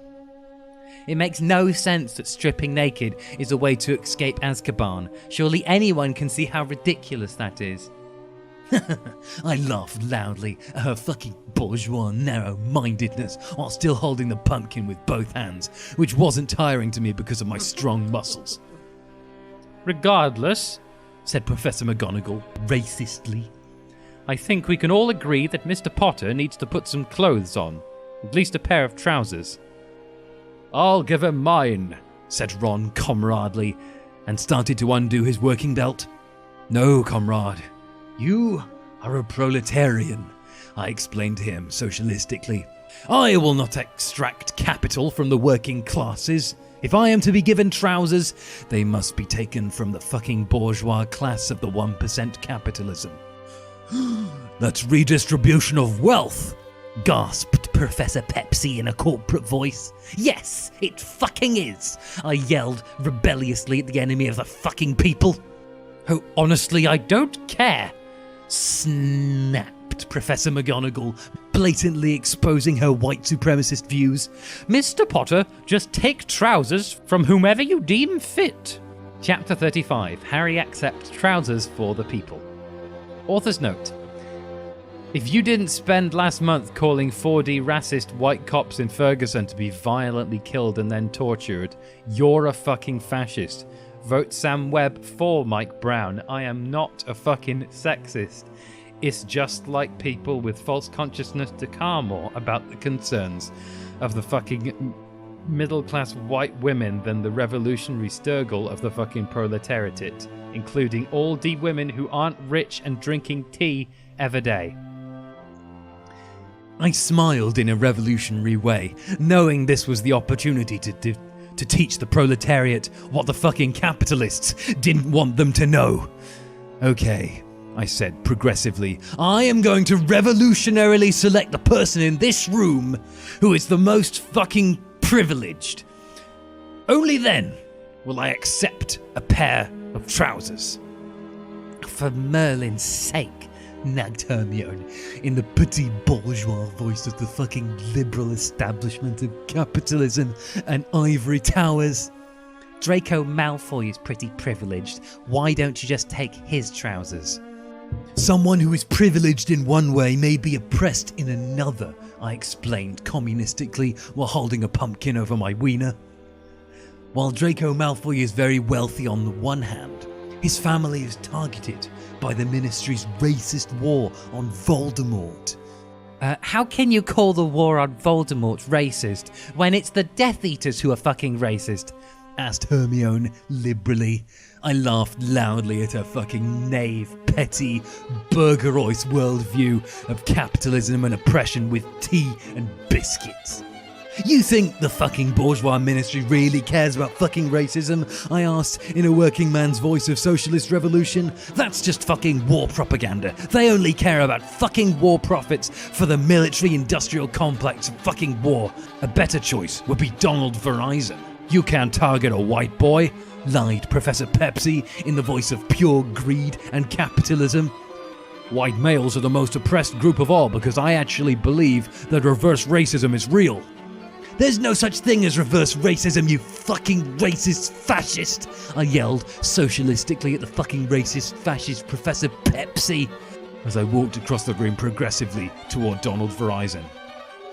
It makes no sense that stripping naked is a way to escape Azkaban. Surely anyone can see how ridiculous that is. I laughed loudly at her fucking bourgeois narrow-mindedness while still holding the pumpkin with both hands, which wasn't tiring to me because of my strong muscles. Regardless, said Professor McGonagall racistly, I think we can all agree that Mr. Potter needs to put some clothes on. At least a pair of trousers. I'll give him mine, said Ron comradely, and started to undo his working belt. No, comrade. You are a proletarian, I explained to him socialistically. I will not extract capital from the working classes. If I am to be given trousers, they must be taken from the fucking bourgeois class of the 1% capitalism. That's redistribution of wealth, gasped Professor Pepsi in a corporate voice. Yes, it fucking is, I yelled rebelliously at the enemy of the fucking people. Oh, honestly, I don't care, snapped Professor McGonagall, blatantly exposing her white supremacist views. Mr. Potter, just take trousers from whomever you deem fit. Chapter 35. Harry accepts trousers for the people. Author's note. If you didn't spend last month calling 4D racist white cops in Ferguson to be violently killed and then tortured, you're a fucking fascist. Vote Sam Webb for Mike Brown. I am not a fucking sexist. It's just like people with false consciousness to care more about the concerns of the fucking middle-class white women than the revolutionary struggle of the fucking proletariat, including all the women who aren't rich and drinking tea every day. I smiled in a revolutionary way, knowing this was the opportunity to teach the proletariat what the fucking capitalists didn't want them to know. Okay, I said progressively, I am going to revolutionarily select the person in this room who is the most fucking privileged. Only then will I accept a pair of trousers. For Merlin's sake, nagged Hermione, in the petit bourgeois voice of the fucking liberal establishment of capitalism and ivory towers. Draco Malfoy is pretty privileged. Why don't you just take his trousers? Someone who is privileged in one way may be oppressed in another, I explained communistically while holding a pumpkin over my wiener. While Draco Malfoy is very wealthy on the one hand, his family is targeted by the Ministry's racist war on Voldemort. How can you call the war on Voldemort racist when it's the Death Eaters who are fucking racist? Asked Hermione liberally. I laughed loudly at her fucking naive, petty, burgerois worldview of capitalism and oppression with tea and biscuits. You think the fucking bourgeois ministry really cares about fucking racism? I asked in a working man's voice of socialist revolution. That's just fucking war propaganda. They only care about fucking war profits for the military-industrial complex of fucking war. A better choice would be Donald Verizon. You can't target a white boy, lied Professor Pepsi in the voice of pure greed and capitalism. White males are the most oppressed group of all because I actually believe that reverse racism is real. There's no such thing as reverse racism, you fucking racist fascist! I yelled socialistically at the fucking racist fascist Professor Pepsi as I walked across the room progressively toward Donald Verizon.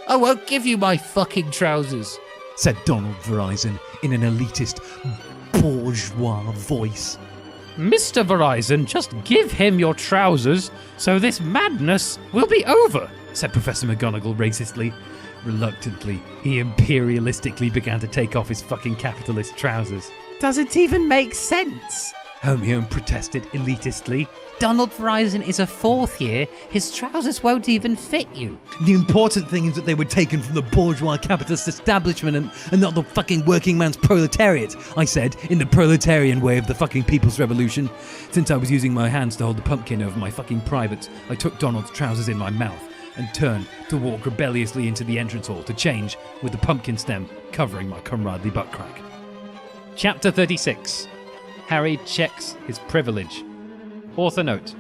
I won't give you my fucking trousers, said Donald Verizon in an elitist, bourgeois voice. Mr. Verizon, just give him your trousers so this madness will be over, said Professor McGonagall racistly. Reluctantly, he imperialistically began to take off his fucking capitalist trousers. Doesn't even make sense, Hermione protested elitistly. Donald Verizon is a fourth year. His trousers won't even fit you. The important thing is that they were taken from the bourgeois capitalist establishment and not the fucking working man's proletariat, I said, in the proletarian way of the fucking People's Revolution. Since I was using my hands to hold the pumpkin over my fucking privates, I took Donald's trousers in my mouth and turned to walk rebelliously into the entrance hall to change with the pumpkin stem covering my comradely butt crack. Chapter 36. Harry checks his privilege. Author note.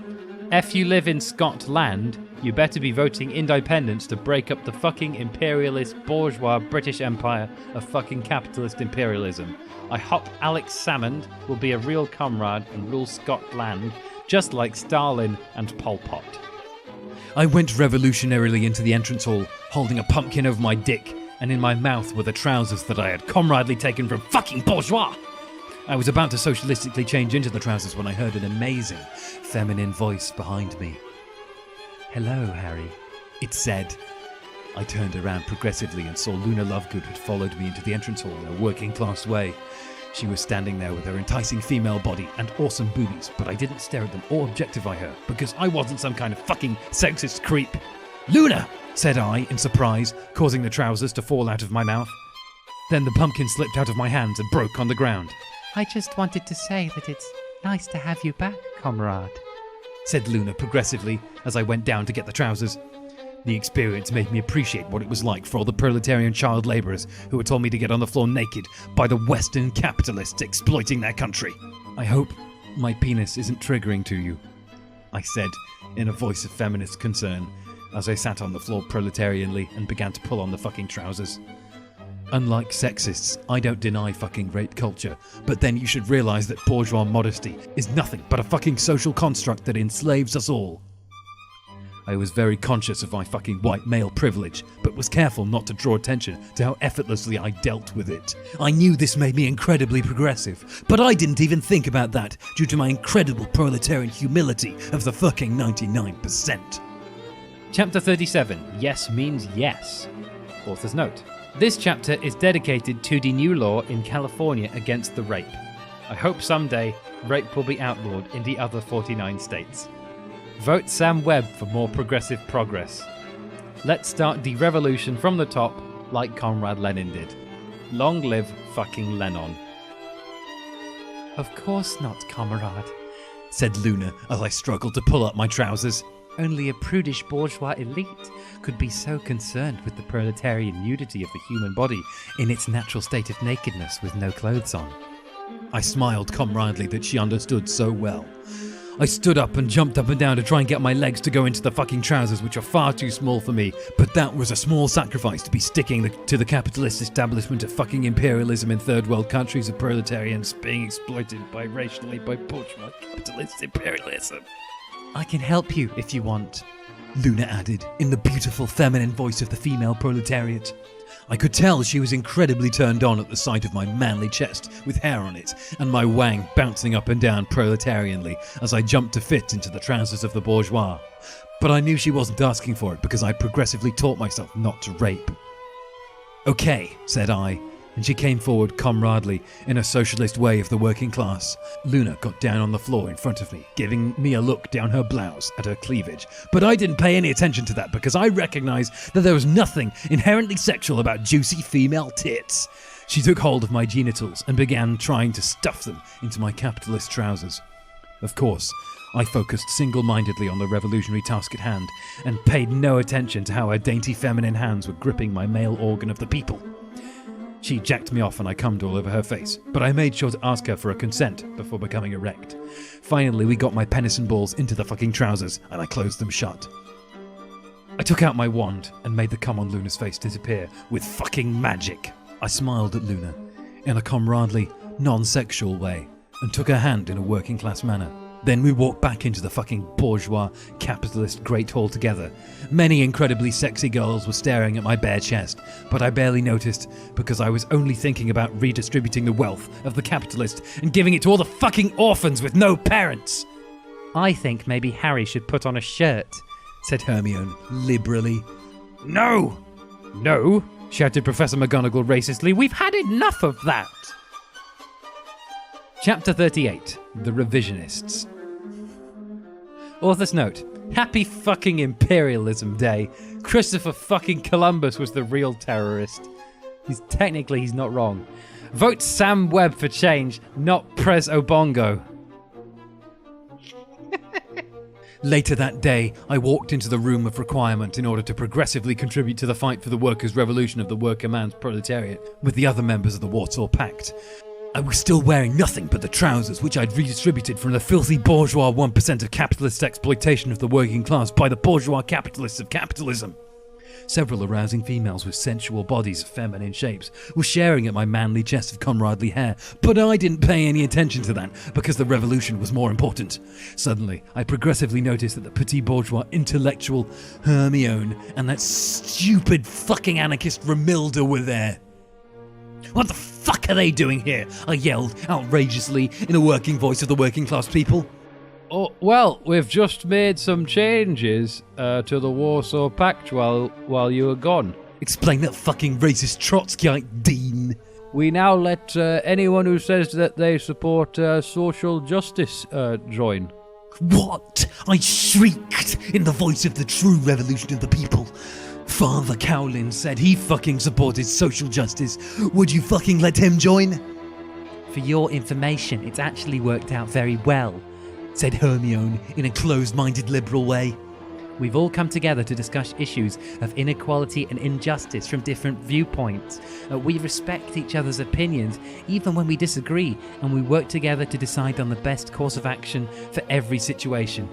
If you live in Scotland, you better be voting independence to break up the fucking imperialist bourgeois British Empire of fucking capitalist imperialism. I hope Alex Salmond will be a real comrade and rule Scotland, just like Stalin and Pol Pot. I went revolutionarily into the entrance hall, holding a pumpkin over my dick, and in my mouth were the trousers that I had comradely taken from fucking bourgeois. I was about to socialistically change into the trousers when I heard an amazing, feminine voice behind me. "Hello, Harry," it said. I turned around progressively and saw Luna Lovegood had followed me into the entrance hall in a working-class way. She was standing there with her enticing female body and awesome boobies, but I didn't stare at them or objectify her, because I wasn't some kind of fucking sexist creep. "Luna!" said I, in surprise, causing the trousers to fall out of my mouth. Then the pumpkin slipped out of my hands and broke on the ground. "I just wanted to say that it's nice to have you back, comrade," said Luna progressively as I went down to get the trousers. The experience made me appreciate what it was like for all the proletarian child labourers who had told me to get on the floor naked by the Western capitalists exploiting their country. "I hope my penis isn't triggering to you," I said in a voice of feminist concern as I sat on the floor proletarianly and began to pull on the fucking trousers. Unlike sexists, I don't deny fucking rape culture, but then you should realise that bourgeois modesty is nothing but a fucking social construct that enslaves us all. I was very conscious of my fucking white male privilege, but was careful not to draw attention to how effortlessly I dealt with it. I knew this made me incredibly progressive, but I didn't even think about that due to my incredible proletarian humility of the fucking 99%. Chapter 37, Yes Means Yes. Author's note. This chapter is dedicated to the new law in California against the rape. I hope someday rape will be outlawed in the other 49 states. Vote Sam Webb for more progressive progress. Let's start the revolution from the top like Comrade Lenin did. Long live fucking Lennon. "Of course not, comrade," said Luna as I struggled to pull up my trousers. "Only a prudish bourgeois elite could be so concerned with the proletarian nudity of the human body in its natural state of nakedness with no clothes on." I smiled comradely that she understood so well. I stood up and jumped up and down to try and get my legs to go into the fucking trousers, which are far too small for me, but that was a small sacrifice to be sticking to the capitalist establishment of fucking imperialism in third world countries of proletarians being exploited by bourgeois capitalist imperialism. "I can help you if you want," Luna added, in the beautiful feminine voice of the female proletariat. I could tell she was incredibly turned on at the sight of my manly chest with hair on it, and my wang bouncing up and down proletarianly as I jumped to fit into the trousers of the bourgeois. But I knew she wasn't asking for it because I progressively taught myself not to rape. "Okay," said I, and she came forward comradely in a socialist way of the working class. Luna got down on the floor in front of me, giving me a look down her blouse at her cleavage, but I didn't pay any attention to that because I recognised that there was nothing inherently sexual about juicy female tits. She took hold of my genitals and began trying to stuff them into my capitalist trousers. Of course, I focused single-mindedly on the revolutionary task at hand and paid no attention to how her dainty feminine hands were gripping my male organ of the people. She jacked me off and I cummed all over her face, but I made sure to ask her for a consent before becoming erect. Finally, we got my penis and balls into the fucking trousers and I closed them shut. I took out my wand and made the cum on Luna's face disappear with fucking magic. I smiled at Luna in a comradely, non-sexual way and took her hand in a working class manner. Then we walked back into the fucking bourgeois capitalist great hall together. Many incredibly sexy girls were staring at my bare chest, but I barely noticed because I was only thinking about redistributing the wealth of the capitalist and giving it to all the fucking orphans with no parents. "I think maybe Harry should put on a shirt," said Hermione liberally. "No! No!" shouted Professor McGonagall racistly. "We've had enough of that!" Chapter 38, The Revisionists. Author's note. Happy fucking Imperialism Day. Christopher fucking Columbus was the real terrorist. He's not wrong. Vote Sam Webb for change, not Pres Obongo. Later that day, I walked into the Room of Requirement in order to progressively contribute to the fight for the workers' revolution of the worker man's proletariat with the other members of the Warsaw Pact. I was still wearing nothing but the trousers which I'd redistributed from the filthy bourgeois 1% of capitalist exploitation of the working class by the bourgeois capitalists of capitalism. Several arousing females with sensual bodies of feminine shapes were sharing at my manly chest of comradely hair, but I didn't pay any attention to that because the revolution was more important. Suddenly, I progressively noticed that the petit bourgeois intellectual Hermione and that stupid fucking anarchist Romilda were there. What the fuck are they doing here? I yelled outrageously in a working voice of the working class people. Oh, well, we've just made some changes to the Warsaw Pact while you were gone. Explain that fucking racist Trotskyite Dean. We now let anyone who says that they support social justice join. What? I shrieked in the voice of the true revolution of the people. Father Cowlin said he fucking supported social justice. Would you fucking let him join? For your information, it's actually worked out very well, said Hermione in a closed-minded liberal way. We've all come together to discuss issues of inequality and injustice from different viewpoints. We respect each other's opinions, even when we disagree, and we work together to decide on the best course of action for every situation.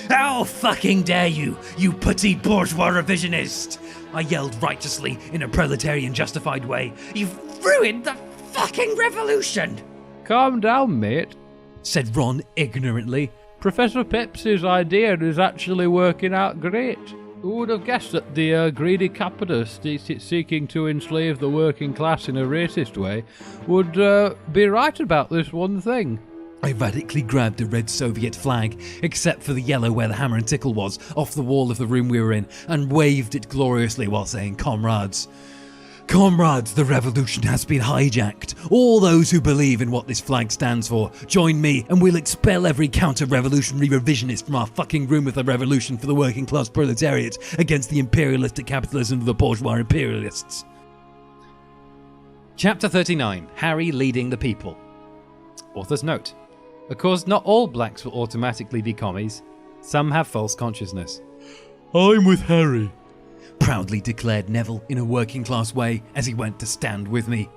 How fucking dare you, you petit bourgeois revisionist! I yelled righteously in a proletarian justified way. You've ruined the fucking revolution! Calm down, mate, said Ron ignorantly. Professor Pepsi's idea is actually working out great. Who would have guessed that the greedy capitalist seeking to enslave the working class in a racist way would be right about this one thing? I radically grabbed a red Soviet flag, except for the yellow where the hammer and tickle was, off the wall of the room we were in, and waved it gloriously while saying, "Comrades. Comrades, the revolution has been hijacked. All those who believe in what this flag stands for, join me and we'll expel every counter-revolutionary revisionist from our fucking room with the revolution for the working class proletariat against the imperialistic capitalism of the bourgeois imperialists." Chapter 39. Harry leading the people. Author's note. Of course, not all blacks will automatically be commies. Some have false consciousness. I'm with Harry, proudly declared Neville in a working class way as he went to stand with me.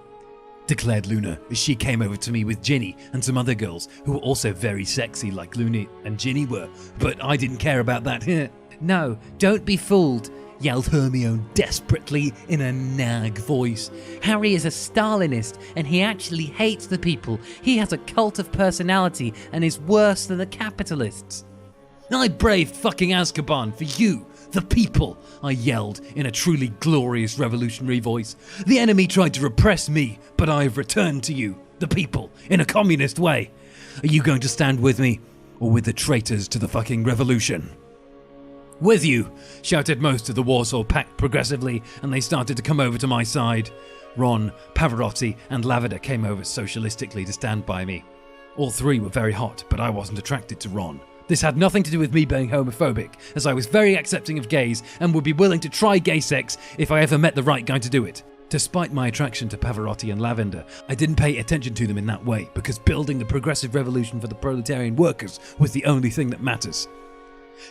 Declared Luna as she came over to me with Ginny and some other girls who were also very sexy like Luna and Ginny were, but I didn't care about that. No, don't be fooled, yelled Hermione desperately in a nag voice. Harry is a Stalinist and he actually hates the people. He has a cult of personality and is worse than the capitalists. I braved fucking Azkaban for you, the people, I yelled in a truly glorious revolutionary voice. The enemy tried to repress me, but I've returned to you, the people, in a communist way. Are you going to stand with me, or with the traitors to the fucking revolution? With you, shouted most of the Warsaw Pact progressively, and they started to come over to my side. Ron, Pavarotti, and Lavender came over socialistically to stand by me. All three were very hot, but I wasn't attracted to Ron. This had nothing to do with me being homophobic, as I was very accepting of gays and would be willing to try gay sex if I ever met the right guy to do it. Despite my attraction to Pavarotti and Lavender, I didn't pay attention to them in that way, because building the progressive revolution for the proletarian workers was the only thing that matters.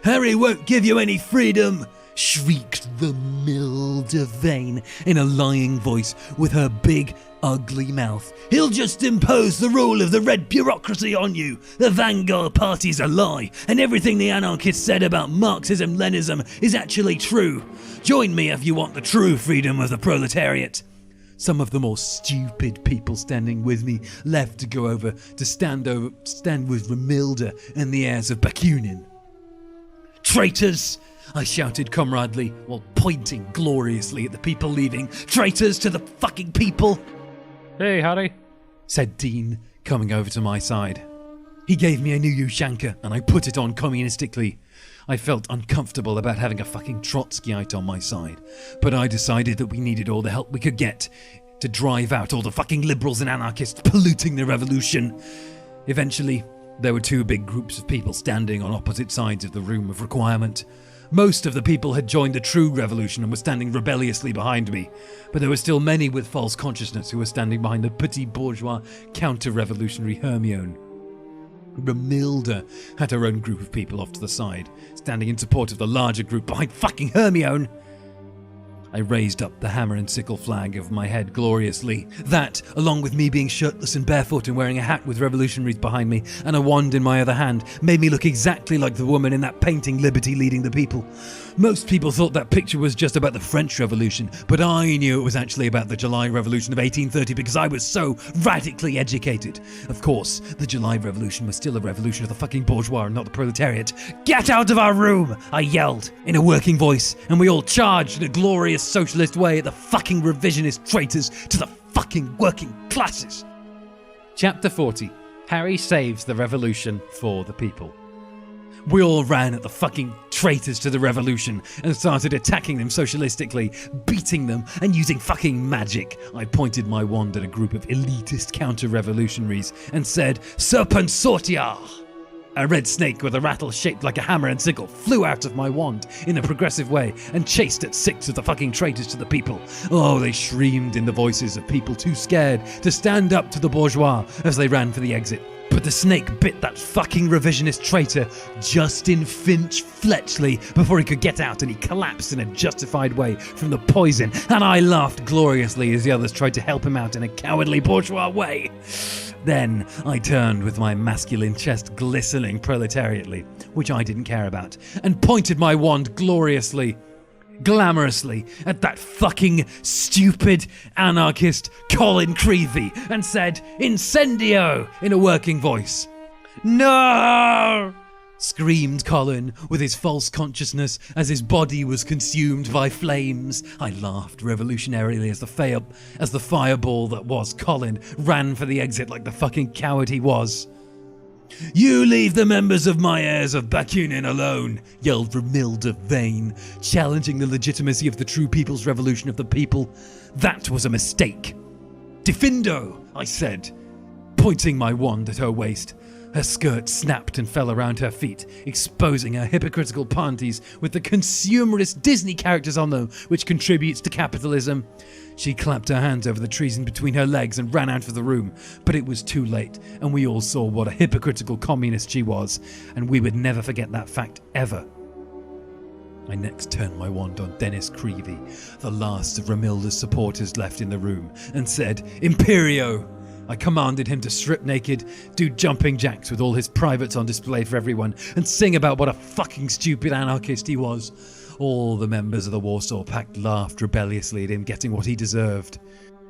"Harry won't give you any freedom!" shrieked Romilda Vane in a lying voice with her big, ugly mouth. "He'll just impose the rule of the red bureaucracy on you. The avant-garde party's a lie, and everything the anarchists said about Marxism-Leninism is actually true. Join me if you want the true freedom of the proletariat." Some of the more stupid people standing with me left to go over to stand with Romilda and the heirs of Bakunin. "Traitors!" I shouted comradely while pointing gloriously at the people leaving. "Traitors to the fucking people!" "Hey, Harry," said Dean, coming over to my side. He gave me a new Ushanka and I put it on communistically. I felt uncomfortable about having a fucking Trotskyite on my side, but I decided that we needed all the help we could get to drive out all the fucking liberals and anarchists polluting the revolution. Eventually, there were two big groups of people standing on opposite sides of the room of requirement. Most of the people had joined the true revolution and were standing rebelliously behind me, but there were still many with false consciousness who were standing behind the petit bourgeois counter-revolutionary Hermione. Romilda had her own group of people off to the side, standing in support of the larger group behind fucking Hermione. I raised up the hammer and sickle flag of my head gloriously. That, along with me being shirtless and barefoot and wearing a hat with revolutionaries behind me and a wand in my other hand, made me look exactly like the woman in that painting Liberty Leading the People. Most people thought that picture was just about the French Revolution, but I knew it was actually about the July Revolution of 1830 because I was so radically educated. Of course, the July Revolution was still a revolution of the fucking bourgeois and not the proletariat. Get out of our room! I yelled in a working voice, and we all charged in a glorious socialist way at the fucking revisionist traitors to the fucking working classes. Chapter 40. Harry saves the revolution for the people. We all ran at the fucking traitors to the revolution and started attacking them socialistically, beating them and using fucking magic. I pointed my wand at a group of elitist counter-revolutionaries and said, Serpent Sortia! A red snake with a rattle shaped like a hammer and sickle flew out of my wand in a progressive way and chased at 6 of the fucking traitors to the people. Oh, they screamed in the voices of people too scared to stand up to the bourgeois as they ran for the exit. But the snake bit that fucking revisionist traitor Justin Finch Fletchley before he could get out, and he collapsed in a justified way from the poison, and I laughed gloriously as the others tried to help him out in a cowardly bourgeois way. Then I turned with my masculine chest glistening proletariatly, which I didn't care about, and pointed my wand gloriously, glamorously at that fucking stupid anarchist Colin Creevy and said, Incendio, in a working voice. No! Screamed Colin with his false consciousness as his body was consumed by flames. I laughed revolutionarily as the fireball that was Colin ran for the exit like the fucking coward he was. You leave the members of my heirs of Bakunin alone, yelled Romilda Vane, challenging the legitimacy of the true People's Revolution of the people. That was a mistake. Defindo, I said, pointing my wand at her waist. Her skirt snapped and fell around her feet, exposing her hypocritical panties with the consumerist Disney characters on them, which contributes to capitalism. She clapped her hands over the treason between her legs and ran out of the room, but it was too late, and we all saw what a hypocritical communist she was, and we would never forget that fact, ever. I next turned my wand on Dennis Creevy, the last of Romilda's supporters left in the room, and said, Imperio! I commanded him to strip naked, do jumping jacks with all his privates on display for everyone, and sing about what a fucking stupid anarchist he was. All the members of the Warsaw Pact laughed rebelliously at him getting what he deserved.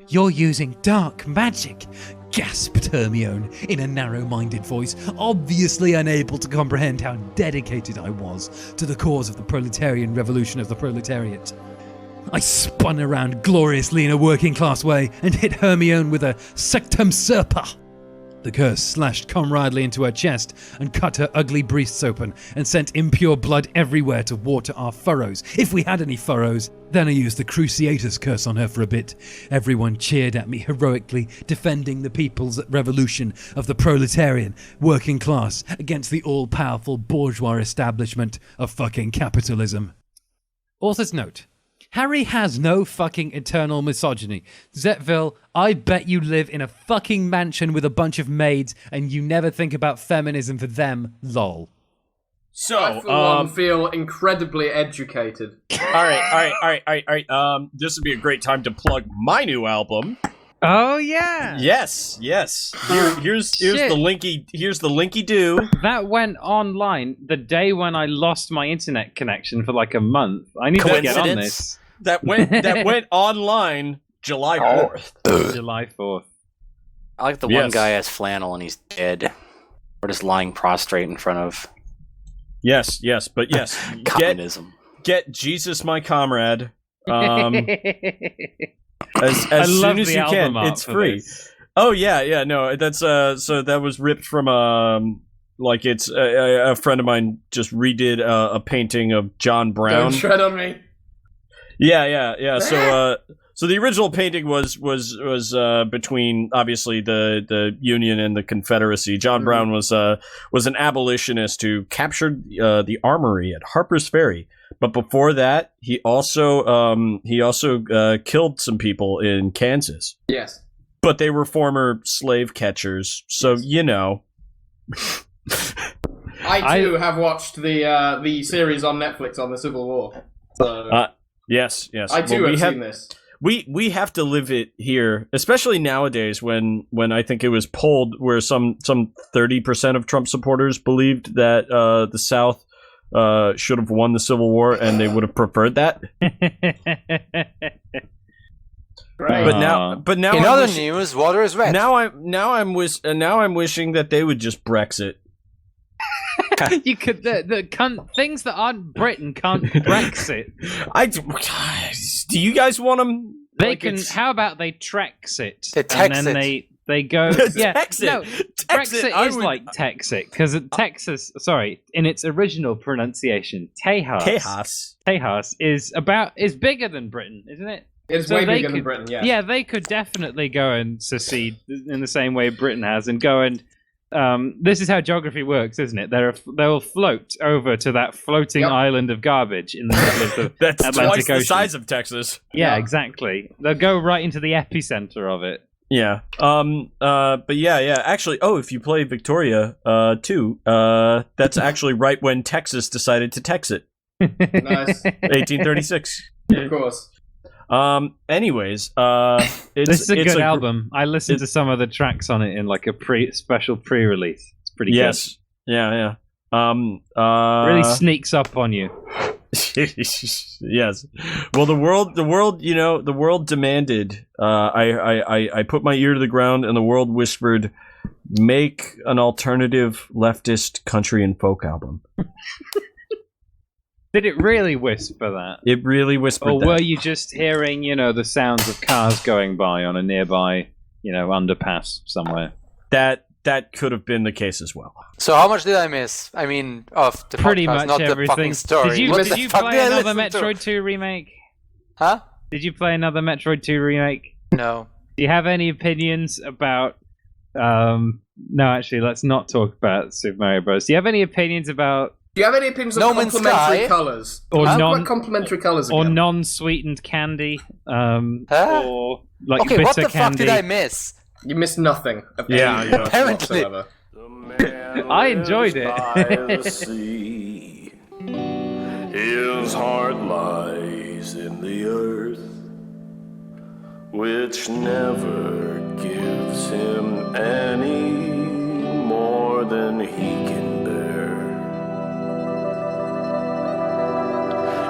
You're using dark magic, gasped Hermione in a narrow-minded voice, obviously unable to comprehend how dedicated I was to the cause of the proletarian revolution of the proletariat. I spun around gloriously in a working-class way and hit Hermione with a Sectum Serpa. The curse slashed comradely into her chest and cut her ugly breasts open and sent impure blood everywhere to water our furrows. If we had any furrows, then I used the Cruciator's curse on her for a bit. Everyone cheered at me heroically, defending the people's revolution of the proletarian working class against the all-powerful bourgeois establishment of fucking capitalism. Author's note. Harry has no fucking eternal misogyny. Zetville, I bet you live in a fucking mansion with a bunch of maids and you never think about feminism for them, lol. So, I, for one, feel incredibly educated. All right. This would be a great time to plug my new album. Oh yeah. Yes. Here's the linky. Here's the linky do. That went online the day when I lost my internet connection for like a month. I need to get on this. That went online July 4th. July 4th. I like the one guy has flannel and he's dead, or just lying prostrate in front of. Yes, but communism. Get Jesus, my comrade. As soon as you can, it's free. This. Oh yeah, no, that's so that was ripped from like it's a friend of mine just redid a painting of John Brown. Don't tread on me. Yeah. So the original painting was between obviously the Union and the Confederacy. John Brown was an abolitionist who captured the armory at Harper's Ferry. But before that, he also killed some people in Kansas. Yes. But they were former slave catchers, so you know. I too have watched the series on Netflix on the Civil War. So Yes. I too have seen this. We have to live it here, especially nowadays when I think it was polled where some 30% of Trump supporters believed that the South should have won the Civil War and they would have preferred that. Right. But now in other news, water is red. Now I'm wishing that they would just Brexit. You could things that aren't Britain can't Brexit. Do you guys want them? They can. How about they Trexit? They and then they go. Yeah, Texit. no, Brexit is like Texit because Texas. Sorry, in its original pronunciation, Tejas is bigger than Britain, isn't it? It's way bigger than Britain. Yeah. Yeah, they could definitely go and secede in the same way Britain has, and go and. This is how geography works, isn't it? They'll float over to that floating island of garbage in the middle of the That's Atlantic twice Ocean. the size of Texas. Yeah, exactly. They'll go right into the epicenter of it. Yeah. But yeah. Actually, if you play Victoria 2, that's actually right when Texas decided to Texit. Nice. 1836. Of course. Anyways, this is a good album. I listened to some of the tracks on it in like a special pre-release. It's pretty good. Yeah. Really sneaks up on you. Yes. Well, the world demanded. I put my ear to the ground, and the world whispered, "Make an alternative leftist country and folk album." Did it really whisper that? It really whispered. Or that. were you just hearing, the sounds of cars going by on a nearby, underpass somewhere? That could have been the case as well. So how much did I miss? I mean, of the pretty podcast, much not everything. the fucking story. Did you play another Metroid 2 remake? Huh? Did you play another Metroid 2 remake? No. Do you have any opinions about? No, actually, let's not talk about Super Mario Bros. Do you have any opinions about? Do you have any opinions on complementary colours? Or complementary colours or again? non-sweetened candy? Huh? Or like okay, bitter what the candy? fuck did I miss? You missed nothing. Apparently. I enjoyed it. His heart lies in the earth, which never gives him any more than he can bear.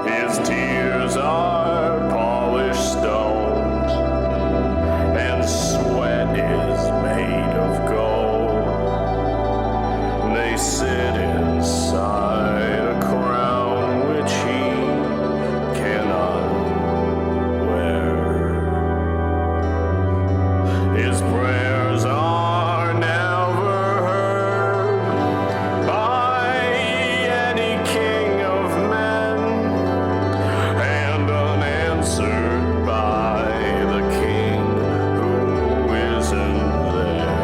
His tears are polished stones, and sweat is made of gold. They sit inside a crown which he cannot wear. His prayers are never heard by any king of men, and unanswered by the king who isn't there.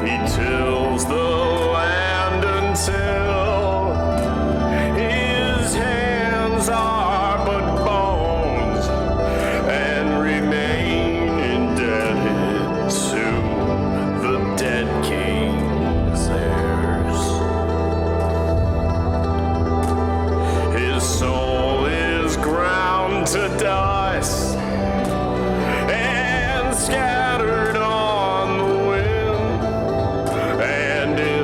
He tills the land until his hands are but bones, and remain indebted to the dead king's heirs. His soul is ground to dust and scattered on the wind, and in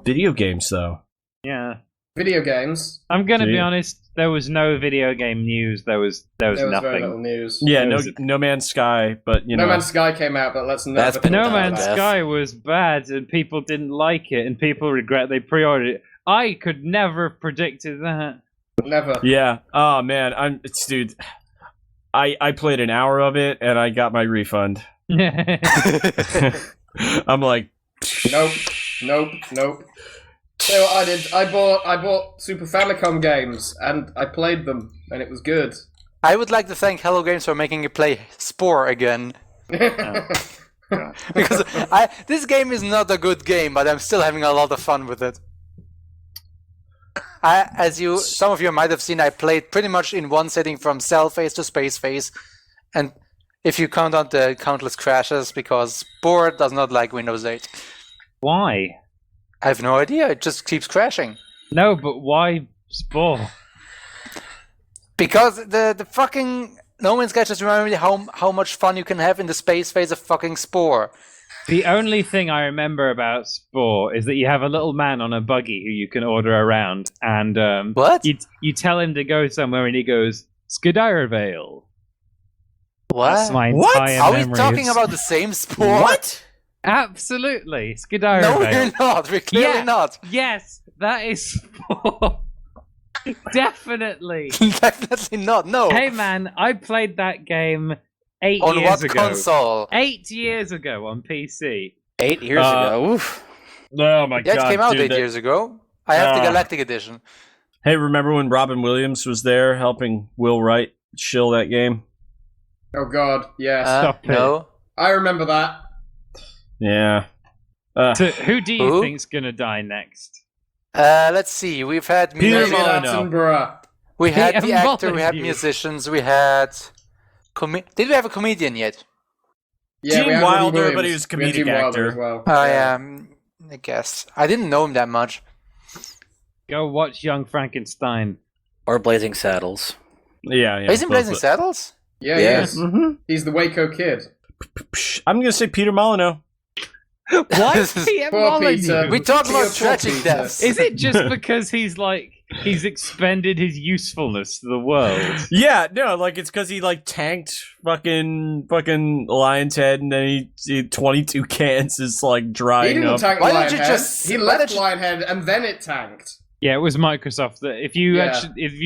Video games, though. Yeah. Video games. I'm gonna be honest. There was no video game news. There was Very nothing. little news. Yeah, No Man's Sky, but No Man's Sky came out, but let's never. No Man's Sky was bad, and people didn't like it, and people regret they pre-ordered it. I could never have predicted that. Never. Yeah. Oh man, dude. I played an hour of it and I got my refund. I'm like, nope. So what I did, I bought Super Famicom games and I played them and it was good. I would like to thank Hello Games for making me play Spore again. Because this game is not a good game, but I'm still having a lot of fun with it. Some of you might have seen, I played pretty much in one setting from cell phase to space phase, and if you count on the countless crashes, because Spore does not like Windows 8. Why? I have no idea. It just keeps crashing. No, but why Spore? Because the fucking No Man's Sky just reminded me how much fun you can have in the space phase of fucking Spore. The only thing I remember about Spore is that you have a little man on a buggy who you can order around, and what? You tell him to go somewhere, and he goes Skidyrvale. What? That's my entire Are we memory talking about the same Spore? What? Absolutely, Skidyrvale. No, we're not. We're clearly not. Yes, that is Spore. Definitely. Definitely not. No. Hey man, I played that game 8 on years what ago. console? 8 years ago on PC. 8 years ago. Oof. Oh my god! Yeah, it came out dude, 8 years ago. I have the Galactic Edition. Hey, remember when Robin Williams was there helping Will Wright shill that game? Oh god, yes. Stop it. No. I remember that. Yeah. So who do you think's gonna die next? Let's see. We've had Peter musicians. Attenborough. We had Peter the actor. We had Molyneux. musicians. We had. Did we have a comedian yet? Yeah, Gene we had Wilder, Robin but he was a Williams. We had comedic Gene Wilder actor. as well. I guess I didn't know him that much. Go watch Young Frankenstein. Or Blazing Saddles. Yeah. Is he Blazing Saddles? Yeah, Yeah. yes. Mm-hmm. He's the Waco kid. I'm gonna say Peter Molyneux. What? Peter Poor Molyneux? Peter. We talk about Poor tragic Peter. deaths. Is it just because he's expended his usefulness to the world? Yeah, no, like it's because he tanked fucking Lion's Head, and then he 22 cans is He drying didn't up. tank Why don't Lionhead. you just- He why left don't you- Lionhead and then it tanked. Yeah, it was Microsoft. That if you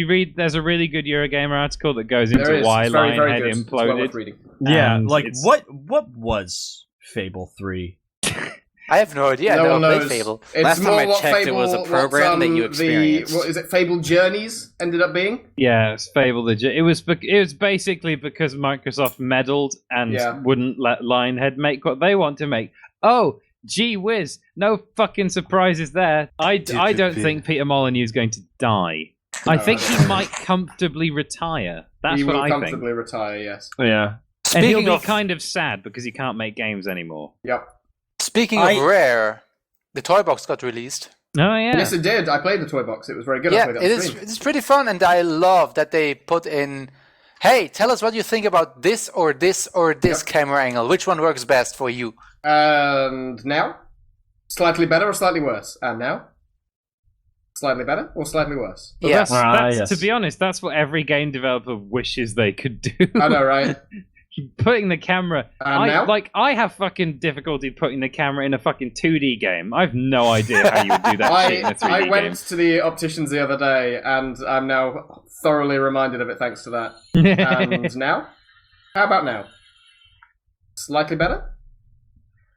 read, there's a really good Eurogamer article that goes There into is. why It's very, very Lionhead good. It's well worth imploded. reading. Yeah, And it's- what was Fable 3? I have no idea. No I one never played knows. Fable. It's Last time more I what checked, it Fable, was a program that you experienced. What is it? Fable Journeys ended up being. Yeah, it's Fable. It was basically because Microsoft meddled and wouldn't let Lionhead make what they want to make. Oh, gee whiz! No fucking surprises there. I don't think Peter Molyneux is going to die. I think he might comfortably retire. That's He what will I think. comfortably retire. Yes. Yeah. And he'll Speaking be of kind of sad because he can't make games anymore. Yep. speaking of Rare, the toy box got released. Oh yeah. Yes, it did. I played the toy box. It was very good. I Yeah, played it on is. stream. It's pretty fun, and I love that they put in. Hey, tell us what you think about this or this or this camera angle. Which one works best for you? And now, slightly better or slightly worse? And now, slightly better or slightly worse? But Yes. that's to be honest, that's what every game developer wishes they could do. I know, right? Putting the camera. now? I have fucking difficulty putting the camera in a fucking 2D game. I have no idea how you would do that shit in a 3D I game. went to the opticians the other day, and I'm now thoroughly reminded of it thanks to that. And now, how about now? Slightly better?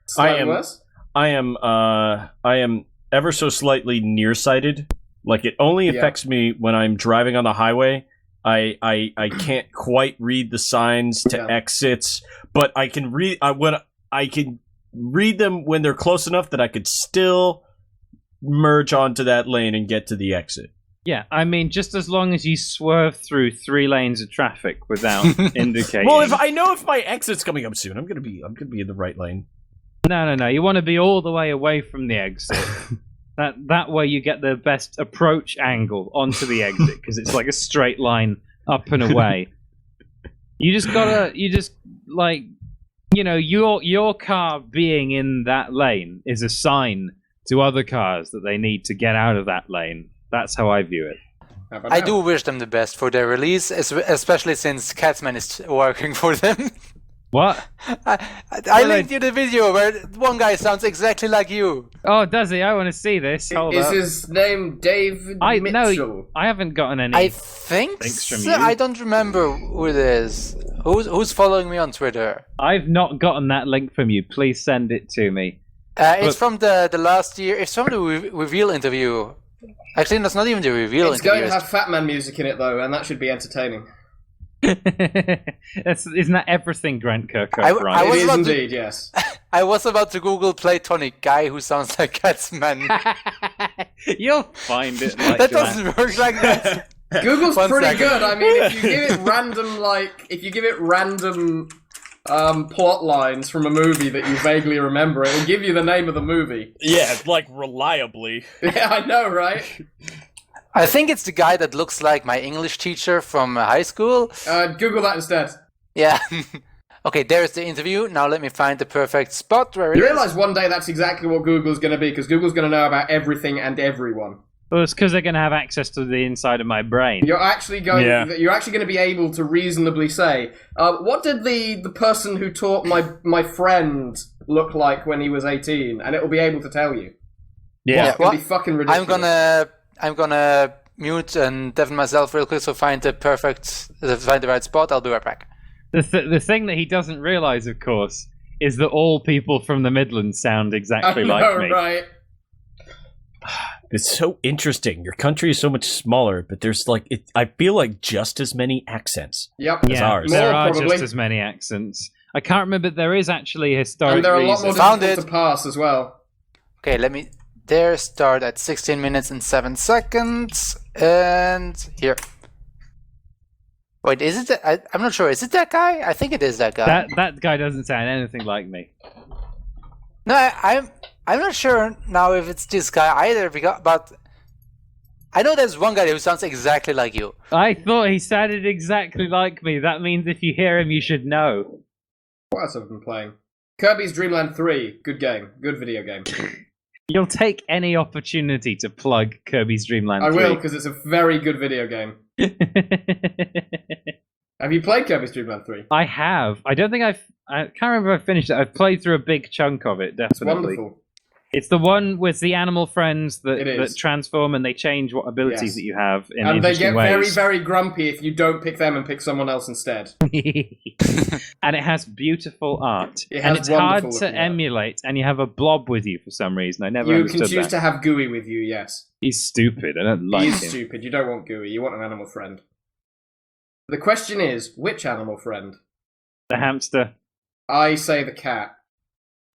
Slightly worse? I am ever so slightly nearsighted. Like it only affects me when I'm driving on the highway. I can't quite read the signs to exits, but I can read I can read them when they're close enough that I could still merge onto that lane and get to the exit. Yeah, I mean, just as long as you swerve through 3 lanes of traffic without indicating. Well, if I know if my exit's coming up soon, I'm gonna be in the right lane. No. You want to be all the way away from the exit. That way you get the best approach angle onto the exit because it's like a straight line up and away. You just your car being in that lane is a sign to other cars that they need to get out of that lane. That's how I view it. I do wish them the best for their release, especially since Catsman is working for them. What? I linked you the video where one guy sounds exactly like you. Oh, does he? I want to see this. Hold Is up. his name David Mitchell? No, I haven't gotten any. I think so. From you. I don't remember who it is. Who's following me on Twitter? I've not gotten that link from you. Please send it to me. It's from the last year. It's from the reveal interview. Actually, that's not even the reveal interview. It's going to have Fat Man music in it, though, and that should be entertaining. Isn't that everything Grant Kirkhope it is indeed, yes. I was about to Google Platonic guy who sounds like Catsman. You'll find it like that. Doesn't work like that. Google's pretty good. I mean, if you give it random plot lines from a movie that you vaguely remember, it will give you the name of the movie. Yeah, like reliably. Yeah, I know, right? I think it's the guy that looks like my English teacher from high school. Google that instead. Yeah. Okay, there's the interview. Now let me find the perfect spot where it is. You realise one day that's exactly what Google's going to be, because Google's going to know about everything and everyone. Well, it's because they're going to have access to the inside of my brain. You're actually going to be able to reasonably say, what did the person who taught my friend look like when he was 18? And it will be able to tell you. Yeah. It's going to be fucking ridiculous. I'm gonna mute and deafen myself real quick so find the right spot. I'll be right back. The thing that he doesn't realise, of course, is that all people from the Midlands sound exactly like me. Right? It's so interesting. Your country is so much smaller, but there's I feel like just as many accents. Yep. As ours. There are probably. just as many accents. I can't remember. There is actually a historic and there are a lot reason. more difficult to pass as well. Okay, let me. There, start at 16 minutes and 7 seconds, and here. Wait, is it? I'm not sure. Is it that guy? I think it is that guy. That guy doesn't sound anything like me. No, I'm not sure now if it's this guy either. But I know there's one guy who sounds exactly like you. I thought he sounded exactly like me. That means if you hear him, you should know. What else have I been playing? Kirby's Dream Land 3. Good game. Good video game. You'll take any opportunity to plug Kirby's Dream Land 3. I will, because it's a very good video game. Have you played Kirby's Dream Land 3? I have. I don't think I can't remember if I finished it. I've played through a big chunk of it, definitely. It's wonderful. It's the one with the animal friends that transform and they change what abilities that you have in and they get ways. very, very grumpy if you don't pick them and pick someone else instead. And it has beautiful art. And it's hard to emulate, and you have a blob with you for some reason. I never understood that. You can choose to have Gooey with you, yes. He's stupid. I don't like him. He's stupid. You don't want Gooey. You want an animal friend. The question is, which animal friend? The hamster. I say the cat.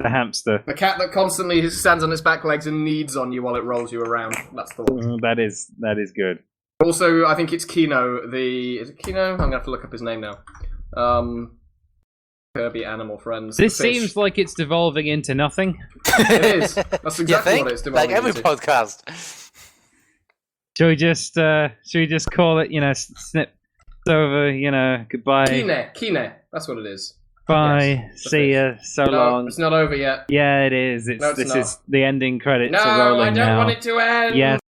The hamster. The cat that constantly stands on its back legs and kneads on you while it rolls you around. That's the one. That is good. Also, I think it's Kino. Is it Kino? I'm going to have to look up his name now. Kirby Animal Friends. This seems like it's devolving into nothing. It is. That's exactly what it's devolving into. Like every podcast. Should we just call it, snip over, goodbye? Kine. That's what it is. Bye. Yes, see ya. So long. It's not over yet. Yeah, it is. This is the ending credits are rolling now. No, I don't want it to end. Yes.